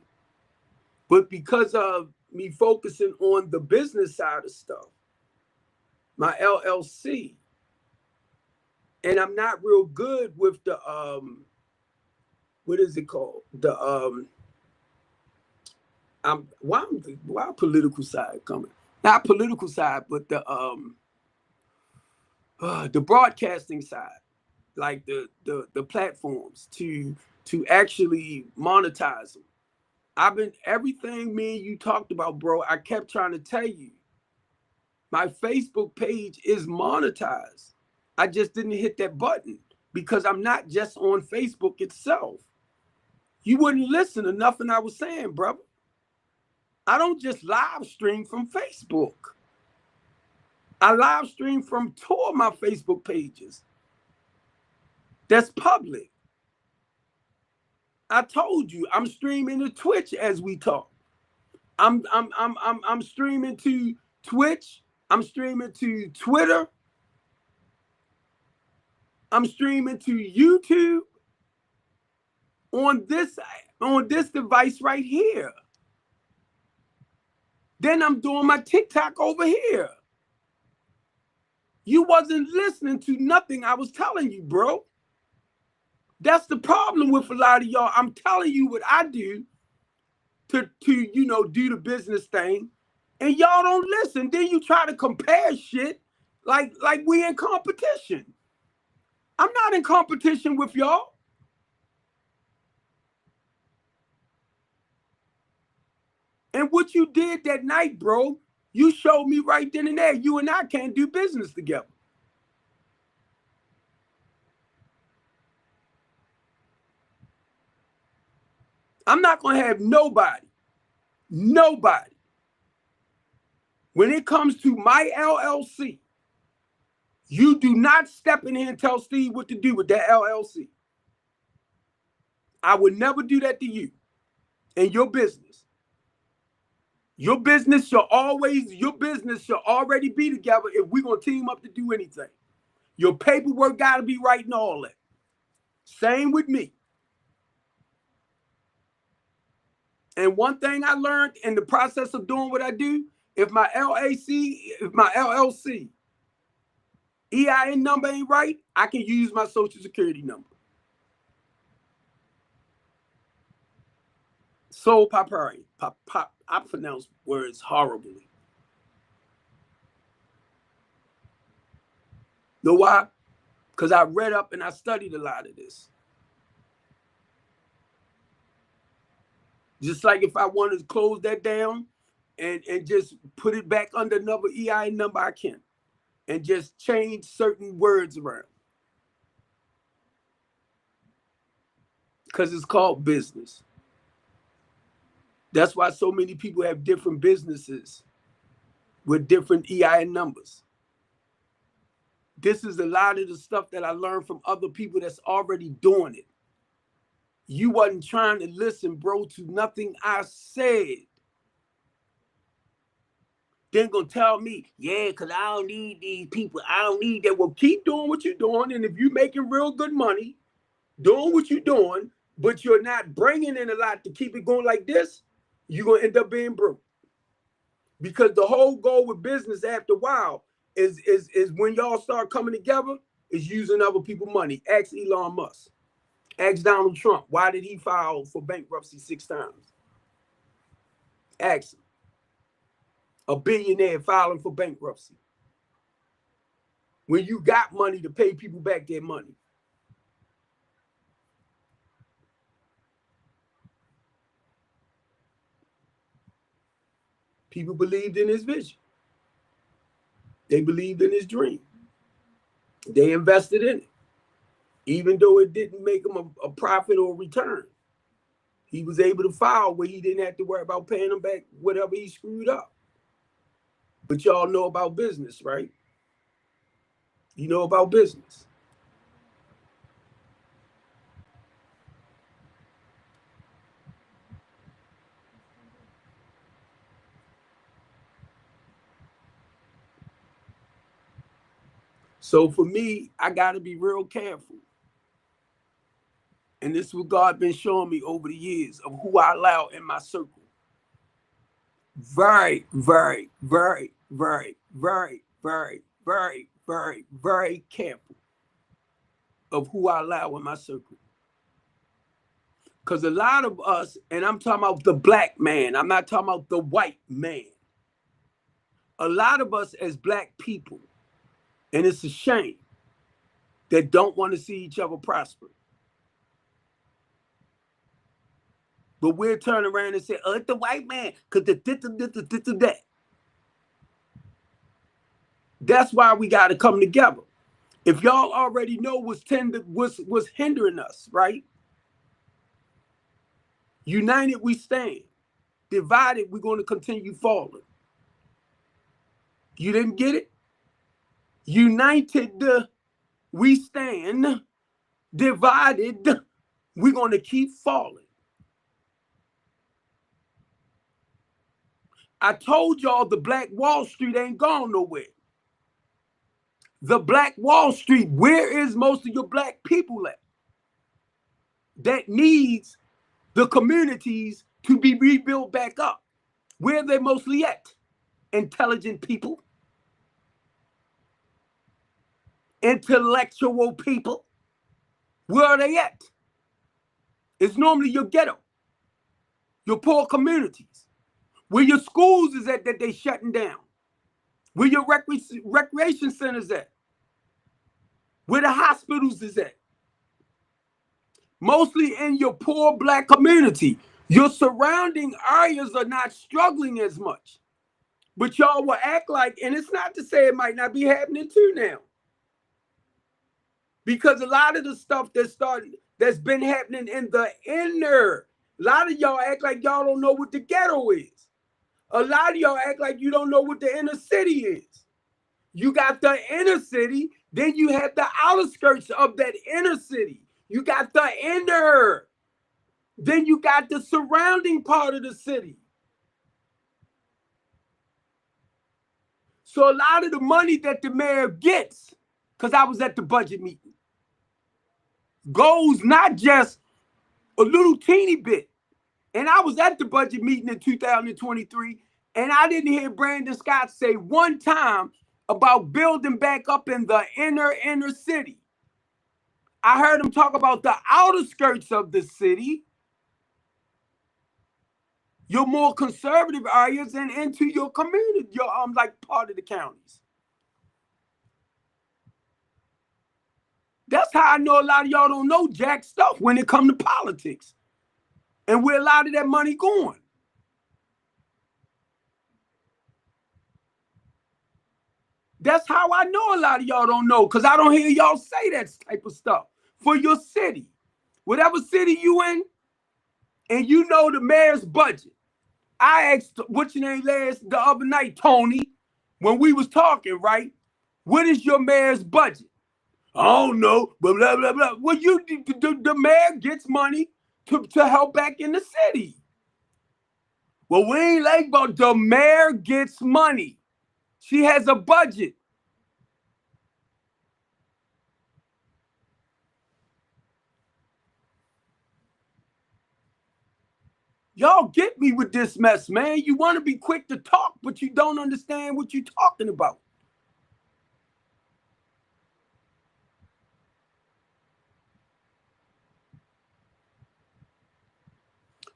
A: But because of me focusing on the business side of stuff, my LLC, and I'm not real good with the, what is it called? The, why political side coming? Not political side, but the broadcasting side, like the platforms to actually monetize them. I've been, everything me and you talked about, bro, I kept trying to tell you. My Facebook page is monetized. I just didn't hit that button because I'm not just on Facebook itself. You wouldn't listen to nothing I was saying, brother. I don't just live stream from Facebook. I live stream from 2 of my Facebook pages. That's public. I told you I'm streaming to Twitch as we talk. I'm streaming to Twitch. I'm streaming to Twitter. I'm streaming to YouTube on this device right here. Then I'm doing my TikTok over here. You wasn't listening to nothing I was telling you, bro. That's the problem with a lot of y'all. I'm telling you what I do to do the business thing, and y'all don't listen. Then you try to compare shit like we in competition. I'm not in competition with y'all. And what you did that night, bro, you showed me right then and there, you and I can't do business together. I'm not going to have nobody, when it comes to my LLC, you do not step in here and tell Steve what to do with that LLC. I would never do that to you and your business. Your business should already be together if we're going to team up to do anything. Your paperwork got to be right and all that. Same with me. And one thing I learned in the process of doing what I do, if my LLC EIN number ain't right, I can use my social security number. Sole proprietor. I pronounce words horribly. Know why? Because I read up and I studied a lot of this. Just like if I wanted to close that down and just put it back under another EIN number, I can. And just change certain words around. Because it's called business. That's why so many people have different businesses with different EIN numbers. This is a lot of the stuff that I learned from other people that's already doing it. You wasn't trying to listen, bro, to nothing I said. Then gonna tell me, yeah, because I don't need these people. I don't need that. Well, keep doing what you're doing. And if you're making real good money, doing what you're doing, but you're not bringing in a lot to keep it going like this, you're going to end up being broke. Because the whole goal with business after a while is when y'all start coming together, is using other people's money. Ask Elon Musk. Ask Donald Trump. Why did he file for bankruptcy 6 times? Ask him. A billionaire filing for bankruptcy. When you got money to pay people back their money. People believed in his vision. They believed in his dream. They invested in it. Even though it didn't make him a profit or return. He was able to file where he didn't have to worry about paying them back whatever he screwed up. But y'all know about business, right? You know about business. So for me, I got to be real careful. And this is what God been showing me over the years of who I allow in my circle. Very, very, very, very, very, very, very, very, very careful of who I allow in my circle. Because a lot of us, and I'm talking about the black man, I'm not talking about the white man. A lot of us as black people, and it's a shame, that don't want to see each other prosper. But we'll turn around and say, oh, it's the white man, because that. That's why we got to come together. If y'all already know what's hindering us, right? United, we stand. Divided, we're going to continue falling. You didn't get it? United, we stand. Divided, we're going to keep falling. I told y'all the Black Wall Street ain't gone nowhere. The Black Wall Street, where is most of your black people at? That needs the communities to be rebuilt back up. Where are they mostly at? Intelligent people. Intellectual people. Where are they at? It's normally your ghetto. Your poor communities. Where your schools is at that they shutting down. Where your recreation centers at. Where the hospitals is at. Mostly in your poor black community. Your surrounding areas are not struggling as much. But y'all will act like, and it's not to say it might not be happening too now. Because a lot of the stuff that's been happening in the inner, a lot of y'all act like y'all don't know what the ghetto is. A lot of y'all act like you don't know what the inner city is. You got the inner city, then you have the outer skirts of that inner city. You got the inner. Then you got the surrounding part of the city. So a lot of the money that the mayor gets, because I was at the budget meeting, goes not just a little teeny bit. And I was at the budget meeting in 2023, and I didn't hear Brandon Scott say one time about building back up in the inner city. I heard him talk about the outer skirts of the city, your more conservative areas, and into your community, your like part of the counties. That's how I know a lot of y'all don't know jack stuff when it comes to politics and where a lot of that money going. That's how I know a lot of y'all don't know, because I don't hear y'all say that type of stuff for your city. Whatever city you in, and you know the mayor's budget. I asked, what's your name the other night, Tony, when we was talking, right? What is your mayor's budget? I don't know, blah, blah, blah, blah. Well, the mayor gets money to help back in the city. Well, we ain't like about the mayor gets money. She has a budget. Y'all get me with this mess, man. You want to be quick to talk, but you don't understand what you're talking about.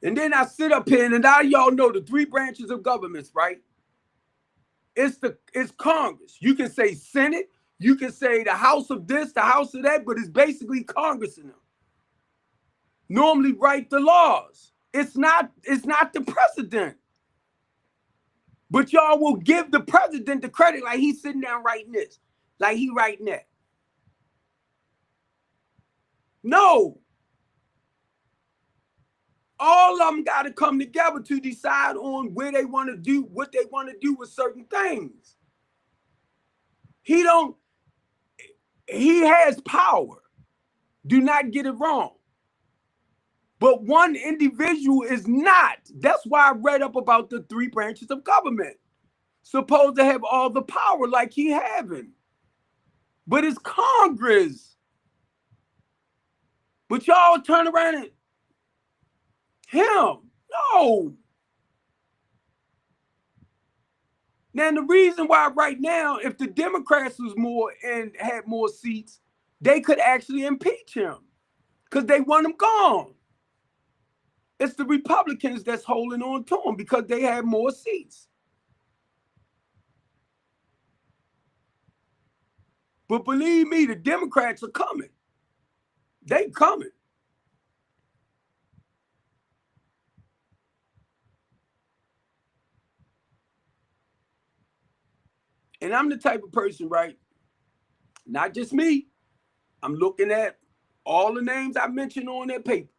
A: And then I sit up here, and now y'all know the three branches of governments, right? It's Congress. You can say Senate, you can say the House of this, the House of that, but it's basically Congress in them. Normally write the laws. It's not the president. But y'all will give the president the credit like he's sitting down writing this, like he writing that. No. All of them got to come together to decide on where they want to do, what they want to do with certain things. He has power. Do not get it wrong. But one individual is not. That's why I read up about the three branches of government. Supposed to have all the power like he having. But it's Congress. But y'all turn around and him. No. Now, the reason why right now, if the Democrats was more and had more seats, they could actually impeach him because they want him gone. It's the Republicans that's holding on to him because they have more seats. But believe me, the Democrats are coming. They coming. And I'm the type of person, right? Not just me. I'm looking at all the names I mentioned on that paper.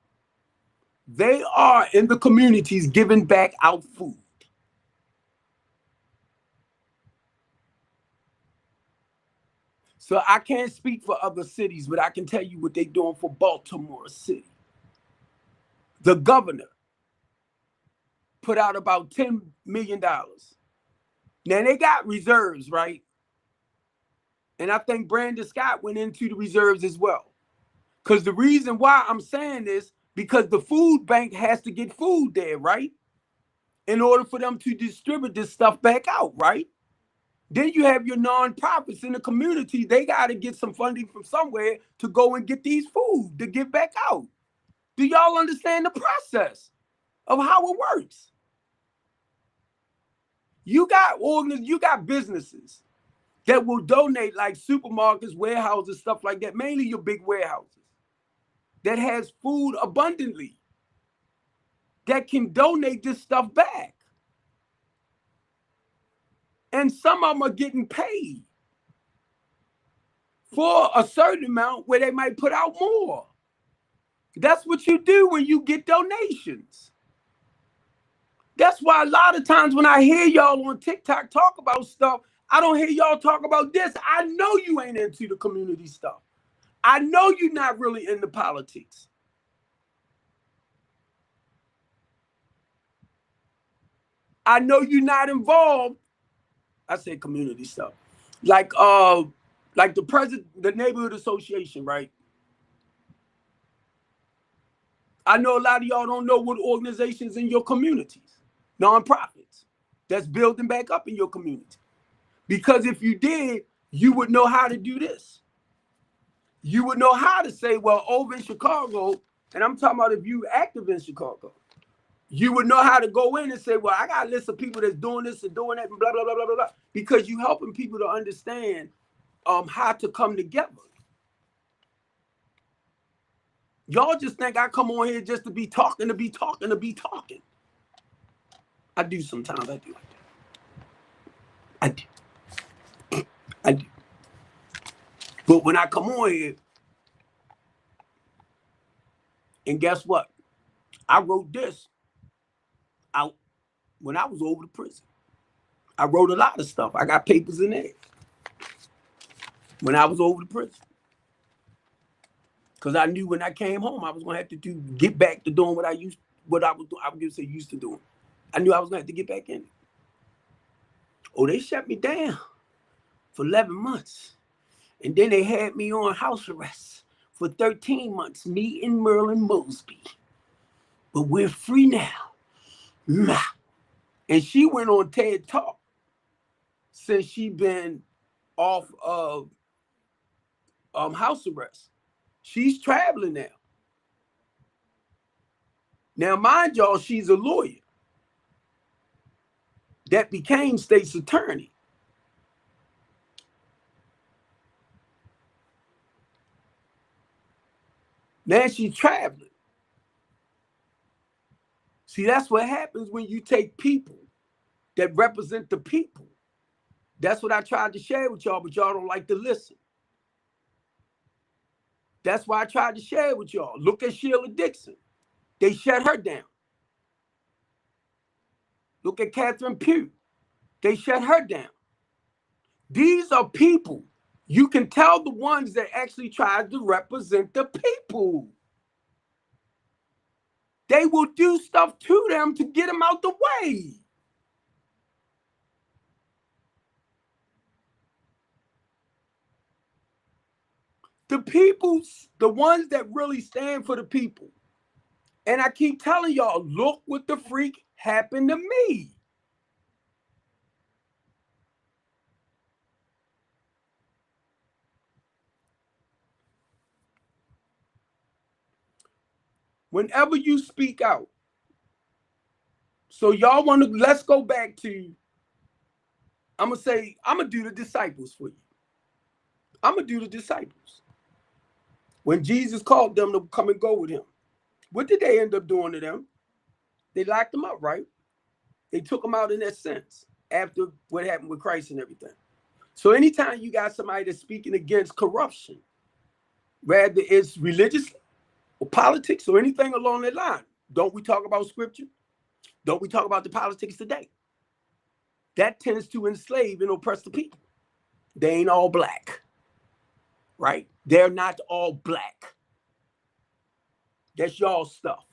A: They are in the communities giving back out food. So I can't speak for other cities, but I can tell you what they're doing for Baltimore City. The governor put out about $10 million. Now they got reserves, right? And I think Brandon Scott went into the reserves as well. Because the reason why I'm saying this, because the food bank has to get food there, right? In order for them to distribute this stuff back out, right? Then you have your nonprofits in the community. They got to get some funding from somewhere to go and get these food to give back out. Do y'all understand the process of how it works? You got businesses that will donate, like supermarkets, warehouses, stuff like that, mainly your big warehouses that has food abundantly that can donate this stuff back. And some of them are getting paid for a certain amount where they might put out more. That's what you do when you get donations. That's why a lot of times when I hear y'all on TikTok talk about stuff, I don't hear y'all talk about this. I know you ain't into the community stuff. I know you're not really into politics. I know you're not involved I say community stuff. Like the neighborhood association, right? I know a lot of y'all don't know what organizations in your communities, nonprofits, that's building back up in your community. Because if you did, you would know how to do this. You would know how to say, well, over in Chicago, and I'm talking about if you active in Chicago, you would know how to go in and say, well, I got a list of people that's doing this and doing that and blah, blah, blah, blah, blah, blah. Because you helping people to understand how to come together. Y'all just think I come on here just to be talking, to be talking, to be talking. I do sometimes. I do. I do. I do. But when I come on here, and guess what? I wrote this out when I was over to prison. I wrote a lot of stuff. I got papers in there when I was over to prison. Because I knew when I came home, I was gonna have to get back to doing what I was gonna say used to doing. I knew I was gonna have to get back in. Oh, they shut me down for 11 months. And then they had me on house arrest for 13 months, me and Merlin Mosby. But we're free now. And she went on TED Talk since she been off of house arrest. She's traveling now. Now, mind y'all, she's a lawyer that became state's attorney. Now she's traveling. See, that's what happens when you take people that represent the people. That's what I tried to share with y'all, but y'all don't like to listen. That's why I tried to share it with y'all. Look at Sheila Dixon. They shut her down. Look at Catherine Pugh. They shut her down. These are people. You can tell the ones that actually tried to represent the people. They will do stuff to them to get them out the way. The people, the ones that really stand for the people. And I keep telling y'all, look what the freak happened to me. Whenever you speak out. So y'all want to, let's go back to, I'm going to do the disciples for you. I'm going to do the disciples. When Jesus called them to come and go with him, what did they end up doing to them? They locked them up, right? They took them out in that sense after what happened with Christ and everything. So anytime you got somebody that's speaking against corruption, whether it's religious or politics or anything along that line, don't we talk about scripture? Don't we talk about the politics today? That tends to enslave and oppress the people. They ain't all black, right? They're not all black. That's y'all stuff.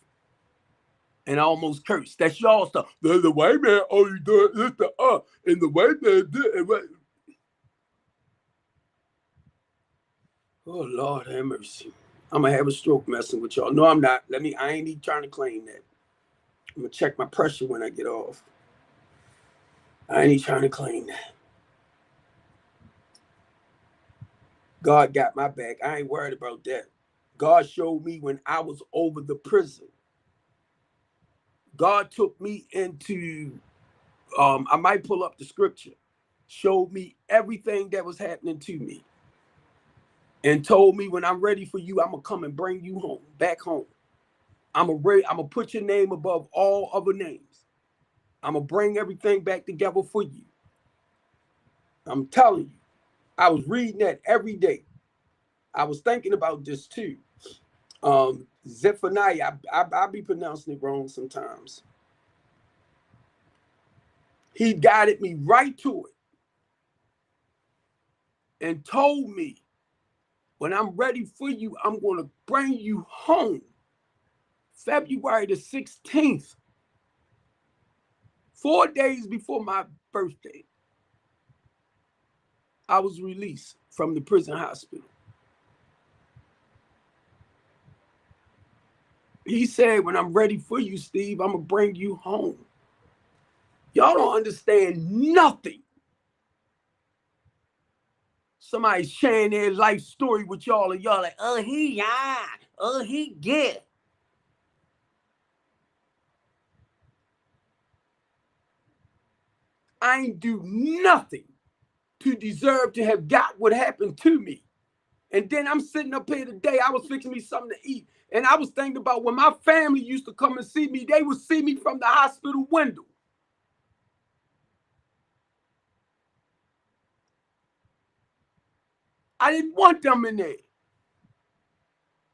A: And I almost cursed. That's y'all stuff. The white man only doing this to and the white man did it. Oh, Lord have mercy. I'm going to have a stroke messing with y'all. No, I'm not. I ain't even trying to claim that. I'm going to check my pressure when I get off. I ain't even trying to claim that. God got my back. I ain't worried about that. God showed me when I was over the prison. God took me into, I might pull up the scripture, showed me everything that was happening to me. And told me when I'm ready for you, I'm going to come and bring you home, back home. I'm going to put your name above all other names. I'm going to bring everything back together for you. I'm telling you, I was reading that every day. I was thinking about this too. Zephaniah, I be pronouncing it wrong sometimes. He guided me right to it and told me, when I'm ready for you, I'm going to bring you home. February the 16th, 4 days before my birthday. I was released from the prison hospital. He said, when I'm ready for you, Steve, I'm going to bring you home. Y'all don't understand nothing. Somebody's sharing their life story with y'all, and y'all like, oh, he get. I ain't do nothing to deserve to have got what happened to me. And then I'm sitting up here today, I was fixing me something to eat. And I was thinking about when my family used to come and see me, they would see me from the hospital window. I didn't want them in there.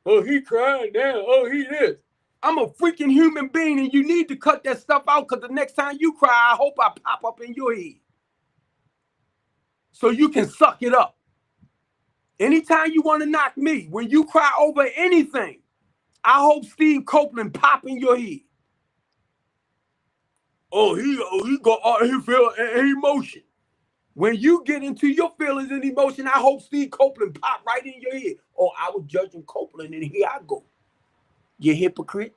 A: Oh, he crying now. Oh, he this. I'm a freaking human being, and you need to cut that stuff out, because the next time you cry, I hope I pop up in your head so you can suck it up. Anytime you want to knock me, when you cry over anything, I hope Steve Copeland pop in your head. He got all his feelings and emotion. When you get into your feelings and emotion, I hope Steve Copeland pop right in your head. Oh, I was judging Copeland, and here I go. You hypocrite.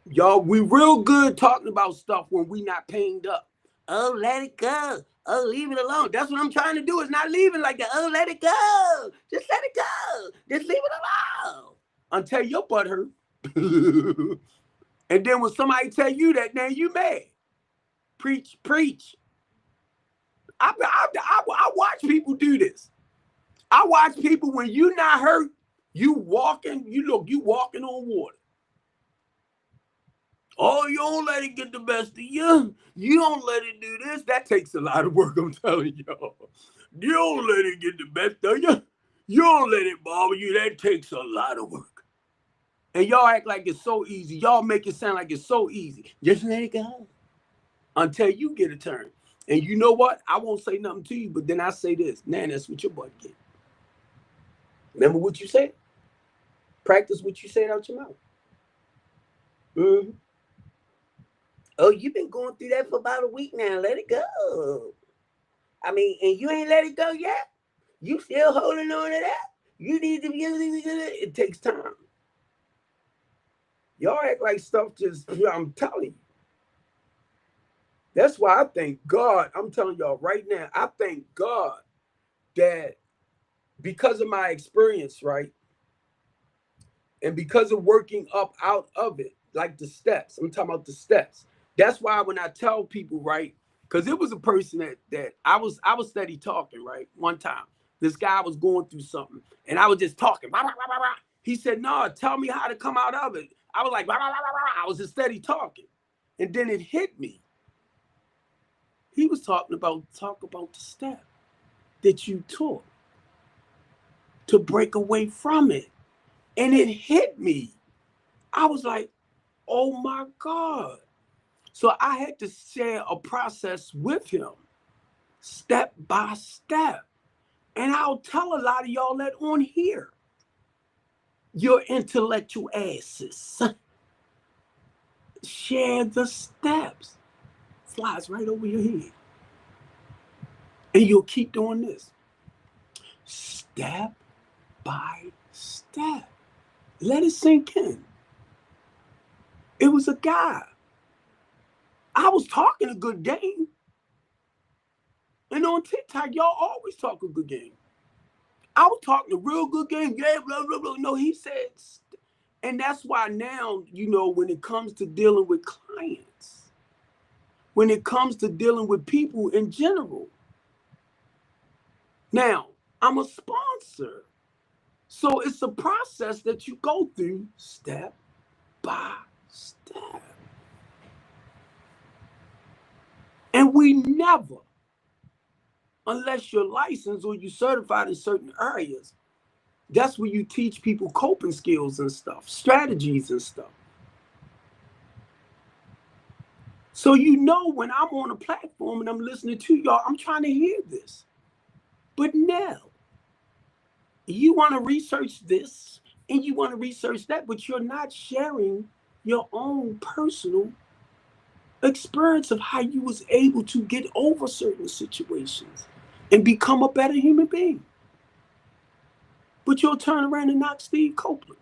A: Y'all, we real good talking about stuff when we not pained up. Oh, let it go. Oh, leave it alone. That's what I'm trying to do, is not leaving like that. Oh, let it go. Just let it go. Just leave it alone. Until your butt hurt. And then when somebody tell you that, now you mad. Preach. I watch people do this. I watch people, when you not hurt, you walking on water. Oh, you don't let it get the best of you. You don't let it do this. That takes a lot of work, I'm telling y'all. You don't let it get the best of you. You don't let it bother you. That takes a lot of work. And y'all act like it's so easy. Y'all make it sound like it's so easy. Just let it go. Until you get a turn. And you know what? I won't say nothing to you, but then I say this. Man, that's what your butt get. Remember what you said? Practice what you said out your mouth. Mm-hmm. Oh, you've been going through that for about a week now. Let it go. I mean, and you ain't let it go yet? You still holding on to that? You need to be, it takes time. Y'all act like stuff just, I'm telling you. That's why I thank God. I'm telling y'all right now, I thank God that because of my experience, right? And because of working up out of it, like the steps, I'm talking about the steps. That's why when I tell people, right, because it was a person that I was steady talking, right? One time, this guy was going through something, and I was just talking. Rah, rah, rah, rah. He said, "No, tell me how to come out of it." I was like, rah, rah, rah, rah. I was just steady talking, and then it hit me. He was talking about the step that you took to break away from it, and it hit me. I was like, "Oh my God." So I had to share a process with him, step by step. And I'll tell a lot of y'all that on here. Your intellectual asses. Share the steps. Flies right over your head. And you'll keep doing this. Step by step. Let it sink in. It was a guy. I was talking a good game. And on TikTok, y'all always talk a good game. I was talking a real good game. Yeah, blah, blah, blah. No, he said, and that's why now, when it comes to dealing with clients, when it comes to dealing with people in general. Now, I'm a sponsor. So it's a process that you go through step by step. And we never, unless you're licensed or you're certified in certain areas, that's where you teach people coping skills and stuff, strategies and stuff. So when I'm on a platform and I'm listening to y'all, I'm trying to hear this. But now, you want to research this and you want to research that, but you're not sharing your own personal experience of how you was able to get over certain situations and become a better human being. But you'll turn around and knock Steve Copeland.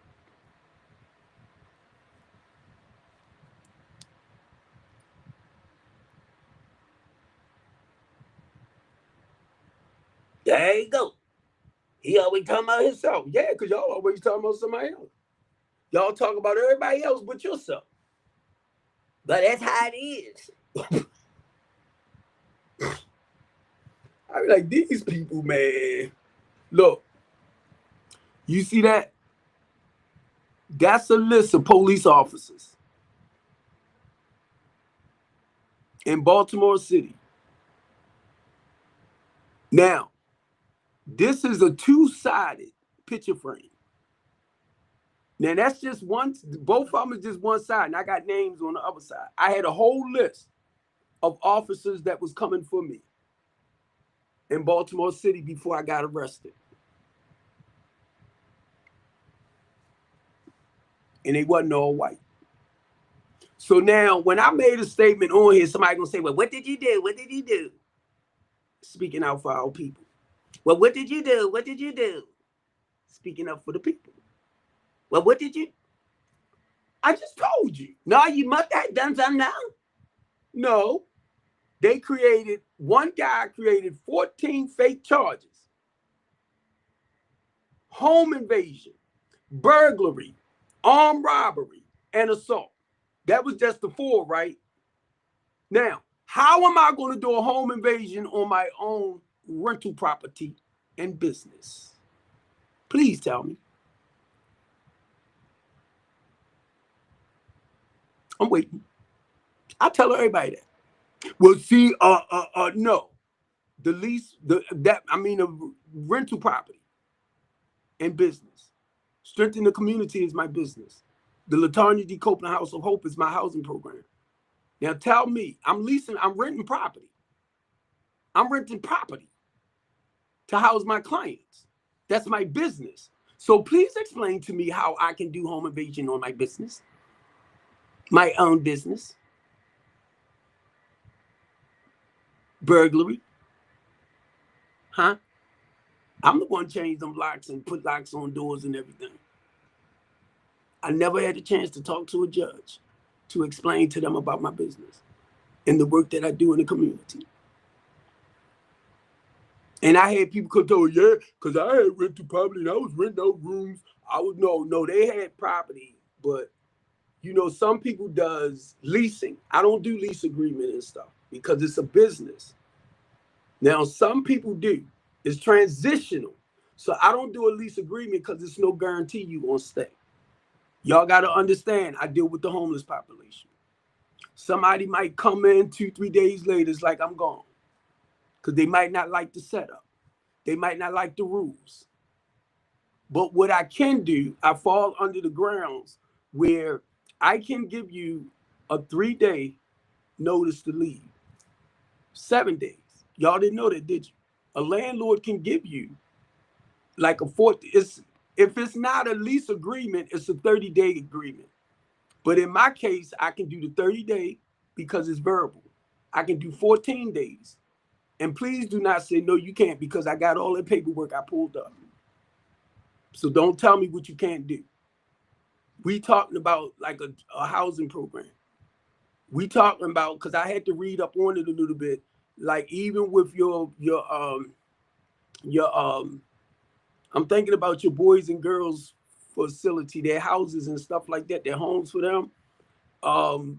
A: There you go. He always talking about himself. Yeah, because y'all always talking about somebody else. Y'all talk about everybody else but yourself. But that's how it is. I be like, these people, man. Look, you see that? That's a list of police officers in Baltimore City. Now, this is a two-sided picture frame. Now, that's just one, both of them is just one side, and I got names on the other side. I had a whole list of officers that was coming for me in Baltimore City before I got arrested. And they wasn't all white. So now, when I made a statement on here, somebody gonna say, well, what did you do? What did you do? Speaking out for our people. Well, what did you do? What did you do? Speaking up for the people. Well, what did you? I just told you. No, you must have done something now. No. They created, one guy created 14 fake charges. Home invasion, burglary, armed robbery, and assault. That was just the 4, right? Now, how am I going to do a home invasion on my own rental property and business? Please tell me. I'm waiting. I tell everybody that. Well, see, no. The lease, the rental property and business. Strengthen the community is my business. The Latanya D. Copeland House of Hope is my housing program. Now tell me, I'm renting property. I'm renting property to house my clients. That's my business. So please explain to me how I can do home invasion on my business, my own business. Burglary. Huh? I'm the one change them locks and put locks on doors and everything. I never had a chance to talk to a judge to explain to them about my business and the work that I do in the community. And I had people come tell me, yeah, because I had rental property and I was renting out rooms. No, they had property, but you know, some people does leasing. I don't do lease agreement and stuff because it's a business. Now, some people do. It's transitional. So I don't do a lease agreement because there's no guarantee you gonna stay. Y'all got to understand, I deal with the homeless population. Somebody might come in 2-3 days later, it's like I'm gone. Because they might not like the setup. They might not like the rules. But what I can do, I fall under the grounds where I can give you a 3-day notice to leave. 7 days. Y'all didn't know that, did you? A landlord can give you like a 4th. If it's not a lease agreement, it's a 30-day agreement. But in my case, I can do the 30-day because it's verbal. I can do 14 days. And please do not say, no, you can't, because I got all the paperwork I pulled up. So don't tell me what you can't do. We talking about like a housing program. We talking about, because I had to read up on it a little bit, like even with your I'm thinking about your boys and girls facility, their houses and stuff like that, their homes for them.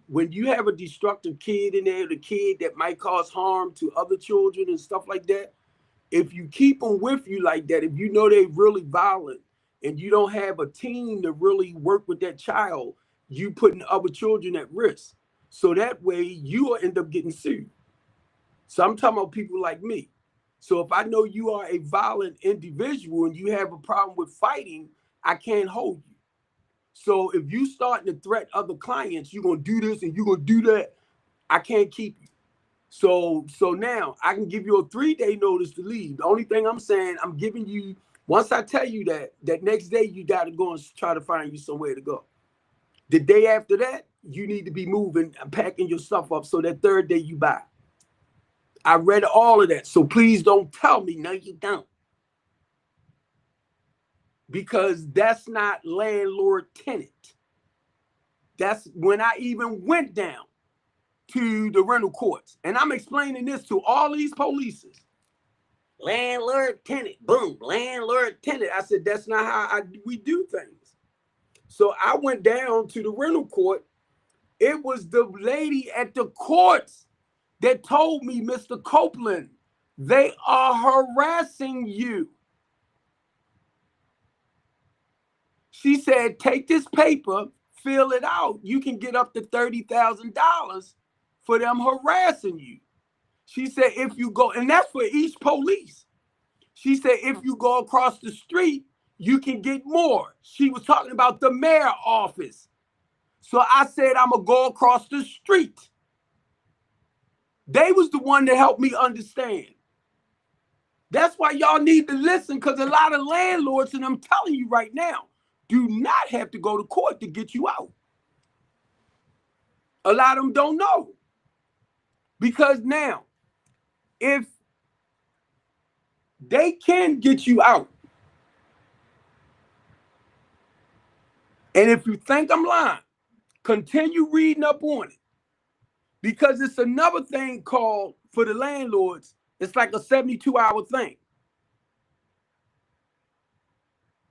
A: When you have a destructive kid in there, the kid that might cause harm to other children and stuff like that, if you keep them with you like that, if you know they're really violent and you don't have a team to really work with that child, you putting other children at risk. So that way you will end up getting sued. So I'm talking about people like me. So if I know you are a violent individual and you have a problem with fighting, I can't hold you. So if you starting to threat other clients, you're going to do this and you're going to do that, I can't keep you. So now I can give you a 3-day notice to leave. The only thing I'm saying, I'm giving you, once I tell you that next day you got to go and try to find you somewhere to go. The day after that, you need to be moving and packing your stuff up so that third day you buy. I read all of that. So please don't tell me, no, you don't. Because that's not landlord tenant. That's when I even went down to the rental courts. And I'm explaining this to all these polices. Landlord tenant, boom, landlord tenant. I said, that's not how we do things. So I went down to the rental court. It was the lady at the courts that told me, Mr. Copeland, they are harassing you. She said, take this paper, fill it out. You can get up to $30,000 for them harassing you. She said, if you go, and that's for each police. She said, if you go across the street, you can get more. She was talking about the mayor's office. So I said, I'm going to go across the street. They was the one that helped me understand. That's why y'all need to listen, because a lot of landlords, and I'm telling you right now, do not have to go to court to get you out. A lot of them don't know. Because now, if they can get you out, and if you think I'm lying, continue reading up on it. Because it's another thing called, for the landlords, it's like a 72-hour thing.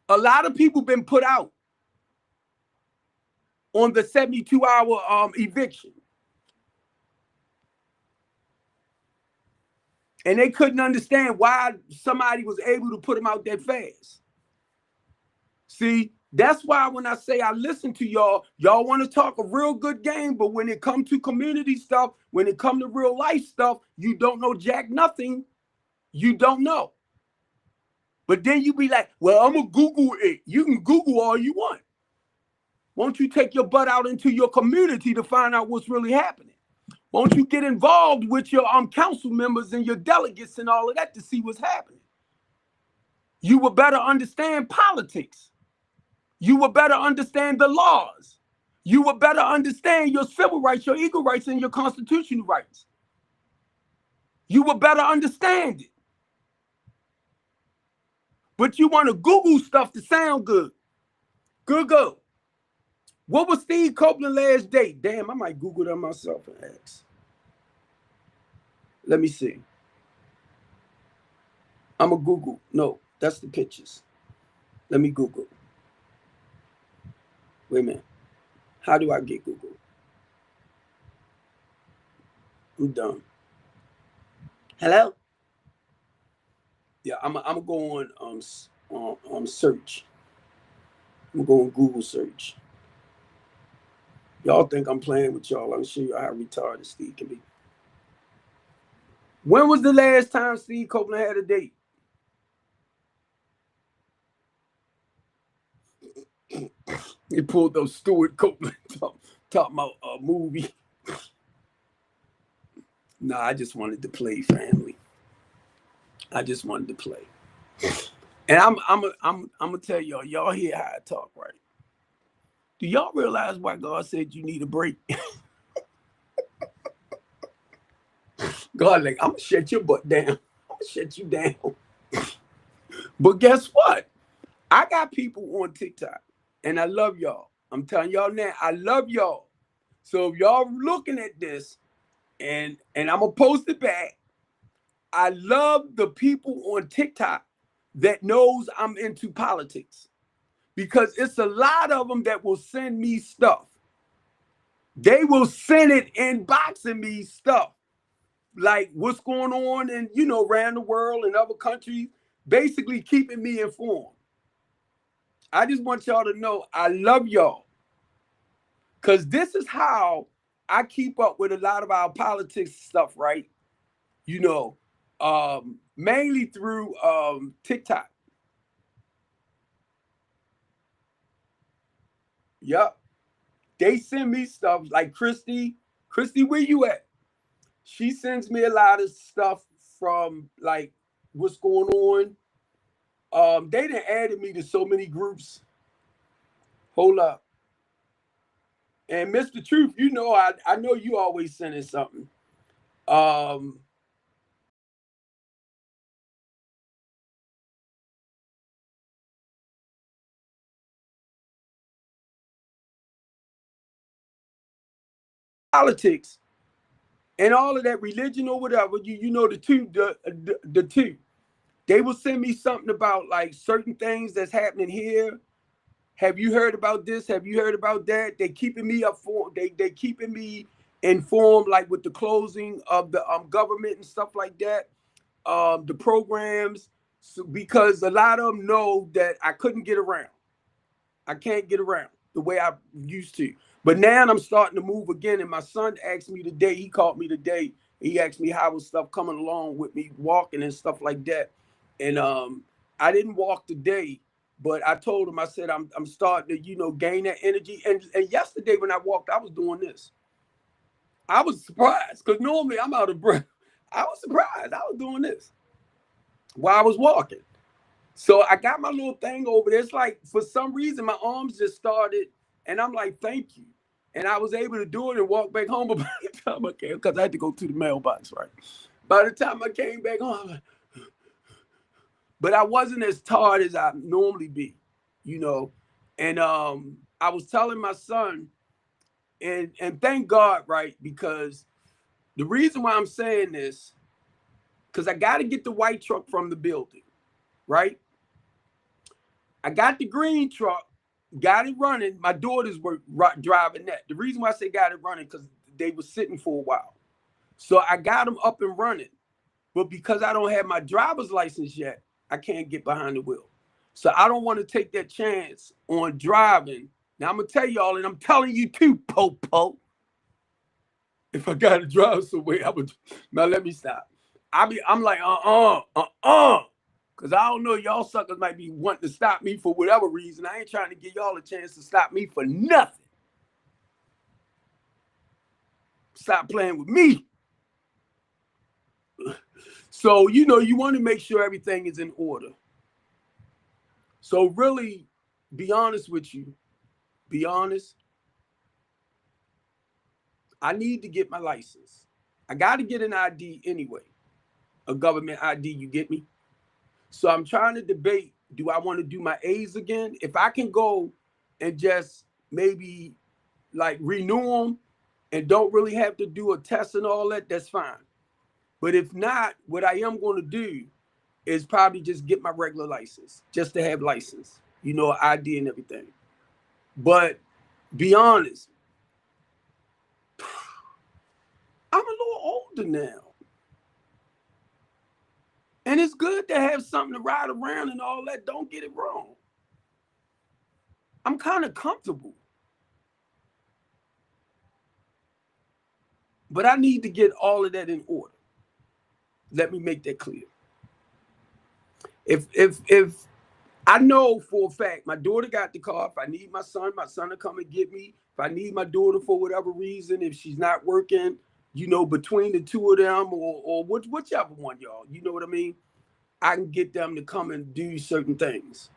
A: A lot of people been put out on the 72-hour eviction. And they couldn't understand why somebody was able to put them out that fast. See, that's why when I say I listen to y'all, y'all want to talk a real good game, but when it comes to community stuff, when it comes to real life stuff, you don't know jack nothing. You don't know. But then you be like, well, I'm going to Google it. You can Google all you want. Won't you take your butt out into your community to find out what's really happening? Won't you get involved with your council members and your delegates and all of that to see what's happening? You will better understand politics. You will better understand the laws. You will better understand your civil rights, your equal rights, and your constitutional rights. You will better understand it. But you want to Google stuff to sound good. Google. What was Steve Copeland's last date? Damn, I might Google that myself and ask. Let me see. I'm a Google. No, that's the pictures. Let me Google. Wait a minute. How do I get Google? I'm done. Hello? Yeah, I'm gonna go on search. I'm gonna go on Google search. Y'all think I'm playing with y'all. I'm show you how retarded Steve can be. When was the last time Steve Copeland had a date? He pulled those Stuart Copeland talking about a movie. Nah, I just wanted to play, family. I just wanted to play. And I'm gonna tell y'all hear how I talk, right? Do y'all realize why God said you need a break? God, like, I'm gonna shut your butt down. I'm gonna shut you down. But guess what? I got people on TikTok, and I love y'all. I'm telling y'all now, I love y'all. So if y'all looking at this, and I'm gonna post it back, I love the people on TikTok that knows I'm into politics, because it's a lot of them that will send me stuff. They will send it inboxing me stuff like what's going on and around the world and other countries, basically keeping me informed. I just want y'all to know I love y'all, because this is how I keep up with a lot of our politics stuff, right? Mainly through TikTok. Yep. They send me stuff like Christy, where you at? She sends me a lot of stuff from like what's going on. They done added me to so many groups. Hold up. And Mr. Truth, you know, I know you always sending something. Politics and all of that religion or whatever, you know the two. They will send me something about like certain things that's happening here. Have you heard about this? Have you heard about that? They keeping me up for they keeping me informed, like with the closing of the government and stuff like that. The programs, so, because a lot of them know that I couldn't get around. I can't get around the way I used to. But now I'm starting to move again. And my son asked me today, he called me today. He asked me how was stuff coming along with me walking and stuff like that. And I didn't walk today, but I told him, I said, I'm starting to, you know, gain that energy. And yesterday when I walked, I was doing this. I was surprised because normally I'm out of breath. I was surprised. I was doing this while I was walking. So I got my little thing over there. It's like for some reason my arms just started, and I'm like, thank you. And I was able to do it and walk back home. But by the time I came, because I had to go to the mailbox, right? By the time I came back home, I'm like, but I wasn't as tired as I normally be, you know. And I was telling my son, and thank God, right? Because the reason why I'm saying this, because I got to get the white truck from the building, right? I got the green truck, got it running. My daughters were driving that. The reason why I say got it running, because they were sitting for a while. So I got them up and running. But because I don't have my driver's license yet, I can't get behind the wheel. So I don't want to take that chance on driving. Now I'm going to tell y'all, and I'm telling you too, Popo. If I got to drive somewhere, I would. Now let me stop. I'm like, because I don't know, y'all suckers might be wanting to stop me for whatever reason. I ain't trying to give y'all a chance to stop me for nothing. Stop playing with me. So, you know, you want to make sure everything is in order. So really, be honest with you. Be honest. I need to get my license. I got to get an ID anyway. A government ID, you get me? So I'm trying to debate, do I want to do my A's again? If I can go and just maybe like renew them and don't really have to do a test and all that, that's fine. But if not, what I am going to do is probably just get my regular license, just to have license, you know, ID and everything. But be honest, I'm a little older now. And it's good to have something to ride around and all that. Don't get it wrong. I'm kind of comfortable. But I need to get all of that in order. Let me make that clear. If I know for a fact, my daughter got the car. If I need my son will come and get me. If I need my daughter for whatever reason, if she's not working, you know, between the two of them or whichever one, y'all, you know what I mean? I can get them to come and do certain things.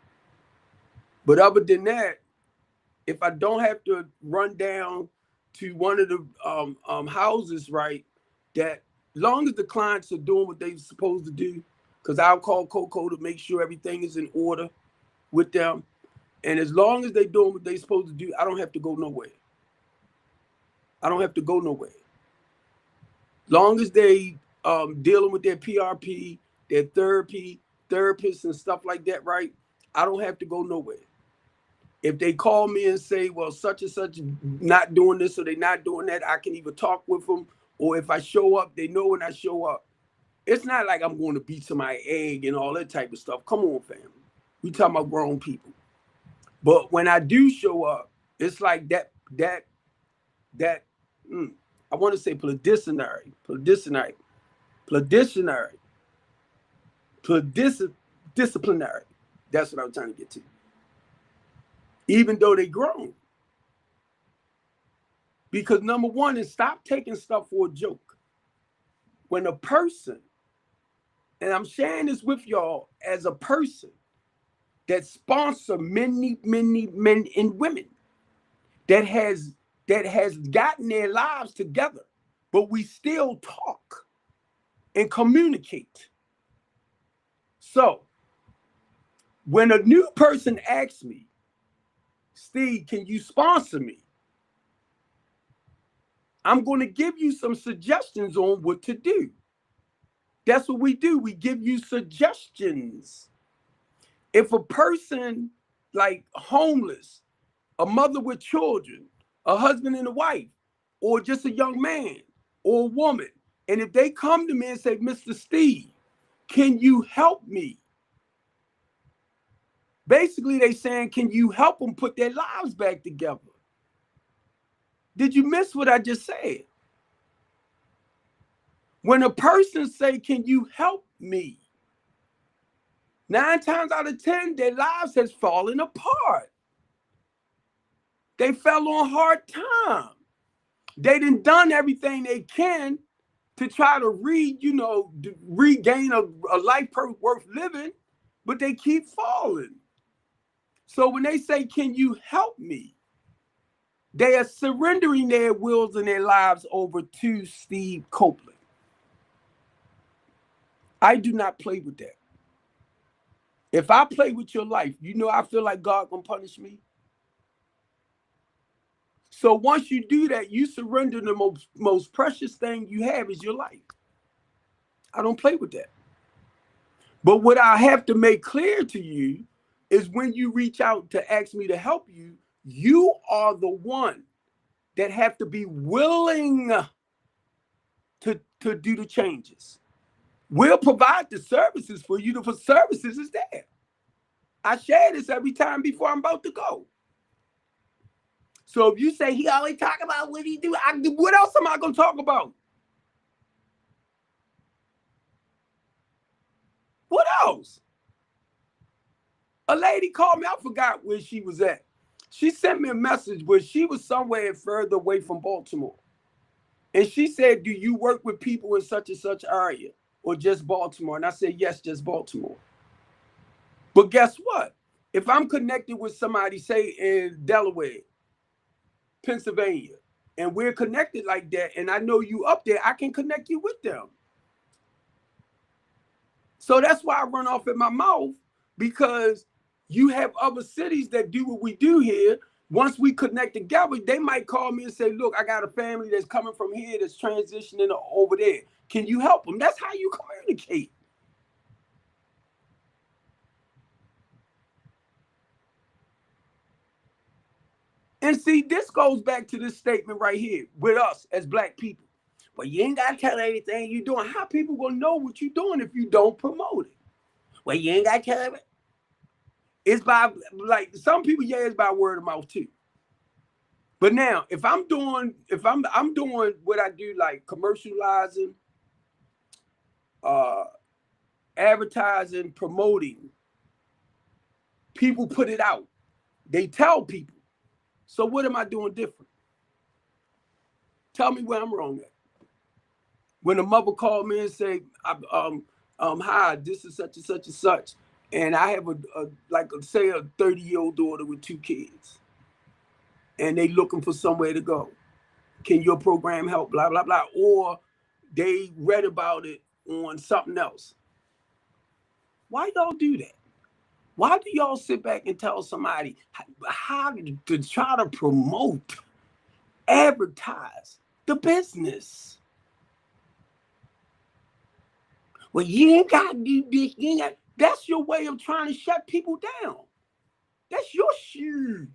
A: But other than that, if I don't have to run down to one of the houses, right, that long as the clients are doing what they're supposed to do, because I'll call Coco to make sure everything is in order with them. And as long as they're doing what they're supposed to do, I don't have to go nowhere. I don't have to go nowhere. Long as they dealing with their PRP, their therapists and stuff like that, right? I don't have to go nowhere. If they call me and say, well, such and such not doing this or they're not doing that, I can either talk with them, or if I show up, they know when I show up. It's not like I'm going to beat somebody's egg and all that type of stuff. Come on, family. We talking about grown people. But when I do show up, it's like that I want to say disciplinary. That's what I'm trying to get to. Even though they grown. Because number one is stop taking stuff for a joke. When a person, and I'm sharing this with y'all as a person that sponsor many men and women, that has that has gotten their lives together, but we still talk and communicate. So when a new person asks me, Steve, can you sponsor me? I'm going to give you some suggestions on what to do. That's what we do. We give you suggestions. If a person like homeless, a mother with children, a husband and a wife, or just a young man or a woman, and if they come to me and say, Mr. Steve, can you help me? Basically, they saying, can you help them put their lives back together? Did you miss what I just said? When a person say, can you help me? 9 times out of 10, their lives has fallen apart. They fell on hard time. They done everything they can to try to regain a life worth living, but they keep falling. So when they say, can you help me? They are surrendering their wills and their lives over to Steve Copeland. I do not play with that. If I play with your life, I feel like God gonna punish me. So once you do that, you surrender the most precious thing you have is your life. I don't play with that. But what I have to make clear to you is when you reach out to ask me to help you, you are the one that have to be willing to do the changes. We'll provide the services for you. The services is there. I share this every time before I'm about to go. So if you say he always talk about what he do, what else am I going to talk about? What else? A lady called me. I forgot where she was at. She sent me a message where she was somewhere further away from Baltimore. And she said, do you work with people in such and such area or just Baltimore? And I said, yes, just Baltimore. But guess what? If I'm connected with somebody, say in Delaware, Pennsylvania, and we're connected like that, and I know you up there, I can connect you with them. So that's why I run off at my mouth, because you have other cities that do what we do here. Once we connect together, they might call me and say, look, I got a family that's coming from here that's transitioning over there. Can you help them? That's how you communicate. And see, this goes back to this statement right here with us as Black people. Well, you ain't got to tell everything you're doing. How people going to know what you're doing if you don't promote it? Well, you ain't got to tell everything. It's by, like, some people, yeah, it's by word of mouth too. But now, if I'm doing what I do, like commercializing, advertising, promoting, people put it out. They tell people. So what am I doing different? Tell me where I'm wrong at. When a mother called me and say, hi, this is such and such and such, and I have a 30-year-old daughter with 2 kids, and they looking for somewhere to go. Can your program help? Blah, blah, blah. Or they read about it on something else. Why y'all do that? Why do y'all sit back and tell somebody how to try to promote, advertise the business? Well, you ain't got to do this. That's your way of trying to shut people down. That's your shoe.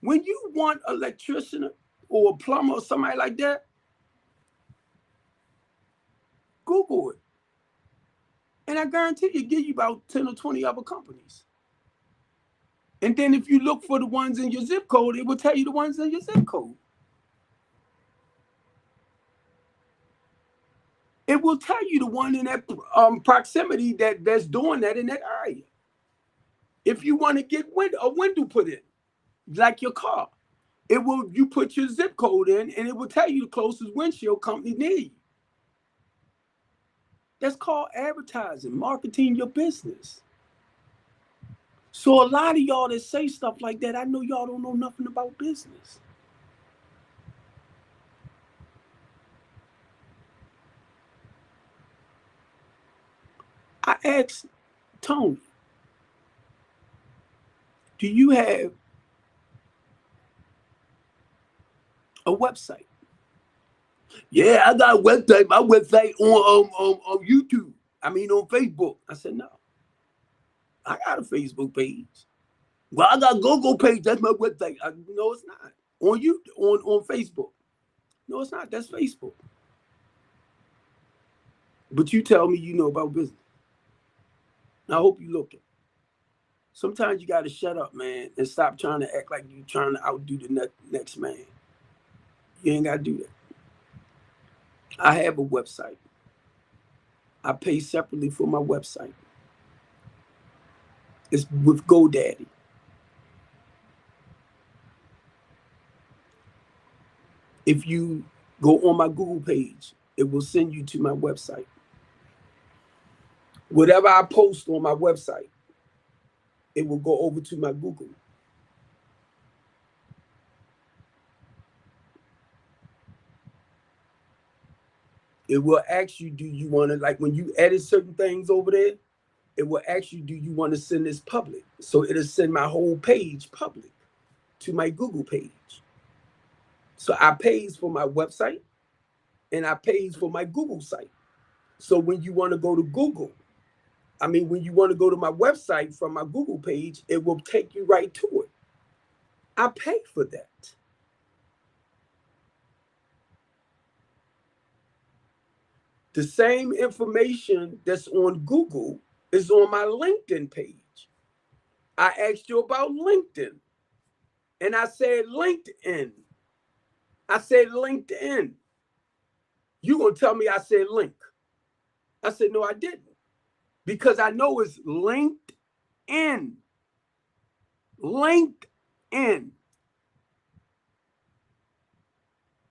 A: When you want an electrician or a plumber or somebody like that, Google it. And I guarantee you, give you about 10 or 20 other companies. And then if you look for the ones in your zip code, it will tell you the ones in your zip code. It will tell you the one in that proximity that's doing that in that area. If you want to get a window put in, like your car, you put your zip code in and it will tell you the closest windshield company near you. That's called advertising, marketing your business. So a lot of y'all that say stuff like that, I know y'all don't know nothing about business. I asked Tony, do you have a website? Yeah, I got a website. My website on YouTube. I mean on Facebook. I said, no. I got a Facebook page. Well, I got a Google page. That's my website. No, it's not. On you on Facebook. No, it's not. That's Facebook. But you tell me you know about business. I hope you looking. Sometimes you got to shut up, man, and stop trying to act like you trying to outdo the next man. You ain't got to do that. I have a website. I pay separately for my website. It's with GoDaddy. If you go on my Google page, it will send you to my website. Whatever I post on my website, it will go over to my Google. It will ask you, do you want to, like when you edit certain things over there, it will ask you, do you want to send this public? So it'll send my whole page public to my Google page. So I pays for my website and I pays for my Google site. So when you want to go to Google, when you want to go to my website from my Google page, it will take you right to it. I pay for that. The same information that's on Google is on my LinkedIn page. I asked you about LinkedIn, and I said LinkedIn. I said LinkedIn. You gonna tell me I said link? I said no, I didn't, because I know it's LinkedIn. LinkedIn.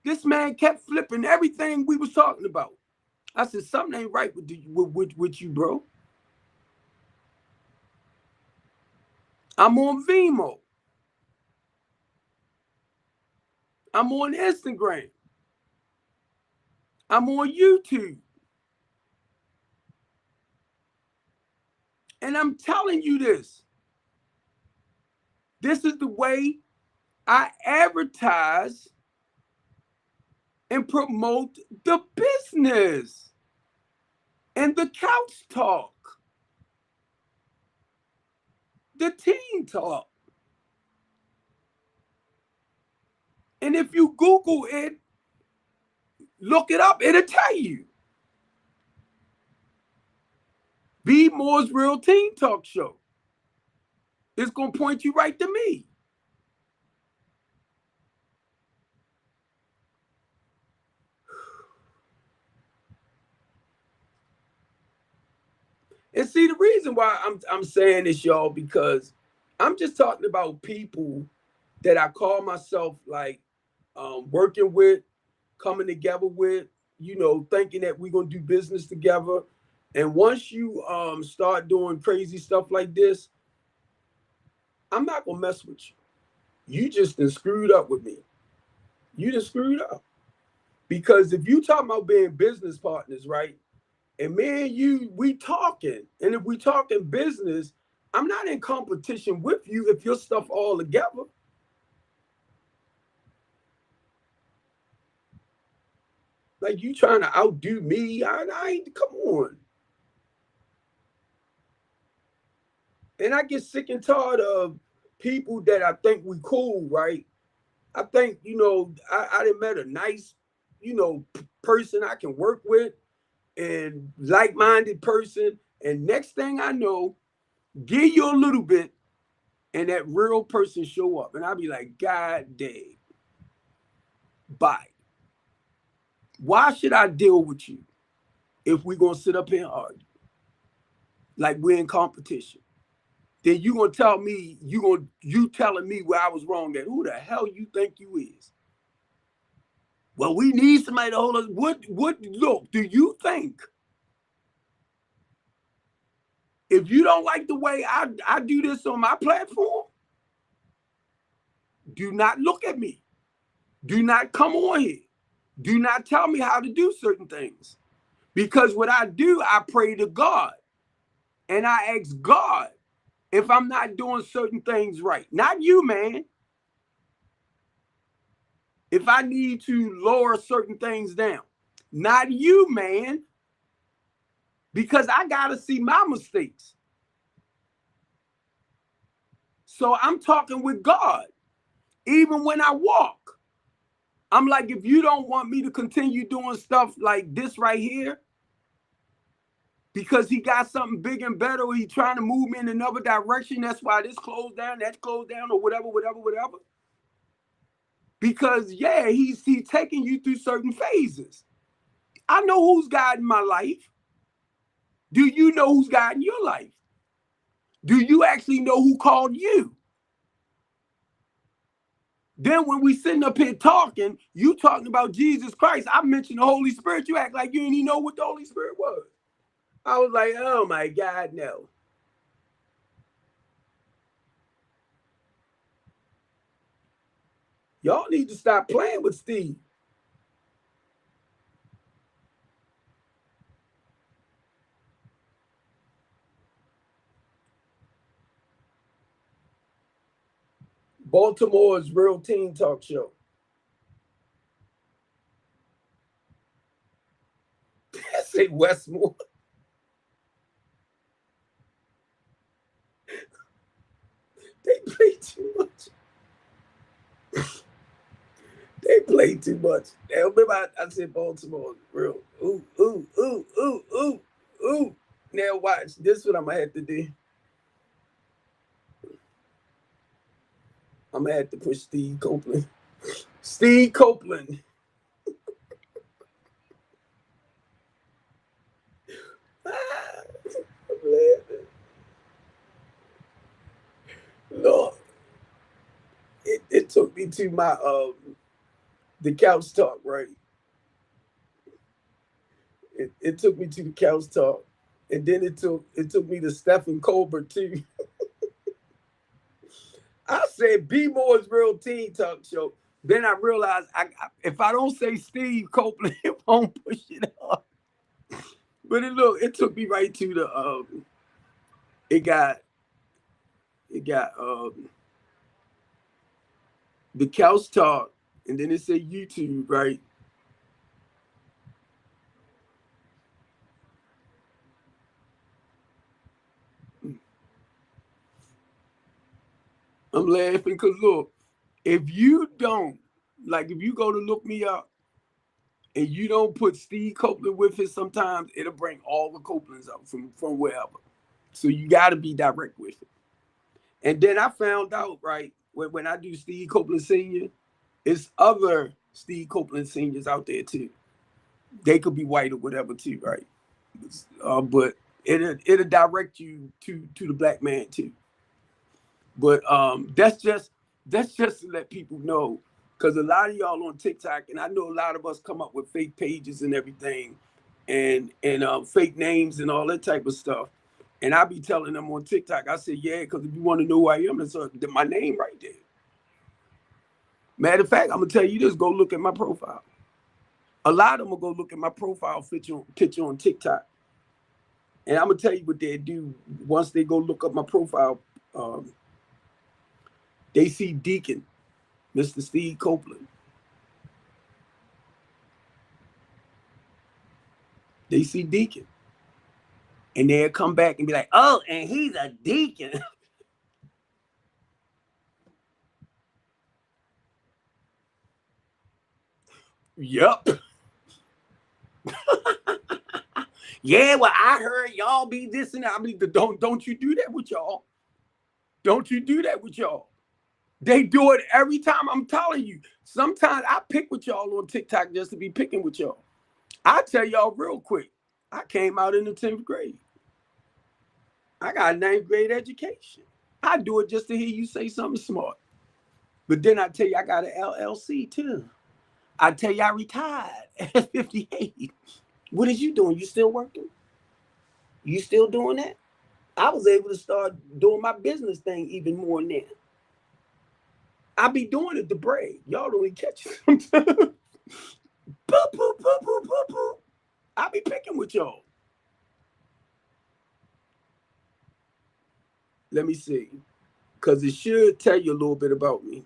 A: This man kept flipping everything we was talking about. I said something ain't right with you, bro. I'm on Vimeo. I'm on Instagram. I'm on YouTube. And I'm telling you this. This is the way I advertise and promote the business and the couch talk, the teen talk. And if you Google it, look it up, it'll tell you. B Moore's Real Teen Talk Show. It's going to point you right to me. And see, the reason why I'm saying this, y'all, because I'm just talking about people that I call myself like working with, coming together with, thinking that we're going to do business together. And once you start doing crazy stuff like this, I'm not going to mess with you. You just done screwed up with me. You done screwed up. Because if you talking about being business partners, right? And me and you, we talking. And if we talking business, I'm not in competition with you if your stuff all together. Like you trying to outdo me. I ain't, come on. And I get sick and tired of people that I think we cool, right? I think, I done met a nice, person I can work with and like-minded person. And next thing I know, give you a little bit and that real person show up. And I'll be like, God dang. Bye. Why should I deal with you if we're going to sit up here and argue? Like we're in competition. Then you going to tell me, you telling me where I was wrong at. Who the hell you think you is? Well, we need somebody to hold us. Look, do you think If you don't like the way I do this on my platform, do not look at me. Do not come on here. Do not tell me how to do certain things. Because what I do, I pray to God. And I ask God if I'm not doing certain things right. Not you, man. If I need to lower certain things down. Not you, man. Because I got to see my mistakes. So I'm talking with God. Even when I walk, I'm like, if you don't want me to continue doing stuff like this right here, because he got something big and better, or he trying to move me in another direction, that's why this closed down, that's closed down, or whatever. Because, yeah, he's taking you through certain phases. I know who's guiding my life. Do you know who's guiding your life? Do you actually know who called you? Then when we sitting up here talking, you talking about Jesus Christ, I mentioned the Holy Spirit, you act like you didn't even know what the Holy Spirit was. I was like, oh my God, no. Y'all need to stop playing with Steve. Baltimore's Real Teen Talk Show. I say Westmore. They play too much. They play too much. Now, remember I said Baltimore real. Ooh, ooh, ooh, ooh, ooh, ooh. Now watch. This is what I'm going to have to do. I'm going to have to push Steve Copeland. Steve Copeland. I'm laughing. Lord. It took me to my the couch talk, right? It took me to the couch talk, and then it took me to Stephen Colbert too. I said B Moore's Real Teen Talk Show. Then I realized if I don't say Steve Copeland, it won't push it up. But it took me right to the it got the couch talk, and then it said YouTube, right? I'm laughing because look, if you don't, like if you go to look me up and you don't put Steve Copeland with it, sometimes it'll bring all the Copelands up from wherever. So you got to be direct with it. And then I found out, right, when I do Steve Copeland Sr., it's other Steve Copeland Seniors out there too. They could be white or whatever too, right? But it'll direct you to the black man too. But that's just to let people know, because a lot of y'all on TikTok, and I know a lot of us come up with fake pages and everything, and fake names and all that type of stuff. And I be telling them on TikTok, I say, yeah, because if you want to know who I am, it's my name right there. Matter of fact, I'm gonna tell you this: go look at my profile. A lot of them will go look at my profile picture on TikTok, and I'm gonna tell you what they do once they go look up my profile. They see Deacon, Mr. Steve Copeland. They see Deacon. And they'll come back and be like, oh, and he's a deacon. Yup. Yeah, well, I heard y'all be this and that. I mean, don't you do that with y'all. Don't you do that with y'all. They do it every time. I'm telling you. Sometimes I pick with y'all on TikTok just to be picking with y'all. I'll tell y'all real quick. I came out in the 10th grade. I got a 9th grade education. I do it just to hear you say something smart. But then I tell you I got an LLC too. I tell you I retired at 58. What is you doing? You still working? You still doing that?
C: I was able to start doing my business thing even more now. I be doing it to brag. Y'all don't even catch it sometimes. Boop, boop, boop, boop, boop, boop. I be picking with y'all. Let me see. Because it should tell you a little bit about me.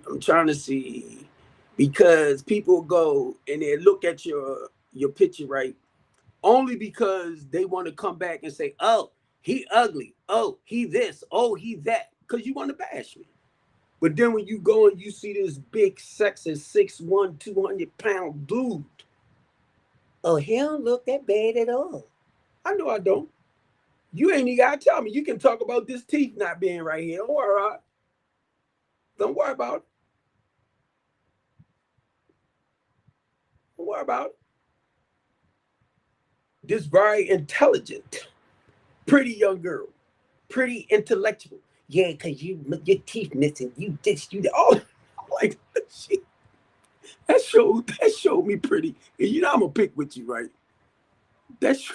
C: I'm trying to see. Because people go and they look at your picture, right? Only because they want to come back and say, oh, he ugly. Oh, he this. Oh, he that. Because you want to bash me. But then when you go and you see this big, sexy, 6'1", 200-pound dude, oh, he don't look that bad at all. I know I don't. You ain't even got to tell me. You can talk about this teeth not being right here. Don't worry about it. Don't worry about it. Don't worry about it. This very intelligent, pretty young girl, pretty intellectual. Yeah, because your teeth missing. You this, you that. Oh, I'm like, that showed me pretty. And you know I'm going to pick with you, right? That's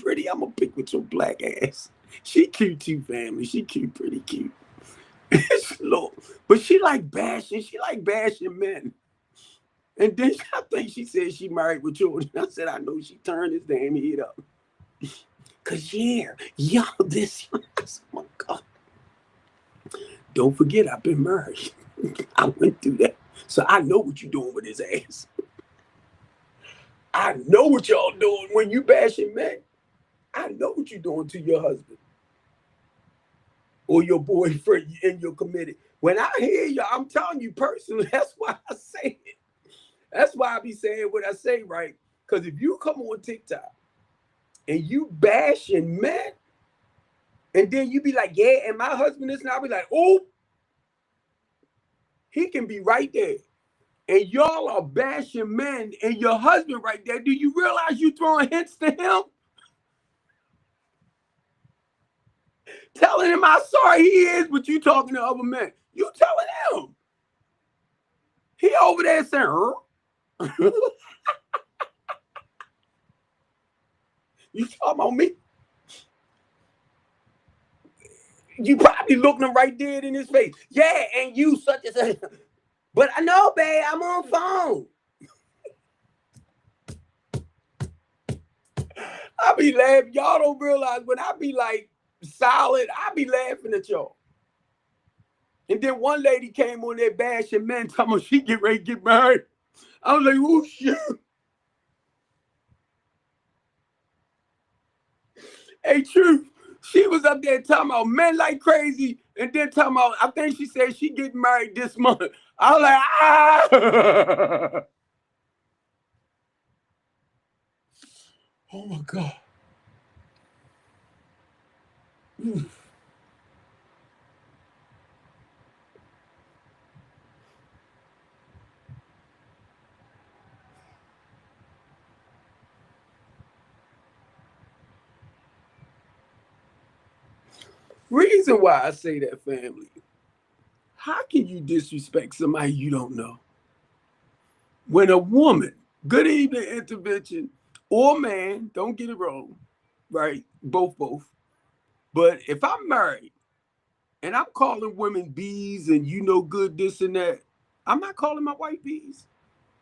C: pretty. I'm going to pick with your black ass. She cute too, family. She cute, pretty cute. But she like bashing. She like bashing men. And then I think she said she married with children. I said, I know. She turned his damn head up. Cause yeah, y'all this. Oh my God. Don't forget, I've been married. I went through that. So I know what you're doing with his ass. I know what y'all doing when you bashing men. I know what you're doing to your husband or your boyfriend and you're committed. When I hear you, I'm telling you personally, that's why I say it. That's why I be saying what I say, right? Because if you come on TikTok and you bashing men, and then you be like, yeah, and my husband is not, be like, oh, he can be right there. And y'all are bashing men and your husband right there. Do you realize you throwing hints to him? Telling him how sorry he is, but you talking to other men. You telling him. He over there saying, you talking about me? You probably looking him right dead in his face. Yeah, and you such and such. But I know, babe, I'm on phone. I be laughing. Y'all don't realize when I be like solid, I be laughing at y'all. And then one lady came on there bashing men, talking about she get ready to get married. I was like, oh shit. Hey, truth. She was up there talking about men like crazy, and then talking about, I think she said she getting married this month. I was like, ah. Oh my God. Reason why I say that, family. How can you disrespect somebody you don't know? When a woman, good evening intervention, or man, don't get it wrong, right? Both. But if I'm married and I'm calling women bees and you know good this and that, I'm not calling my wife bees.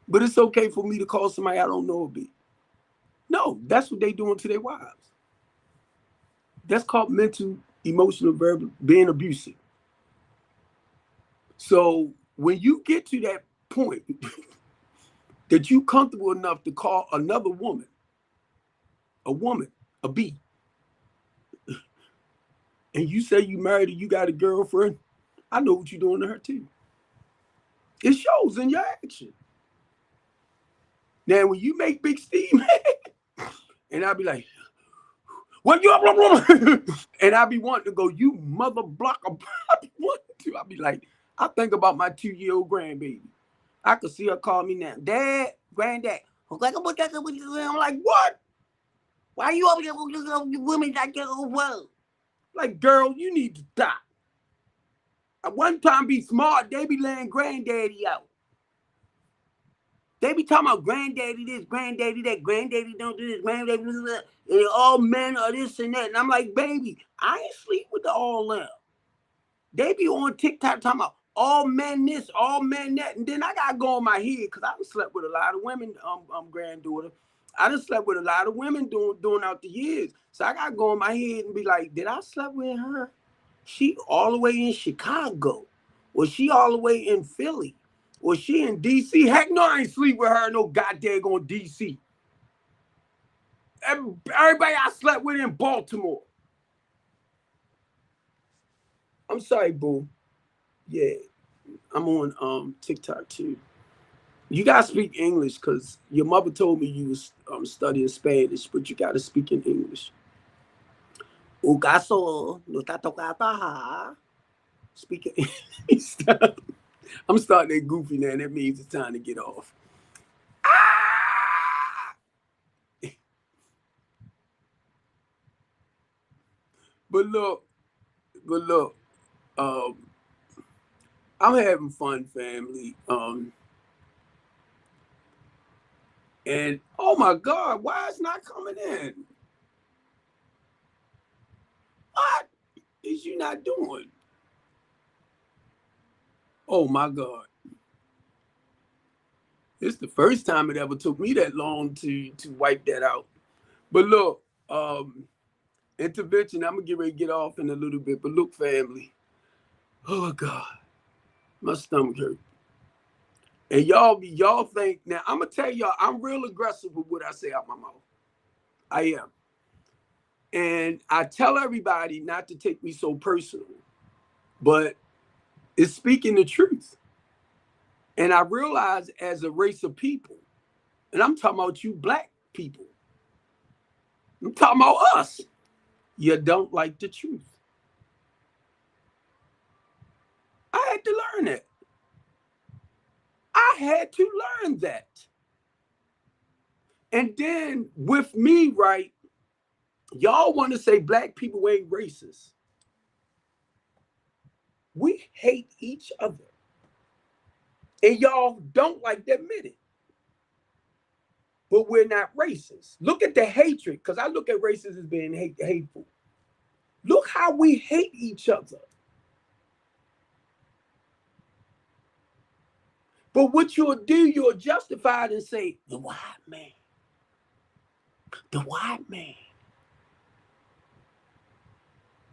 C: But it's okay for me to call somebody I don't know a bee. No, that's what they doing to their wives. That's called mental, emotional, verbal, being abusive. So when you get to that point that you comfortable enough to call another woman, a bee, and you say you married and you got a girlfriend, I know what you're doing to her too. It shows in your action. Now, when you make Big Steve mad, and I'll be like, what you up? And I'll be wanting to go, you mother blocker. I'll be like, I think about my 2-year-old grandbaby. I could see her call me now, Dad, Granddad. I'm like, what? Why you over here with women like that? Like, girl, you need to stop. At one time, be smart. They be laying granddaddy out. They be talking about granddaddy this, granddaddy that, granddaddy don't do this, granddaddy do that. And all men are this and that. And I'm like, baby, I ain't sleep with the all them. They be on TikTok talking about all men this, all men that. And then I got to go in my head because I done slept with a lot of women, granddaughter. I done slept with a lot of women doing out the years. So I got to go in my head and be like, did I sleep with her? She all the way in Chicago. Was she all the way in Philly? Was she in D.C.? Heck no, I ain't sleep with her no goddamn on D.C. Everybody I slept with in Baltimore. I'm sorry, boo. Yeah, I'm on TikTok too. You gotta speak English because your mother told me you was studying Spanish, but you gotta speak in English. O caso no está tocada. Speaking English. I'm starting that goofy now. That means it's time to get off. Ah! But look, I'm having fun, family. And oh my God, why it's not coming in? What is you not doing? Oh my God. It's the first time it ever took me that long to wipe that out. But look, intervention, I'm gonna get ready to get off in a little bit. But look, family. Oh God, my stomach hurt. And y'all think now, I'm gonna tell y'all, I'm real aggressive with what I say out my mouth. I am. And I tell everybody not to take me so personal, but it's speaking the truth. And I realize as a race of people, and I'm talking about you black people, I'm talking about us, you don't like the truth. I had to learn it. I had to learn that. And then with me, right, y'all want to say black people ain't racist. We hate each other. And y'all don't like to admit it. But we're not racist. Look at the hatred, because I look at racism as being hateful. Look how we hate each other. But what you'll do, you'll justify it and say, the white man. The white man.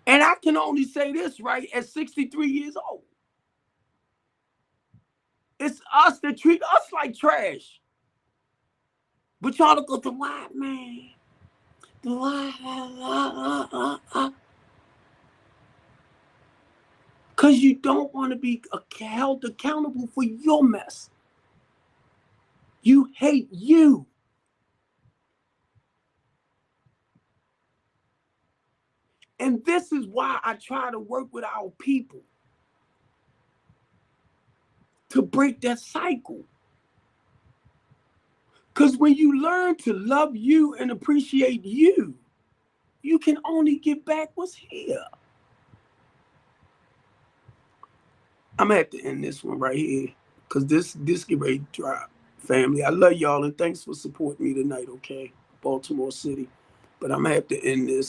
C: And I can only say this, right, at 63 years old. It's us that treat us like trash. But y'all look at the white man. The white. Because you don't want to be held accountable for your mess. You hate you. And this is why I try to work with our people to break that cycle. Because when you learn to love you and appreciate you, you can only get back what's here. I'm going to have to end this one right here because this get ready to drop. Family, I love y'all and thanks for supporting me tonight, okay? Baltimore City. But I'm going to have to end this.